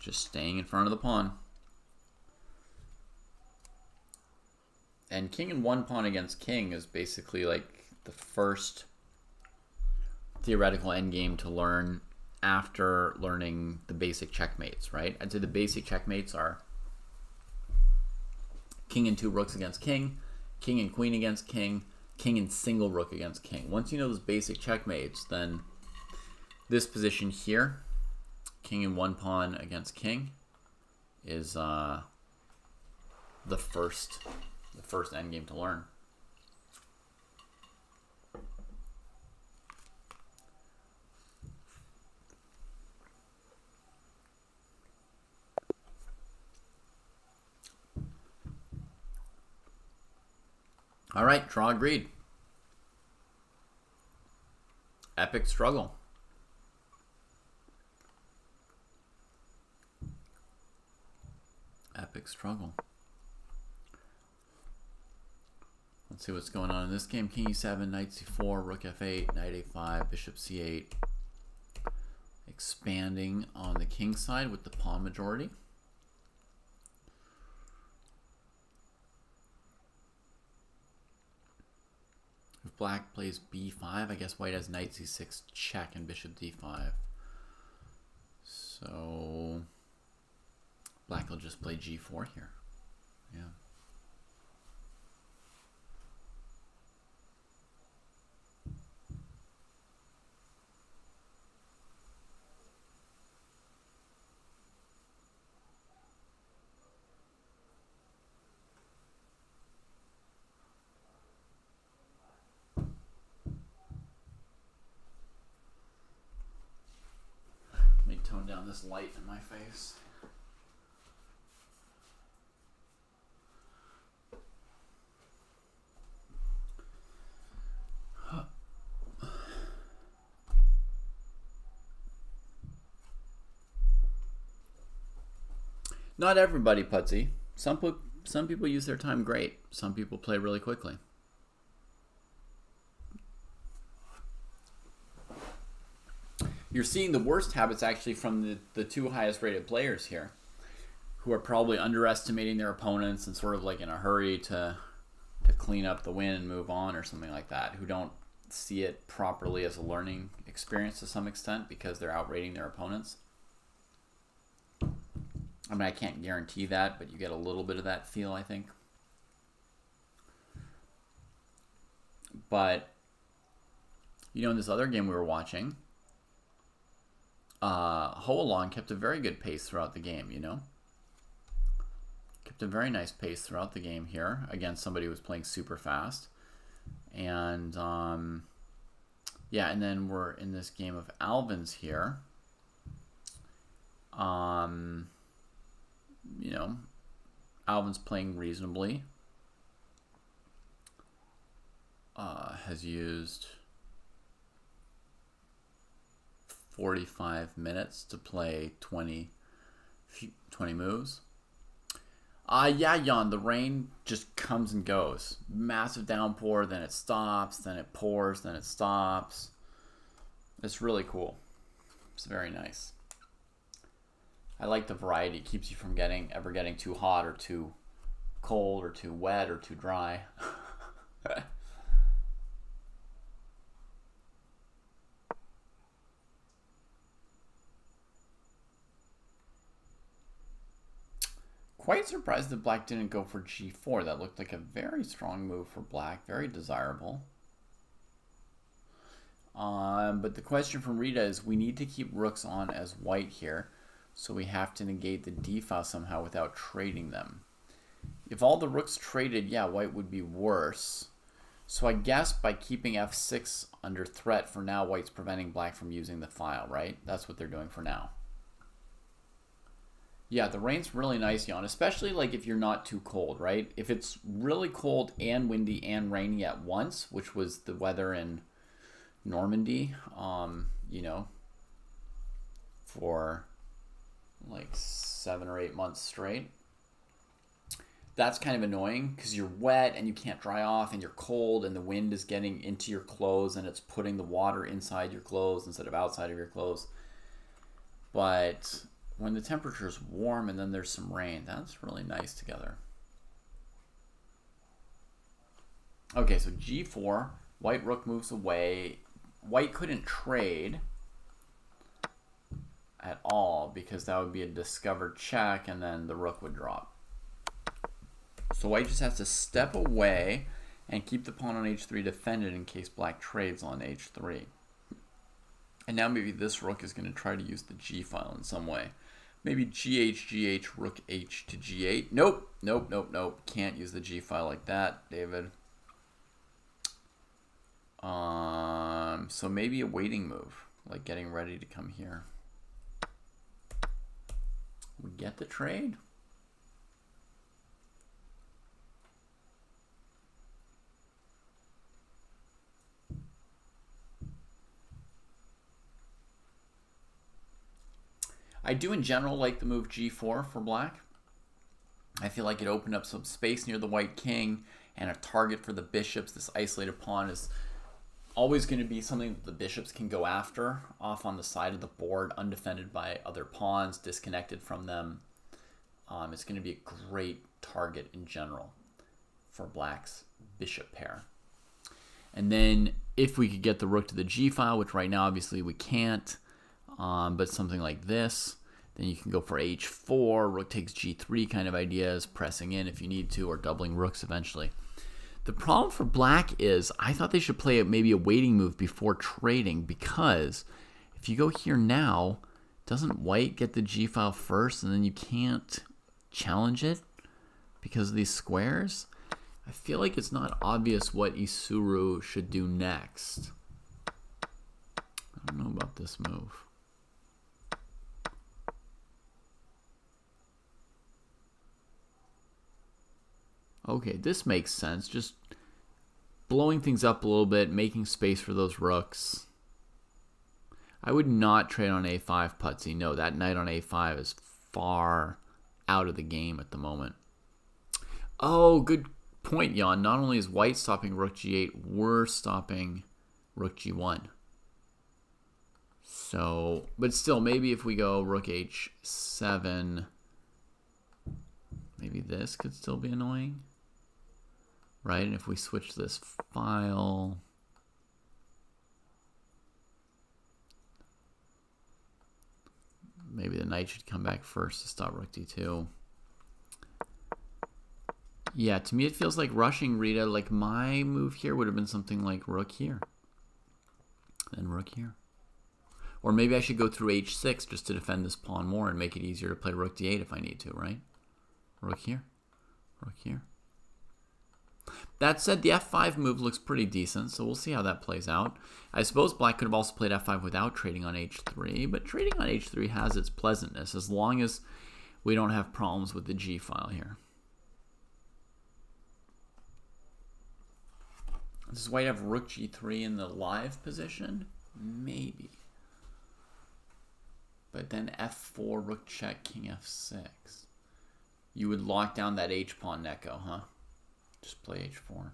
Just staying in front of the pawn. And king and one pawn against king is basically like the first theoretical endgame to learn after learning the basic checkmates, right? I'd say the basic checkmates are king and 2 rooks against king, king and queen against king, king and single rook against king. Once you know those basic checkmates, then this position here, king and 1 pawn against king, is the first endgame to learn. All right, draw agreed. Epic struggle. Epic struggle. Let's see what's going on in this game. King e7, knight c4, rook f8, knight a5, bishop c8. Expanding on the king side with the pawn majority. If black plays b5, I guess white has knight c6 check and bishop d5. So black will just play g4 here. Yeah. Let me tone down this light in my face. Not everybody, Putsy. Some people use their time great. Some people play really quickly. You're seeing the worst habits actually from the 2 highest rated players here, who are probably underestimating their opponents and sort of like in a hurry to clean up the win and move on or something like that, who don't see it properly as a learning experience to some extent because they're outrating their opponents. I mean, I can't guarantee that, but you get a little bit of that feel, I think. But, you know, in this other game we were watching, Ho-Along kept a very good pace throughout the game, you know? Kept a very nice pace throughout the game here against somebody who was playing super fast. And, yeah, and then we're in this game of Alvin's here. You know, Alvin's playing reasonably. Has used 45 minutes to play 20 moves. Yeah, Jan, the rain just comes and goes. Massive downpour, then it stops, then it pours, then it stops. It's really cool. It's very nice. I like the variety. It keeps you from ever getting too hot or too cold or too wet or too dry. Quite surprised that black didn't go for g4. That looked like a very strong move for black. Very desirable. But the question from Rita is, we need to keep rooks on as white here. So we have to negate the d file somehow without trading them. If all the rooks traded, yeah, white would be worse. So I guess by keeping f6 under threat for now, white's preventing black from using the file, right? That's what they're doing for now. Yeah, the rain's really nice, Jan, especially like if you're not too cold, right? If it's really cold and windy and rainy at once, which was the weather in Normandy, you know, for like 7 or 8 months straight. That's kind of annoying because you're wet and you can't dry off and you're cold and the wind is getting into your clothes and it's putting the water inside your clothes instead of outside of your clothes. But when the temperature is warm and then there's some rain, that's really nice together. Okay, so g4, white rook moves away. white couldn't trade at all because that would be a discovered check and then the rook would drop. So white just has to step away and keep the pawn on h3 defended in case black trades on h3. And now maybe this rook is going to try to use the g file in some way. Maybe gh, rook h to g8. Nope, nope, nope, nope. Can't use the g file like that, David. So maybe a waiting move, like getting ready to come here. We get the trade. I do in general like the move g4 for black. I feel like it opened up some space near the white king and a target for the bishops. This isolated pawn is always going to be something that the bishops can go after off on the side of the board, undefended by other pawns, disconnected from them. It's going to be a great target in general for black's bishop pair. And then if we could get the rook to the g file, which right now obviously we can't, but something like this, then you can go for h4, rook takes g3 kind of ideas, pressing in if you need to, or doubling rooks eventually. The problem for black is I thought they should play maybe a waiting move before trading, because if you go here now, doesn't white get the g file first and then you can't challenge it because of these squares? I feel like it's not obvious what Isuru should do next. I don't know about this move. Okay, this makes sense. Just blowing things up a little bit, making space for those rooks. I would not trade on a5, Putsy. No, that knight on a5 is far out of the game at the moment. Oh, good point, Jan. Not only is white stopping rook g8, we're stopping rook g1. So, but still, maybe if we go rook h7, maybe this could still be annoying. Right, and if we switch this file, maybe the knight should come back first to stop rook d2. Yeah, to me it feels like rushing, Rita. Like my move here would have been something like rook here, then rook here. Or maybe I should go through h6 just to defend this pawn more and make it easier to play rook d8 if I need to, right? Rook here, rook here. That said, the f5 move looks pretty decent, so we'll see how that plays out. I suppose black could have also played f5 without trading on h3, but trading on h3 has its pleasantness as long as we don't have problems with the g file here. Does white have rook g3 in the live position? Maybe. But then f4, rook check, king f6. You would lock down that h-pawn, Neko, huh? Just play h4.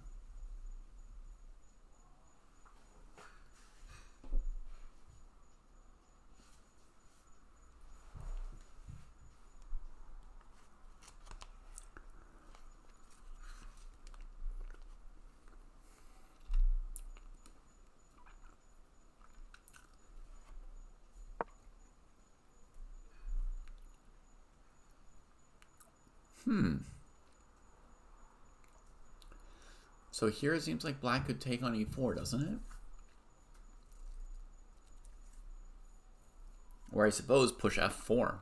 So here it seems like black could take on e4, doesn't it? Or I suppose push f4.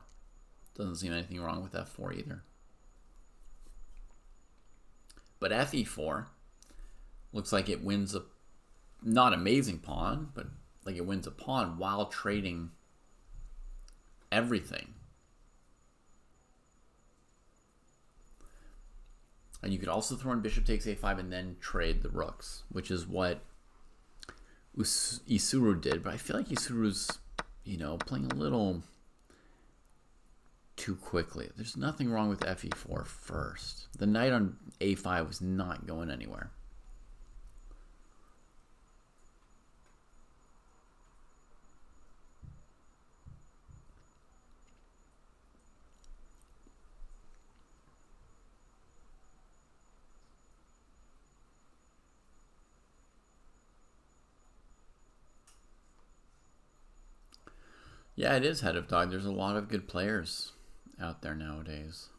Doesn't seem anything wrong with f4 either. But fe4 looks like it wins a not amazing pawn, but like it wins a pawn while trading everything. And you could also throw in bishop takes a5 and then trade the rooks, which is what Isuru did. But I feel like Isuru's, you know, playing a little too quickly. There's nothing wrong with fe4 first. The knight on a5 was not going anywhere. Yeah, it is head of dog. There's a lot of good players out there nowadays.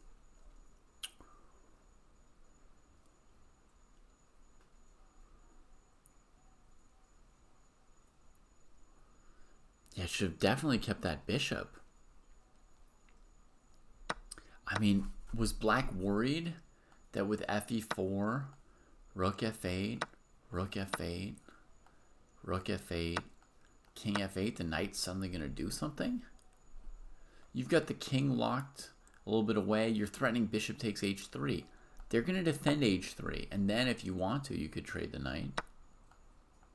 Yeah, it should have definitely kept that bishop. I mean, was black worried that with fe4, rook f8, rook f8, rook f8, king f8, the knight's suddenly going to do something? You've got the king locked a little bit away. You're threatening bishop takes h3. They're going to defend h3. And then if you want to, you could trade the knight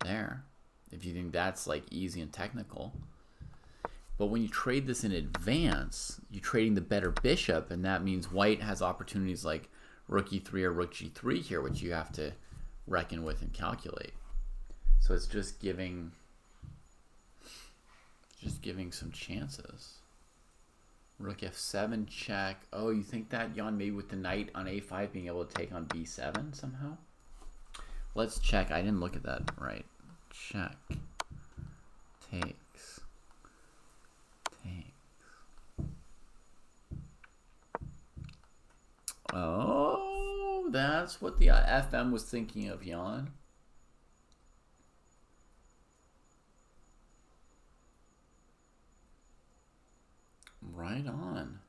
there. If you think that's like easy and technical. But when you trade this in advance, you're trading the better bishop. And that means white has opportunities like rook e3 or rook g3 here, which you have to reckon with and calculate. So it's just giving some chances. Rook f7 check. Oh, you think that, Jan, maybe with the knight on a5 being able to take on b7 somehow? Let's check. I didn't look at that right. Check. Takes. Oh, that's what the FM was thinking of, Jan. Right on.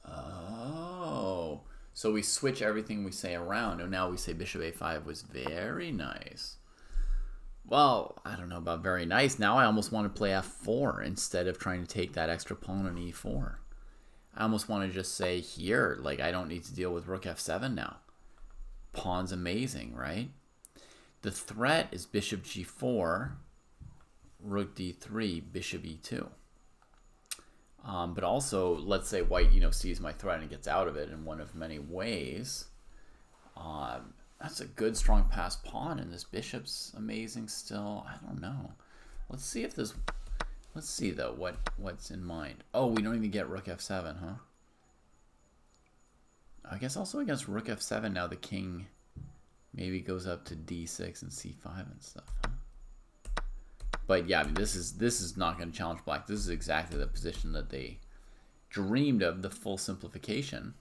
Oh, so we switch everything we say around, and now we say bishop a5 was very nice. Well, I don't know about very nice. Now I almost want to play f4 instead of trying to take that extra pawn on e4. I almost want to just say here, like, I don't need to deal with rook f7 now. Pawn's amazing, right? The threat is bishop g4, rook d3, bishop e2. But also, let's say white, sees my threat and gets out of it in one of many ways. That's a good, strong pass pawn, and this bishop's amazing still. I don't know. Let's see if this... Let's see, though, what's in mind. Oh, we don't even get rook f7, huh? I guess also against rook f7, now the king maybe goes up to d6 and c5 and stuff, huh? But yeah, I mean, this is not going to challenge black. This is exactly the position that they dreamed of, the full simplification.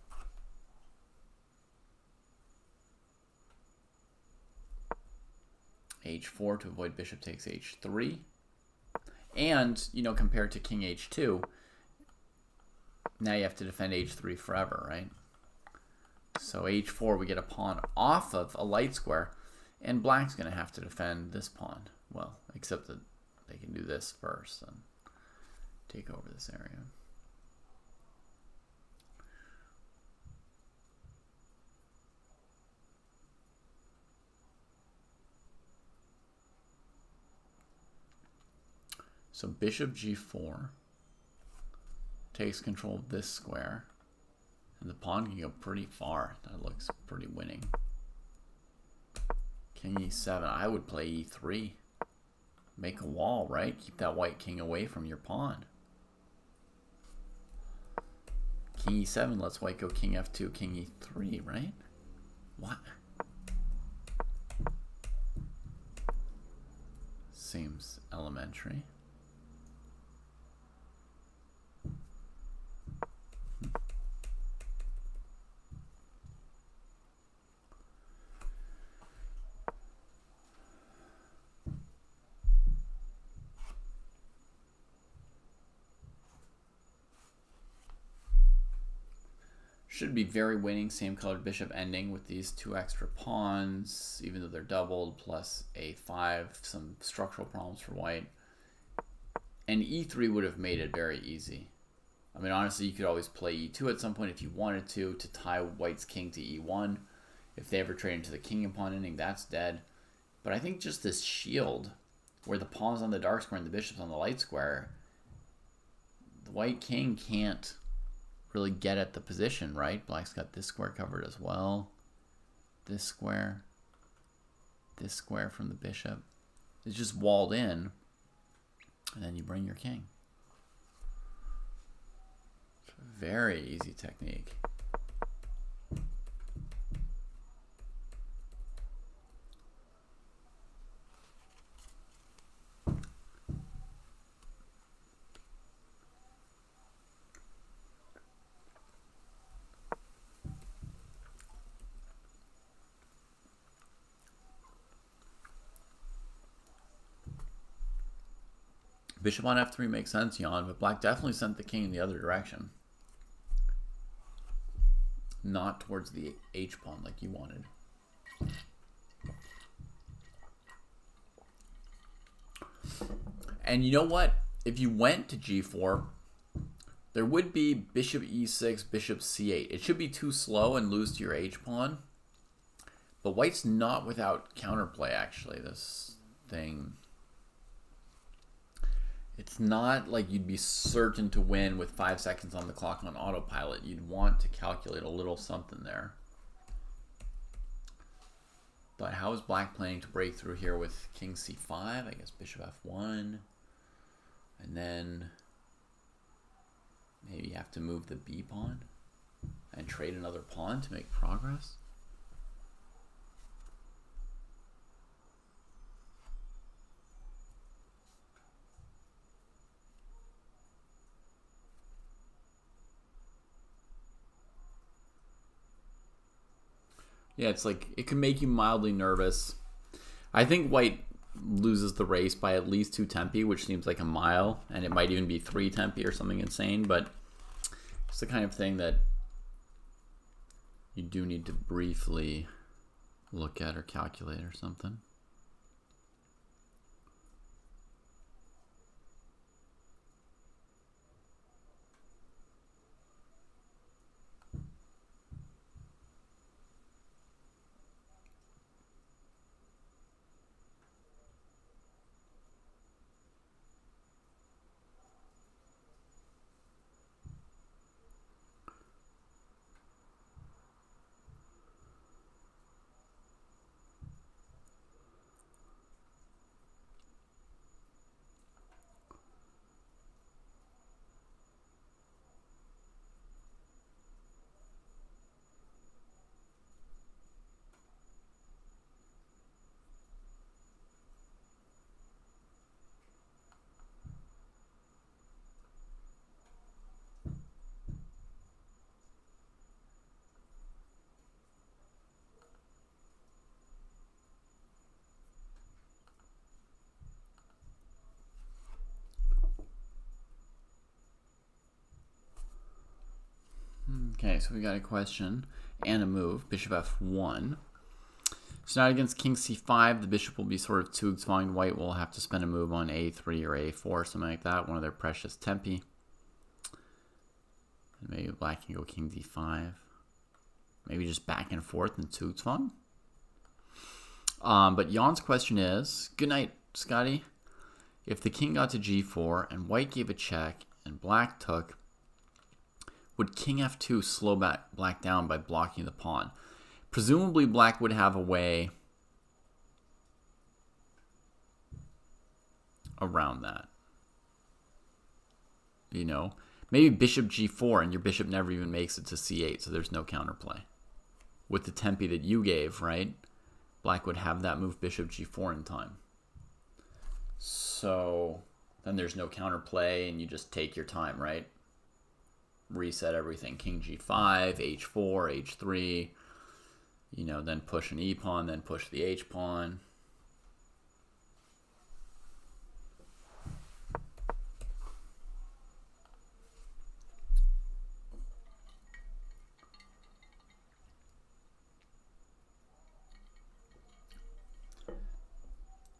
h4 to avoid bishop takes h3. And, compared to king h2, now you have to defend h3 forever, right? So h4, we get a pawn off of a light square, and black's going to have to defend this pawn. Well, except that they can do this first and take over this area. So bishop g4 takes control of this square, and the pawn can go pretty far. That looks pretty winning. King e7, I would play e3. Make a wall, right? Keep that white king away from your pawn. King e7 lets white go king f2, king e3, right? What? Seems elementary. Should be very winning, same colored bishop ending with these two extra pawns, even though they're doubled, plus a5, some structural problems for white. And e3 would have made it very easy. I mean, honestly, you could always play e2 at some point if you wanted to tie white's king to e1. If they ever trade into the king and pawn ending, that's dead. But I think just this shield, where the pawn's on the dark square and the bishop's on the light square, the white king can't really get at the position, right? Black's got this square covered as well. This square from the bishop. It's just walled in, and then you bring your king. It's a very easy technique. Bishop on f3 makes sense, Jan, but black definitely sent the king in the other direction. Not towards the h-pawn like you wanted. And you know what? If you went to g4, there would be bishop e6, bishop c8. It should be too slow and lose to your h-pawn. But white's not without counterplay, actually, this thing. It's not like you'd be certain to win with 5 seconds on the clock on autopilot. You'd want to calculate a little something there. But how is black planning to break through here with king c5? I guess bishop f1. And then maybe you have to move the b pawn and trade another pawn to make progress. Yeah, it's like, it can make you mildly nervous. I think white loses the race by at least 2 tempi, which seems like a mile, and it might even be 3 tempi or something insane, but it's the kind of thing that you do need to briefly look at or calculate or something. Okay, so we got a question and a move. Bishop f1. So now against king c5, the bishop will be sort of zugzwang. White will have to spend a move on a3 or a4, something like that, one of their precious tempi. And maybe black can go king d5. Maybe just back and forth and zugzwang. But Jan's question is, good night, Scotty. If the king got to g4 and white gave a check and black took, would king f2 slow black down by blocking the pawn? Presumably black would have a way around that. You know, maybe bishop g4 and your bishop never even makes it to c8, so there's no counterplay. With the tempi that you gave, right? Black would have that move bishop g4 in time. So then there's no counterplay and you just take your time, right? Reset everything. King g5, h4, h3, you know, then push an e-pawn, then push the h-pawn.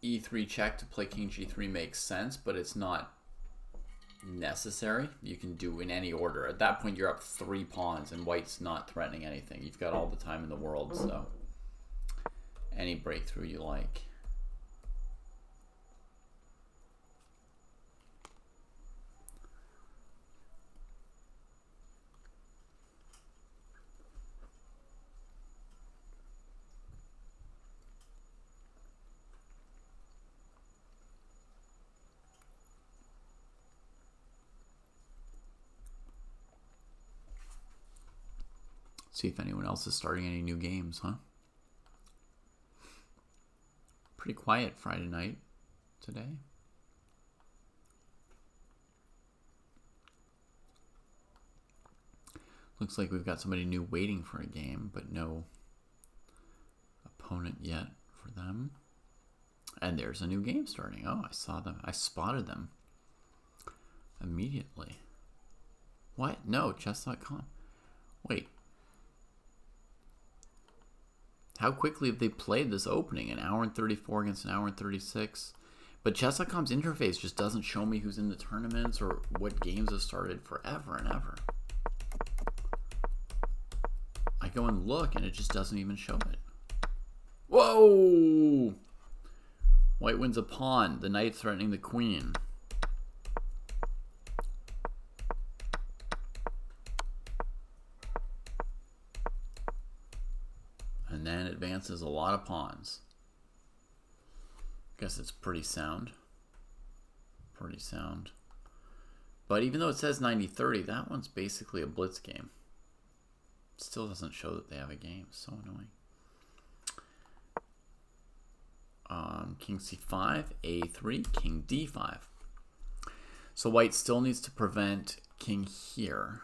e3 check to play king g3 makes sense, but it's not necessary. You can do in any order. At that point, you're up 3 pawns, and white's not threatening anything. You've got all the time in the world, so any breakthrough you like. See if anyone else is starting any new games, huh? Pretty quiet Friday night today. Looks like we've got somebody new waiting for a game, but no opponent yet for them. And there's a new game starting. Oh, I saw them. I spotted them. immediately. What? No, chess.com. Wait. How quickly have they played this opening? An hour and 34 against an hour and 36. But chess.com's interface just doesn't show me who's in the tournaments or what games have started forever and ever. I go and look and it just doesn't even show it. Whoa! White wins a pawn. The knight threatening the queen. And then advances a lot of pawns. Guess it's pretty sound. Pretty sound. But even though it says 90-30, that one's basically a blitz game. Still doesn't show that they have a game. So annoying. King c5, a3, king d5. So white still needs to prevent king here.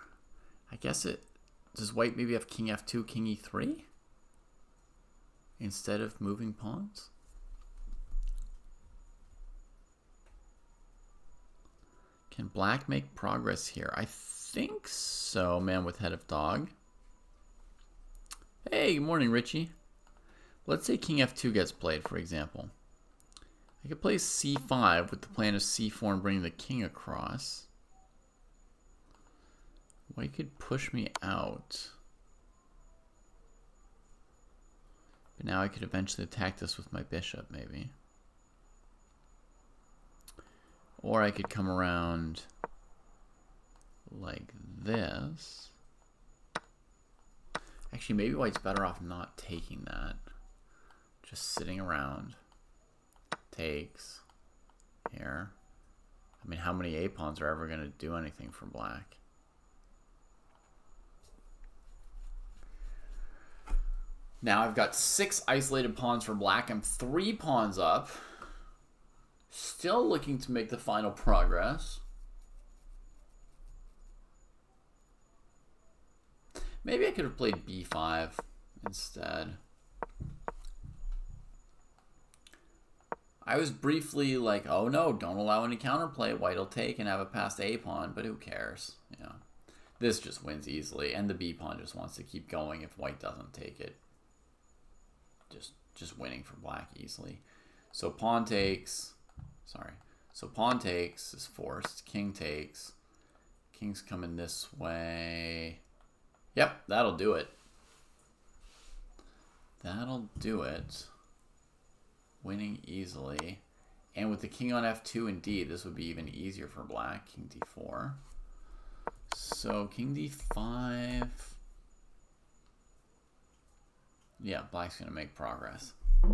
I guess it... Does white maybe have king f2, king e3? Instead of moving pawns? Can black make progress here? I think so, man with head of dog. Hey, good morning, Richie. Let's say king f2 gets played, for example. I could play c5 with the plan of c4 and bring the king across. White could push me out. But now I could eventually attack this with my bishop, maybe. Or I could come around like this. Actually, maybe white's better off not taking that. Just sitting around. Takes. Here. I mean, how many a-pawns are ever going to do anything for black? Now I've got 6 isolated pawns for black. I'm 3 pawns up. Still looking to make the final progress. Maybe I could have played b5 instead. I was briefly like, oh no, don't allow any counterplay. White will take and have a passed a pawn, but who cares? You know, this just wins easily, and the b pawn just wants to keep going if white doesn't take it. Just winning for black easily. So pawn takes. Sorry. So pawn takes is forced. King takes. King's coming this way. Yep, that'll do it. That'll do it. Winning easily. And with the king on f2, indeed, this would be even easier for black. King d4. So king d5. Yeah, black's going to make progress. I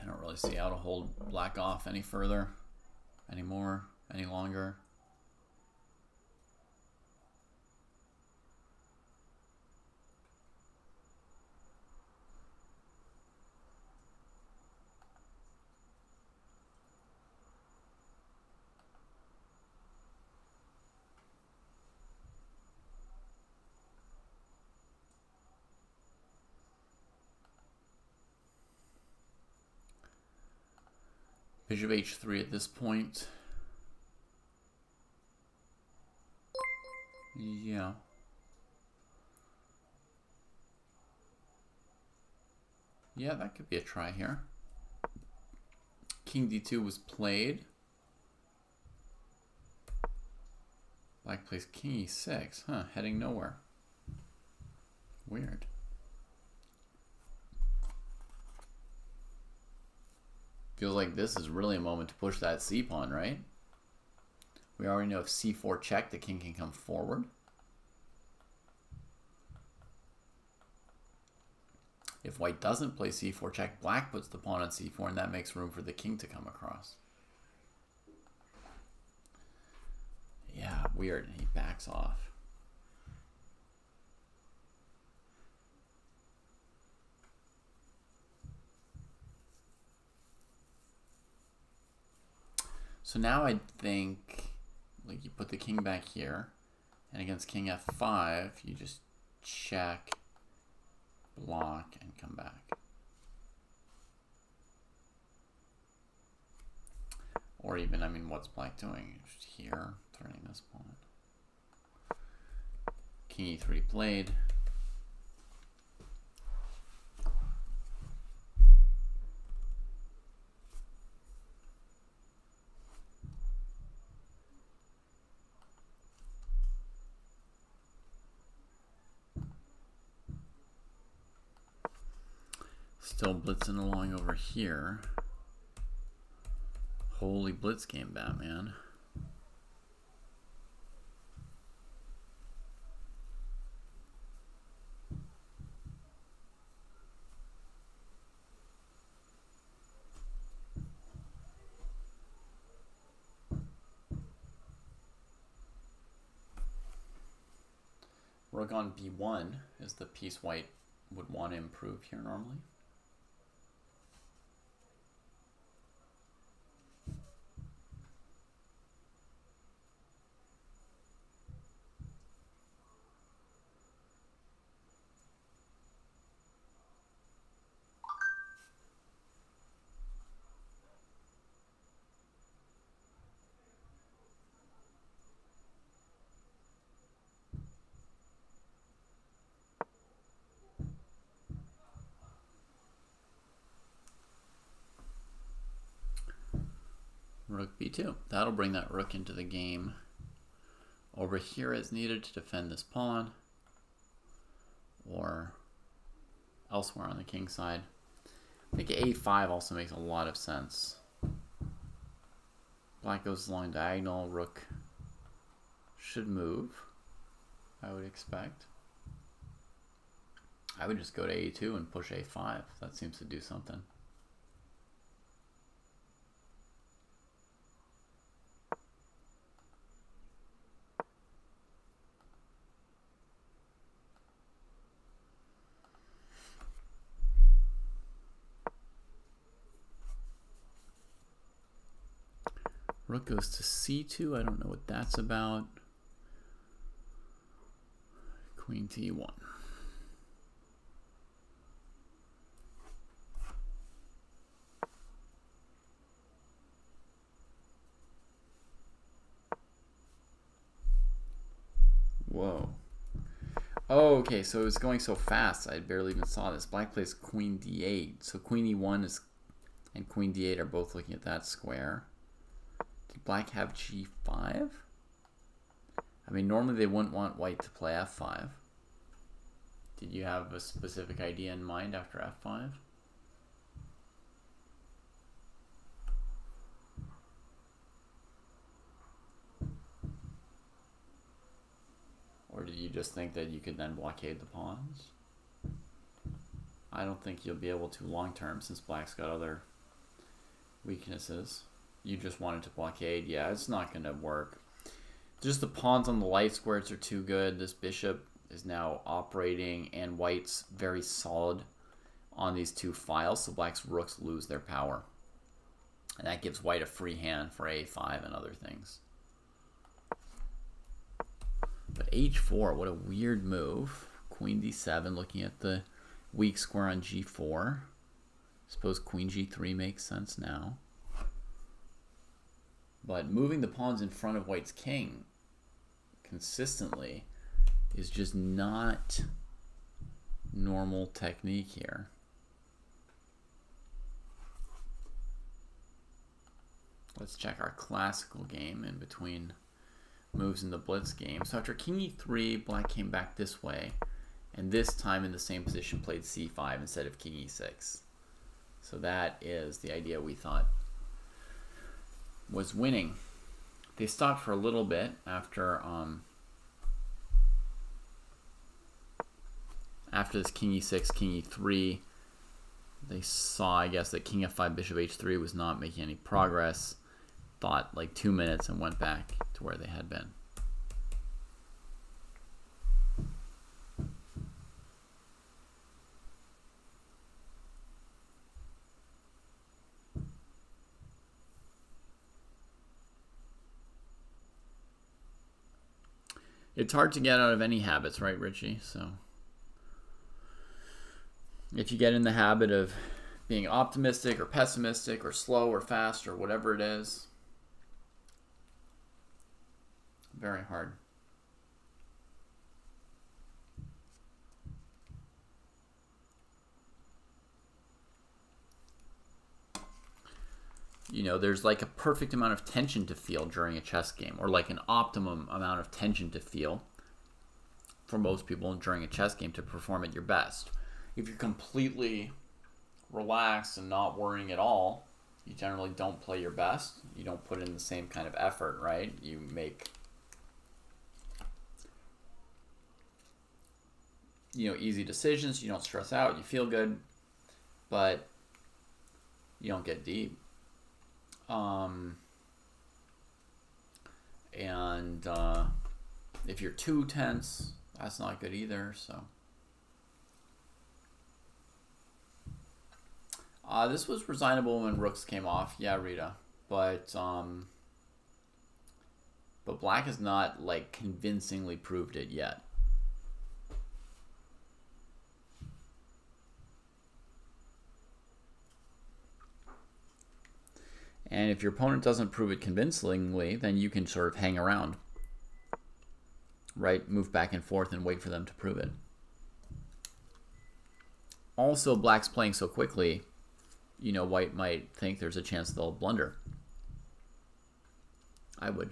don't really see how to hold black off any further, anymore, any longer. Bishop h3 at this point. Yeah. Yeah, that could be a try here. King d2 was played. Black plays king e6. Huh, heading nowhere. Weird. Feels like this is really a moment to push that c-pawn, right? We already know if c4 check, the king can come forward. If white doesn't play c4 check, black puts the pawn on c4, and that makes room for the king to come across. Yeah, weird. He backs off. So now I think, like, you put the king back here, and against king f5, you just check, block, and come back. Or even, I mean, what's black doing? Just here, turning this pawn. King e3 played. Still blitzing along over here. Holy blitz game, Batman. Rook on b1 is the piece white would want to improve here normally. Rook b2. That'll bring that rook into the game. Over here is needed to defend this pawn, or elsewhere on the king side. I think a5 also makes a lot of sense. Black goes along diagonal, rook should move, I would expect. I would just go to a2 and push a5. That seems to do something. Rook goes to c2. I don't know what that's about. Queen t1. Whoa. Oh, okay, so it was going so fast, I barely even saw this. Black plays queen d8. So queen e1 is, and queen d8 are both looking at that square. Did black have g5? I mean, normally they wouldn't want white to play f5. Did you have a specific idea in mind after f5? Or did you just think that you could then blockade the pawns? I don't think you'll be able to long term since black's got other weaknesses. You just wanted to blockade. Yeah, it's not going to work. Just the pawns on the light squares are too good. This bishop is now operating, and white's very solid on these two files, so black's rooks lose their power. And that gives white a free hand for a5 and other things. But h4, what a weird move. Queen d7, looking at the weak square on g4. Suppose queen g3 makes sense now. But moving the pawns in front of white's king consistently is just not normal technique here. Let's check our classical game in between moves in the blitz game. So after king e3, black came back this way, and this time in the same position played c5 instead of king e6. So that is the idea we thought was winning. They stopped for a little bit after this king e6, king e3. They saw, I guess, that king f5, bishop h3 was not making any progress. Thought like 2 minutes and went back to where they had been. It's hard to get out of any habits, right, Richie? So if you get in the habit of being optimistic or pessimistic or slow or fast or whatever it is, Very hard. You know, there's like a perfect amount of tension to feel during a chess game, or like an optimum amount of tension to feel for most people during a chess game to perform at your best. If you're completely relaxed and not worrying at all, you generally don't play your best. You don't put in the same kind of effort, right? You make, easy decisions. You don't stress out. You feel good, but you don't get deep. And if you're too tense, that's not good either. So this was resignable when rooks came off. Yeah, Rita, but black has not like convincingly proved it yet. And if your opponent doesn't prove it convincingly, then you can sort of hang around, right? Move back and forth and wait for them to prove it. Also, black's playing so quickly, white might think there's a chance they'll blunder. I would.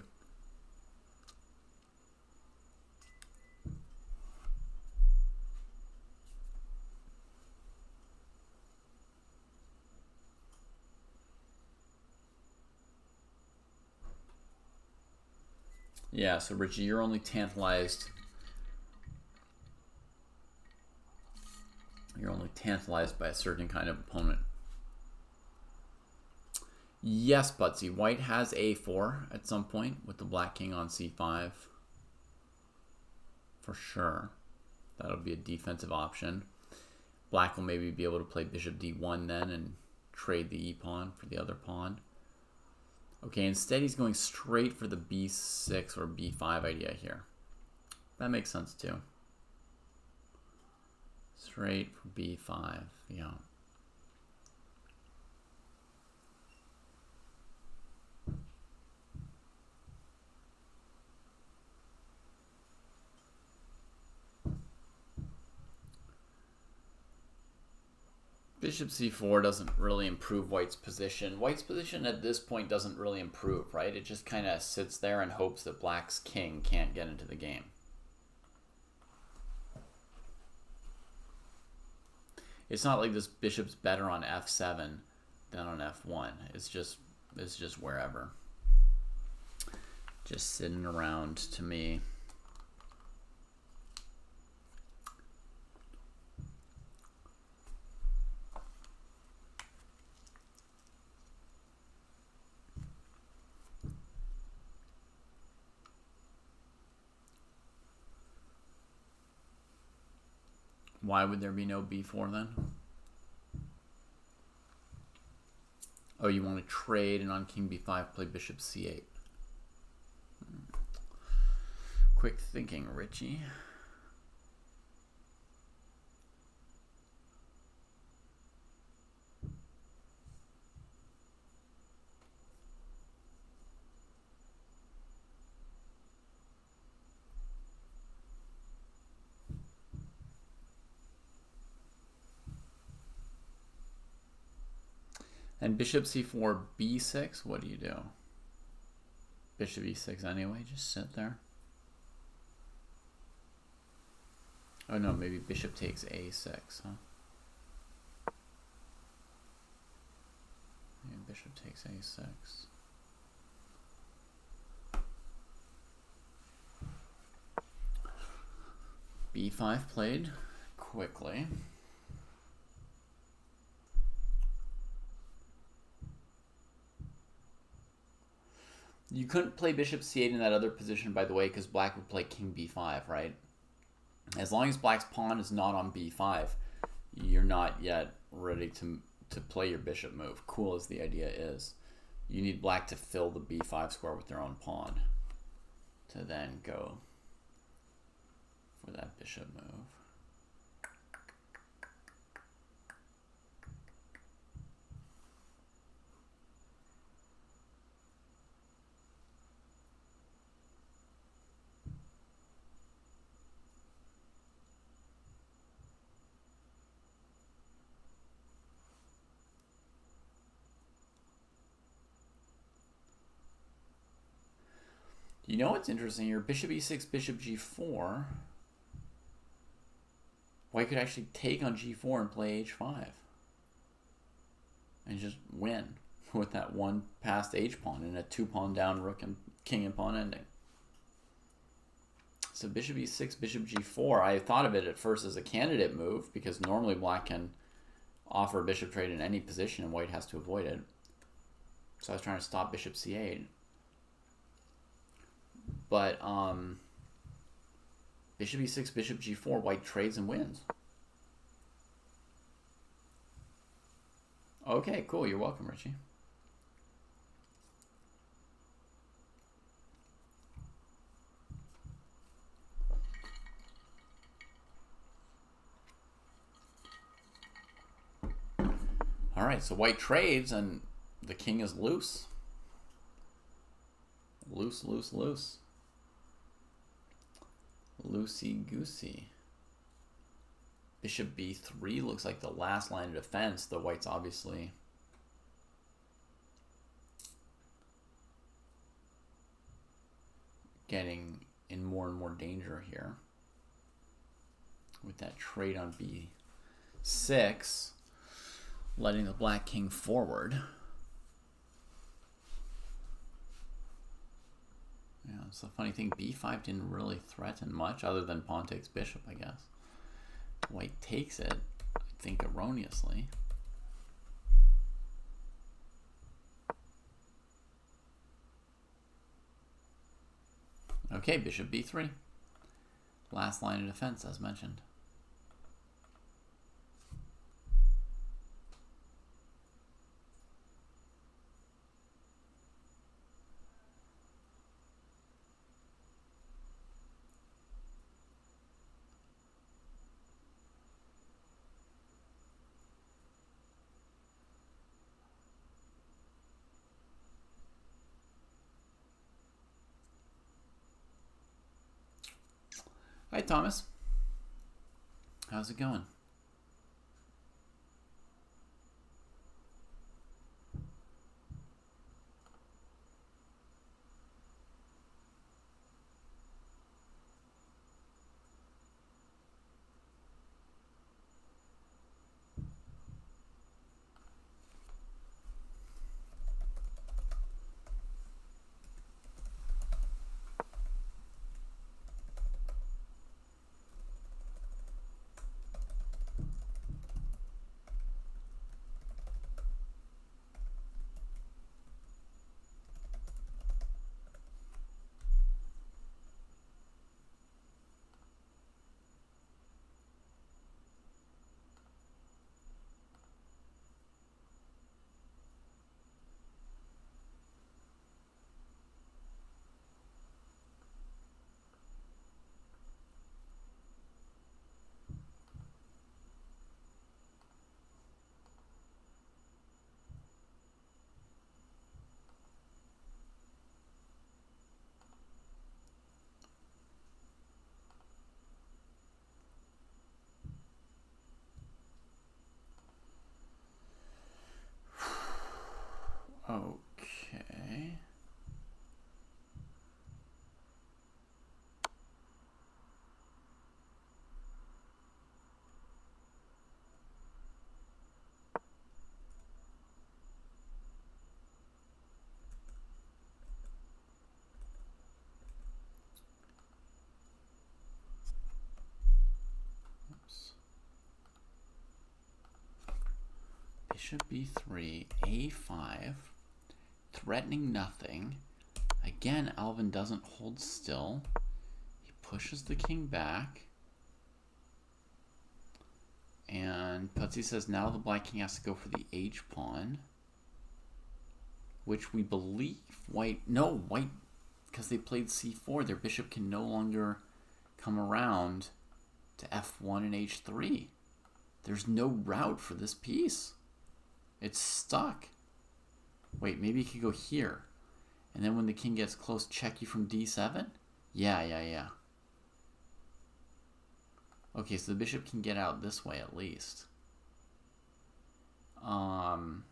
Yeah, so Richie, you're only tantalized. You're only tantalized by a certain kind of opponent. Yes, Butsy. White has a4 at some point with the black king on c5. For sure. That'll be a defensive option. Black will maybe be able to play bishop d1 then and trade the e-pawn for the other pawn. Okay, instead he's going straight for the b6 or b5 idea here. That makes sense too. Straight for b5, yeah. Bishop c4 doesn't really improve white's position. White's position at this point doesn't really improve, right? It just kind of sits there and hopes that black's king can't get into the game. It's not like this bishop's better on f7 than on f1. It's just wherever. Just sitting around to me. Why would there be no b4 then? Oh, you want to trade and on king b5 play bishop c8. Quick thinking, Richie. And bishop c4, b6, what do you do? Bishop e6 anyway, just sit there. Oh no, maybe bishop takes a6, huh? Maybe bishop takes a6. b5 played quickly. You couldn't play bishop c8 in that other position, by the way, because black would play king b5, right? As long as black's pawn is not on b5, you're not yet ready to play your bishop move. Cool as the idea is. You need black to fill the b5 square with their own pawn to then go for that bishop move. You know what's interesting here? Bishop e6, bishop g4. White could actually take on g4 and play h5. And just win with that one passed h-pawn and a 2-pawn down rook and king and pawn ending. So bishop e6, bishop g4. I thought of it at first as a candidate move because normally black can offer bishop trade in any position and white has to avoid it. So I was trying to stop bishop c8. But bishop e6, bishop g4, white trades and wins. Okay, cool. You're welcome, Richie. All right, so white trades and the king is loose. Loose, loose, loose. Loosey-goosey. Bishop b3 looks like the last line of defense. The white's obviously getting in more and more danger here with that trade on b6, letting the black king forward. Yeah, it's a funny thing. b5 didn't really threaten much other than pawn takes bishop, I guess. White takes it, I think erroneously. Okay, bishop b3. Last line of defense, as mentioned. Hi, Thomas. How's it going? Okay. Oops. Bishop b3, a5, threatening nothing. Again, Alvin doesn't hold still. He pushes the king back. And Putsy says now the black king has to go for the h-pawn, which we believe white, no, white, because they played c4, their bishop can no longer come around to f1 and h3. There's no route for this piece. It's stuck. Wait, maybe he could go here. And then when the king gets close, check you from d7? Yeah. Okay, so the bishop can get out this way at least. And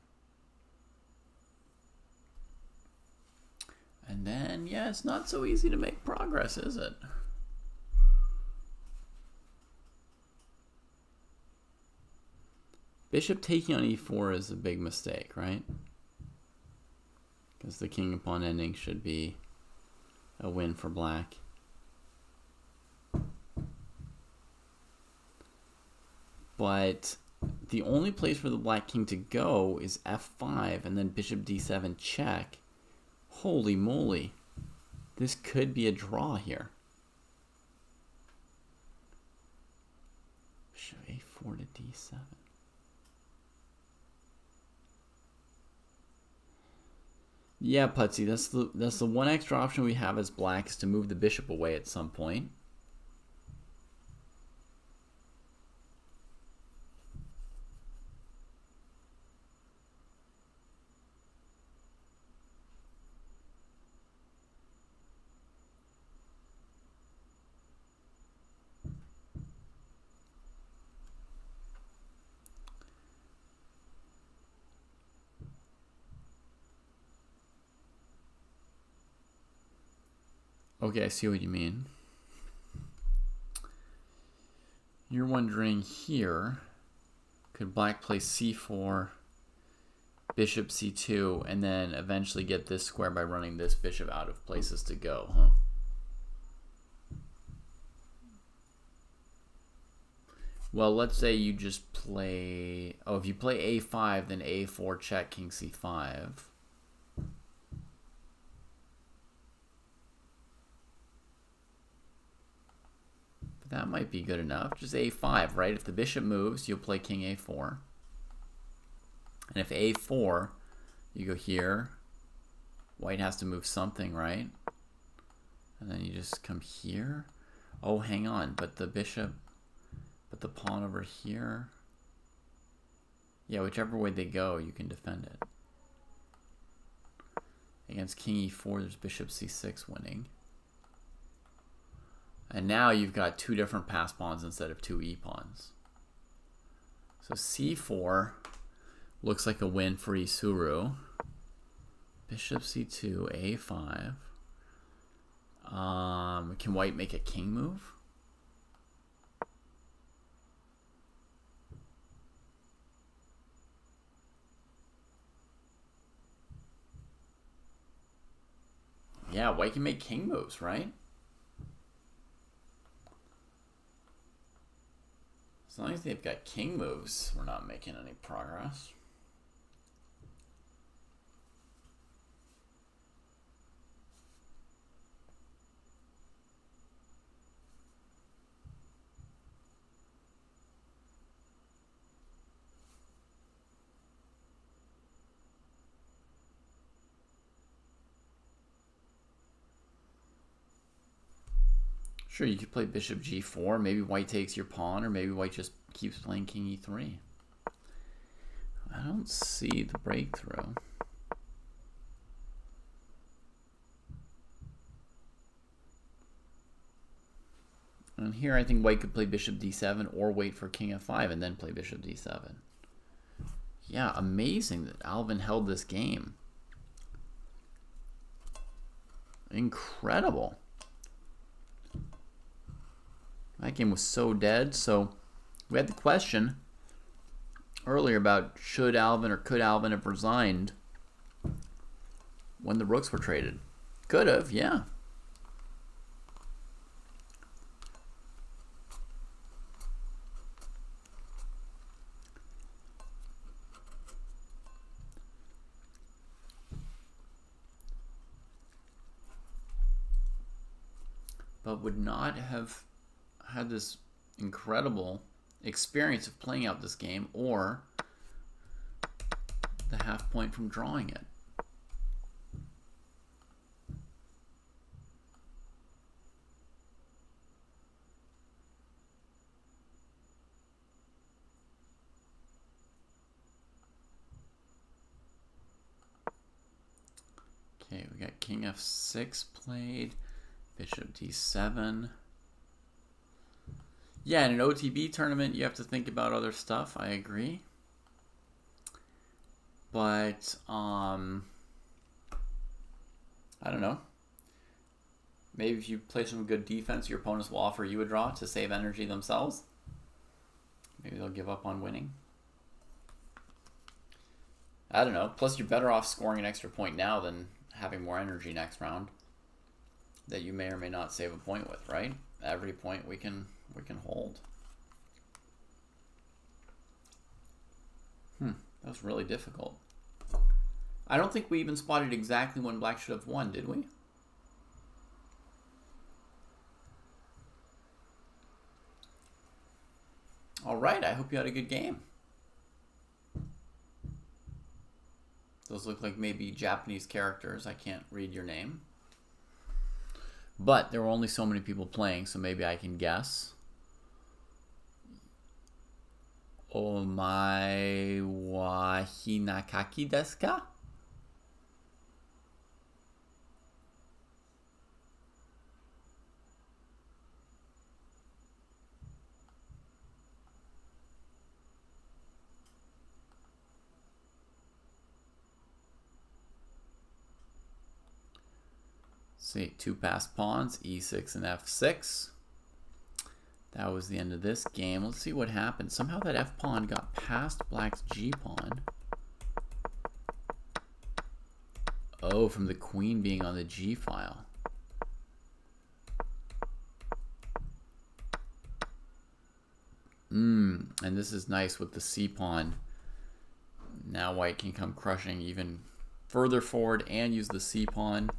then, And yeah, it's not so easy to make progress, is it? Bishop taking on e4 is a big mistake, right? Because the king upon ending should be a win for black. But the only place for the black king to go is f5 and then bishop d7 check. Holy moly. This could be a draw here. Bishop a4 to d7. Yeah, Putsy, that's the one extra option we have as black is to move the bishop away at some point. Okay, I see what you mean. You're wondering here, could black play c4, bishop c2, and then eventually get this square by running this bishop out of places to go, huh? Well, let's say you just play... Oh, if you play a5, then a4 check, king c5. That might be good enough. Just a5, right? If the bishop moves, you'll play king a4. And if a4, you go here. White has to move something, right? And then you just come here. Oh, hang on. But the bishop, but the pawn over here. Yeah, whichever way they go, you can defend it. Against king e4, there's bishop c6 winning. And now you've got two different pass pawns instead of two e-pawns. So c4 looks like a win for Isuru. Bishop c2, a5. Can white make a king move? Yeah, white can make king moves, right? As long as they've got king moves, we're not making any progress. Sure, you could play bishop g4. Maybe white takes your pawn, or maybe white just keeps playing king e3. I don't see the breakthrough. And here I think white could play bishop d7 or wait for king f5 and then play bishop d7. Yeah, amazing that Alvin held this game. Incredible. That game was so dead. So we had the question earlier about should Alvin or could Alvin have resigned when the rooks were traded. Could have, yeah. But would not have had this incredible experience of playing out this game or the half point from drawing it. Okay, we got king f6 played, bishop d7. Yeah, in an OTB tournament, you have to think about other stuff. I agree. But, I don't know. Maybe if you play some good defense, your opponents will offer you a draw to save energy themselves. Maybe they'll give up on winning. I don't know. Plus, you're better off scoring an extra point now than having more energy next round that you may or may not save a point with, right? Every point we can hold. That was really difficult. I don't think we even spotted exactly when black should have won, did we? All right, I hope you had a good game. Those look like maybe Japanese characters. I can't read your name. But there were only so many people playing, so maybe I can guess. Omae wa hinakaki desu ka? See, 2 passed pawns, e6 and f6. That was the end of this game. Let's see what happened. Somehow that f pawn got past black's g pawn. Oh, from the queen being on the g file. And this is nice with the c pawn. Now white can come crushing even further forward and use the c pawn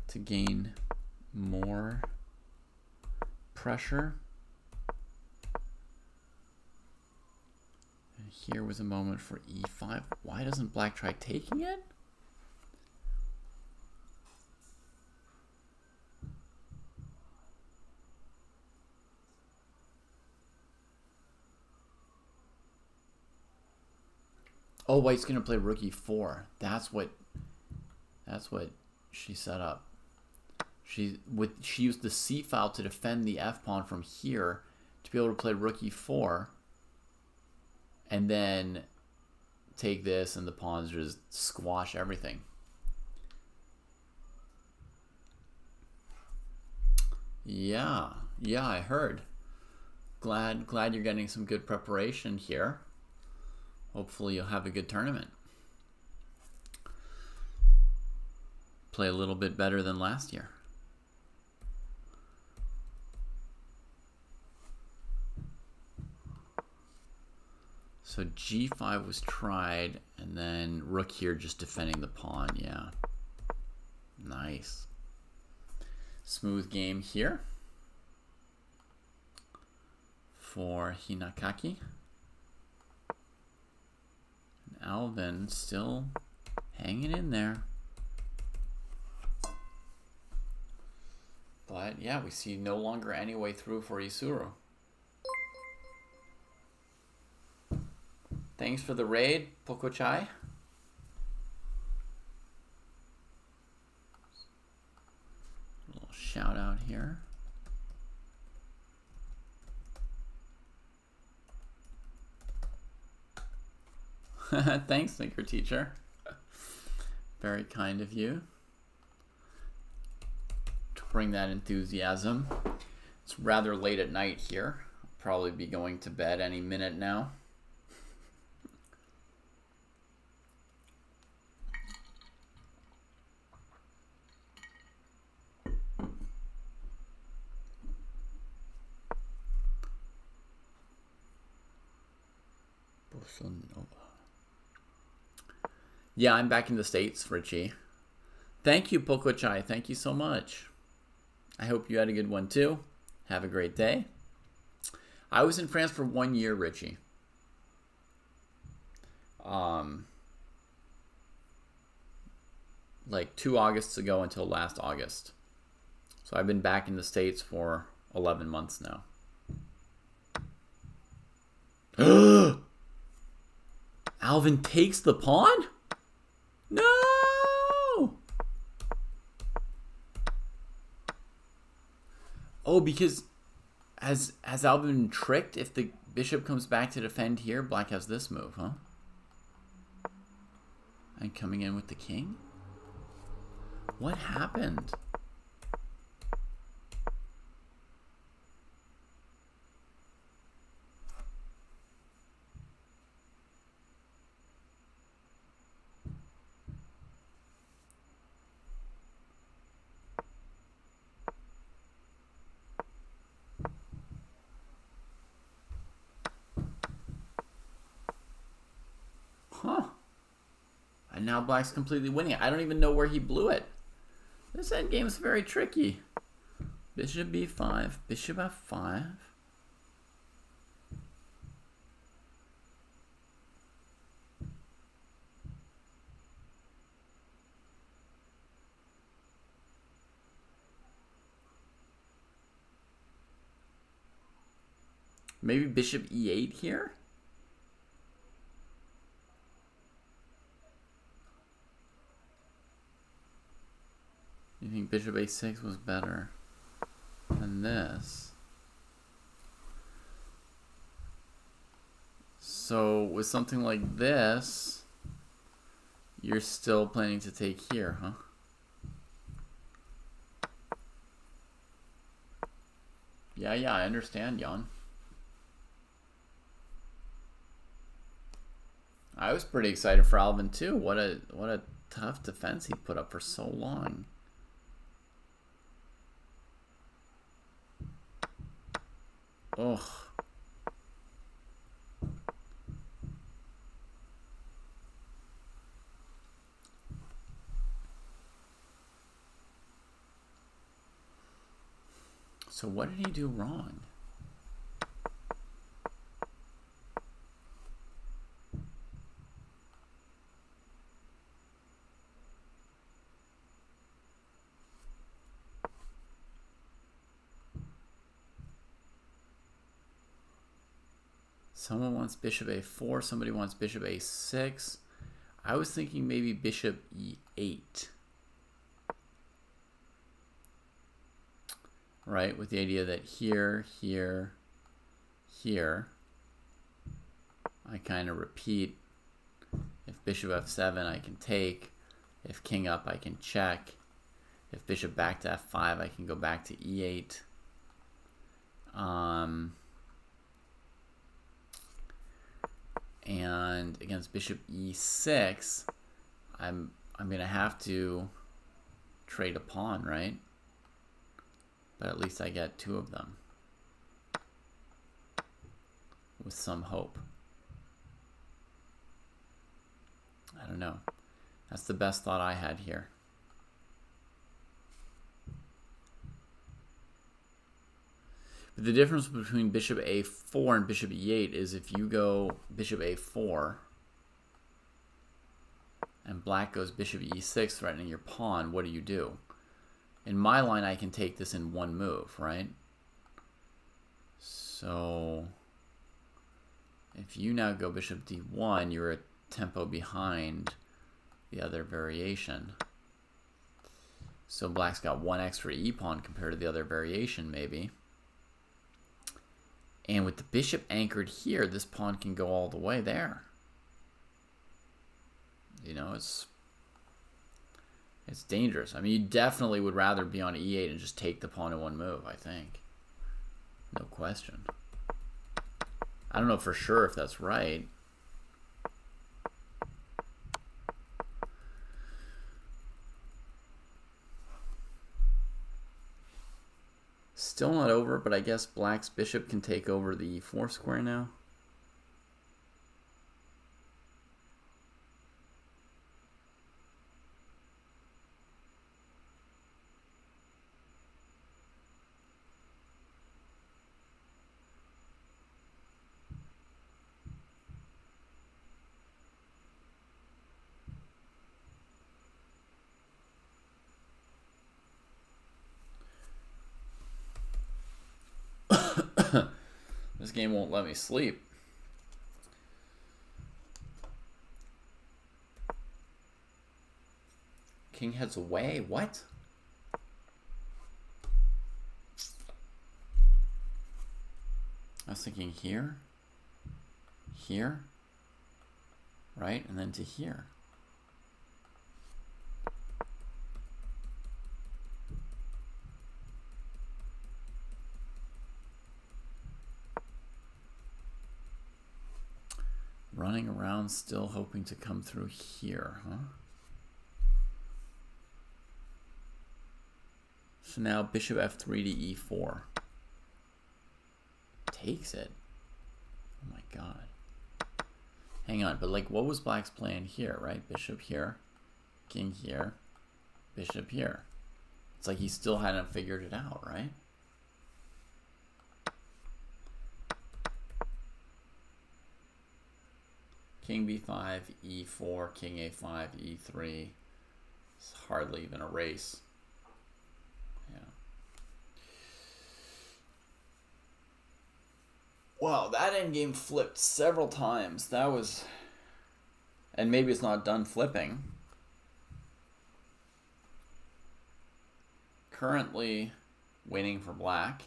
to gain more pressure. And here was a moment for e5. Why doesn't black try taking it? Oh, white's gonna play rook e4. That's what she set up. She used the c file to defend the f pawn from here to be able to play rook e4 and then take this and the pawns just squash everything. Yeah, I heard. Glad you're getting some good preparation here. Hopefully you'll have a good tournament. Play a little bit better than last year. So g5 was tried, and then rook here just defending the pawn. Yeah. Nice. Smooth game here for Hinakaki. And Alvin still hanging in there. But yeah, we see no longer any way through for Isuru. Thanks for the raid, Pokochai. A little shout out here. Thanks, Thinker Teacher. Very kind of you to bring that enthusiasm. It's rather late at night here. I'll probably be going to bed any minute now. Yeah, I'm back in the States, Richie. Thank you, Pokochai. Thank you so much. I hope you had a good one too. Have a great day. I was in France for 1 year, Richie. Like 2 Augusts ago until last August. So I've been back in the States for 11 months now. Alvin takes the pawn? No! Oh, because has Alvin been tricked? If the bishop comes back to defend here, black has this move, huh? And coming in with the king? What happened? And now black's completely winning it. I don't even know where he blew it. This endgame is very tricky. Bishop b5, bishop f5. Maybe bishop e8 here? You think bishop a6 was better than this? So with something like this, you're still planning to take here, huh? Yeah, I understand, Jan. I was pretty excited for Alvin too. What a tough defense he put up for so long. Ugh. So what did he do wrong? Someone wants bishop a4, somebody wants bishop a6. I was thinking maybe bishop e8. Right, with the idea that here, here, here, I kind of repeat. If bishop f7, I can take. If king up, I can check. If bishop back to f5, I can go back to e8. And against bishop e6, I'm gonna have to trade a pawn, right? But at least I get two of them with some hope. I don't know. That's the best thought I had here. But the difference between bishop a4 and bishop e8 is if you go bishop a4 and black goes bishop e6 threatening your pawn, what do? In my line, I can take this in one move, right? So if you now go bishop d1, you're a tempo behind the other variation. So black's got one extra e-pawn compared to the other variation, maybe. And with the bishop anchored here, this pawn can go all the way there. You know, it's dangerous. I mean, you definitely would rather be on e8 and just take the pawn in one move, I think. No question. I don't know for sure if that's right. Still not over, but I guess black's bishop can take over the e4 square now. This game won't let me sleep. King heads away. What? I was thinking here, here, right? And then to here. Running around still hoping to come through here, huh? So now bishop f3 to e4. Takes it. Oh my god. hang on, but like what was black's plan here, right? Bishop here, king here, bishop here. It's like he still hadn't figured it out, right? King b5, e4, king a5, e3. It's hardly even a race. Yeah. Wow, that endgame flipped several times. That was... And maybe it's not done flipping. Currently winning for black.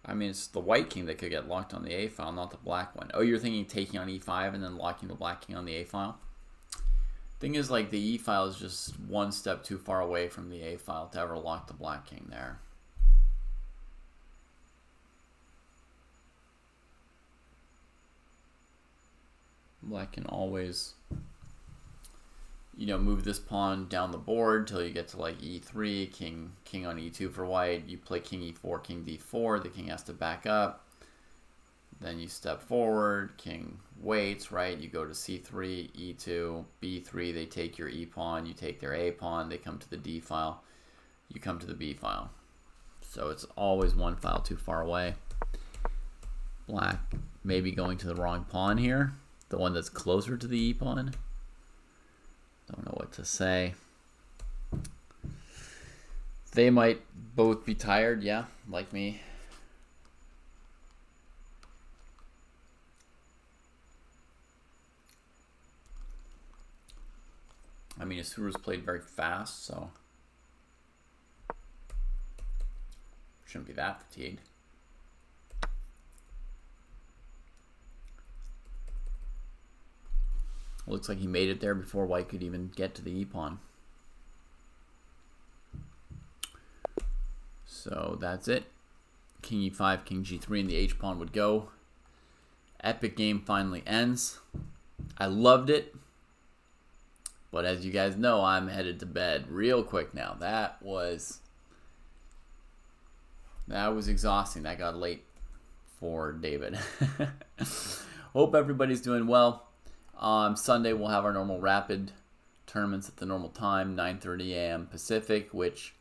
I mean, it's the white king that could get locked on the A file, not the black one. Oh, you're thinking taking on E5 and then locking the black king on the A file? Thing is, like, the E file is just one step too far away from the A file to ever lock the black king there. Black can always, you know, move this pawn down the board till you get to like E3, king on E2 for white. You play king E4, king D4. The king has to back up. Then you step forward. King waits, right? You go to C3, E2, B3. They take your E pawn. You take their A pawn. They come to the D file. You come to the B file. So it's always one file too far away. Black maybe going to the wrong pawn here. The one that's closer to the E pawn. Don't know what to say. They might both be tired, yeah, like me. I mean, Asuru's played very fast, so shouldn't be that fatigued. Looks like he made it there before white could even get to the E-pawn. So that's it. King E5, king G3, and the H-pawn would go. Epic game finally ends. I loved it. But as you guys know, I'm headed to bed real quick now. That was exhausting. That got late for David. Hope everybody's doing well. Sunday we'll have our normal rapid tournaments at the normal time, 9:30 a.m. Pacific, which,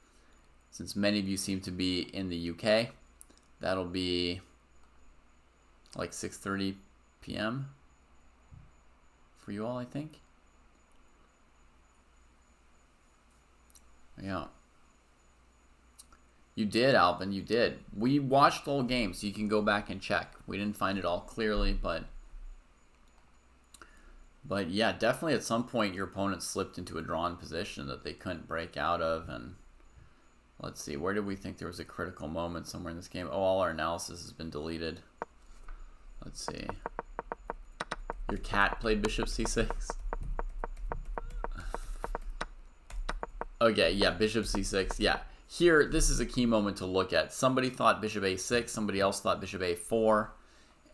since many of you seem to be in the UK, that'll be like 6:30 p.m. for you all, I think. Yeah. You did, Alvin, you did. We watched the whole game, so you can go back and check. We didn't find it all clearly, but yeah, definitely at some point your opponent slipped into a drawn position that they couldn't break out of. And let's see, where did we think there was a critical moment somewhere in this game? Oh, all our analysis has been deleted. Let's see. Your cat played bishop c6. Okay, yeah, bishop c6. Yeah, here, this is a key moment to look at. Somebody thought bishop a6, somebody else thought bishop a4,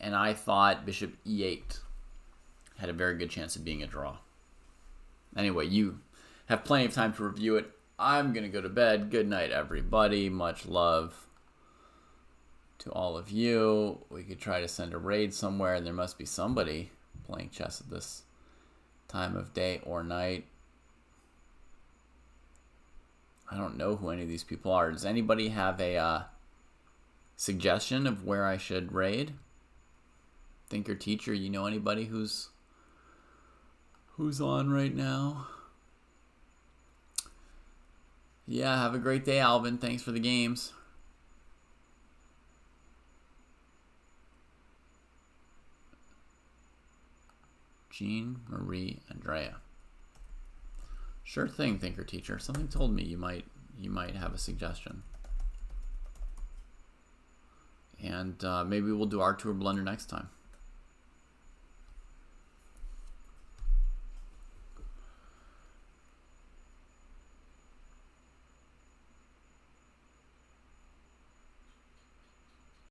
and I thought bishop e8 had a very good chance of being a draw. Anyway, you have plenty of time to review it. I'm going to go to bed. Good night, everybody. Much love to all of you. We could try to send a raid somewhere, and there must be somebody playing chess at this time of day or night. I don't know who any of these people are. Does anybody have a suggestion of where I should raid? Thinker teacher, you know anybody who's on right now? Yeah, have a great day, Alvin. Thanks for the games. Jean Marie Andrea. Sure thing, thinker teacher. Something told me you might have a suggestion. And maybe we'll do our tour blunder next time.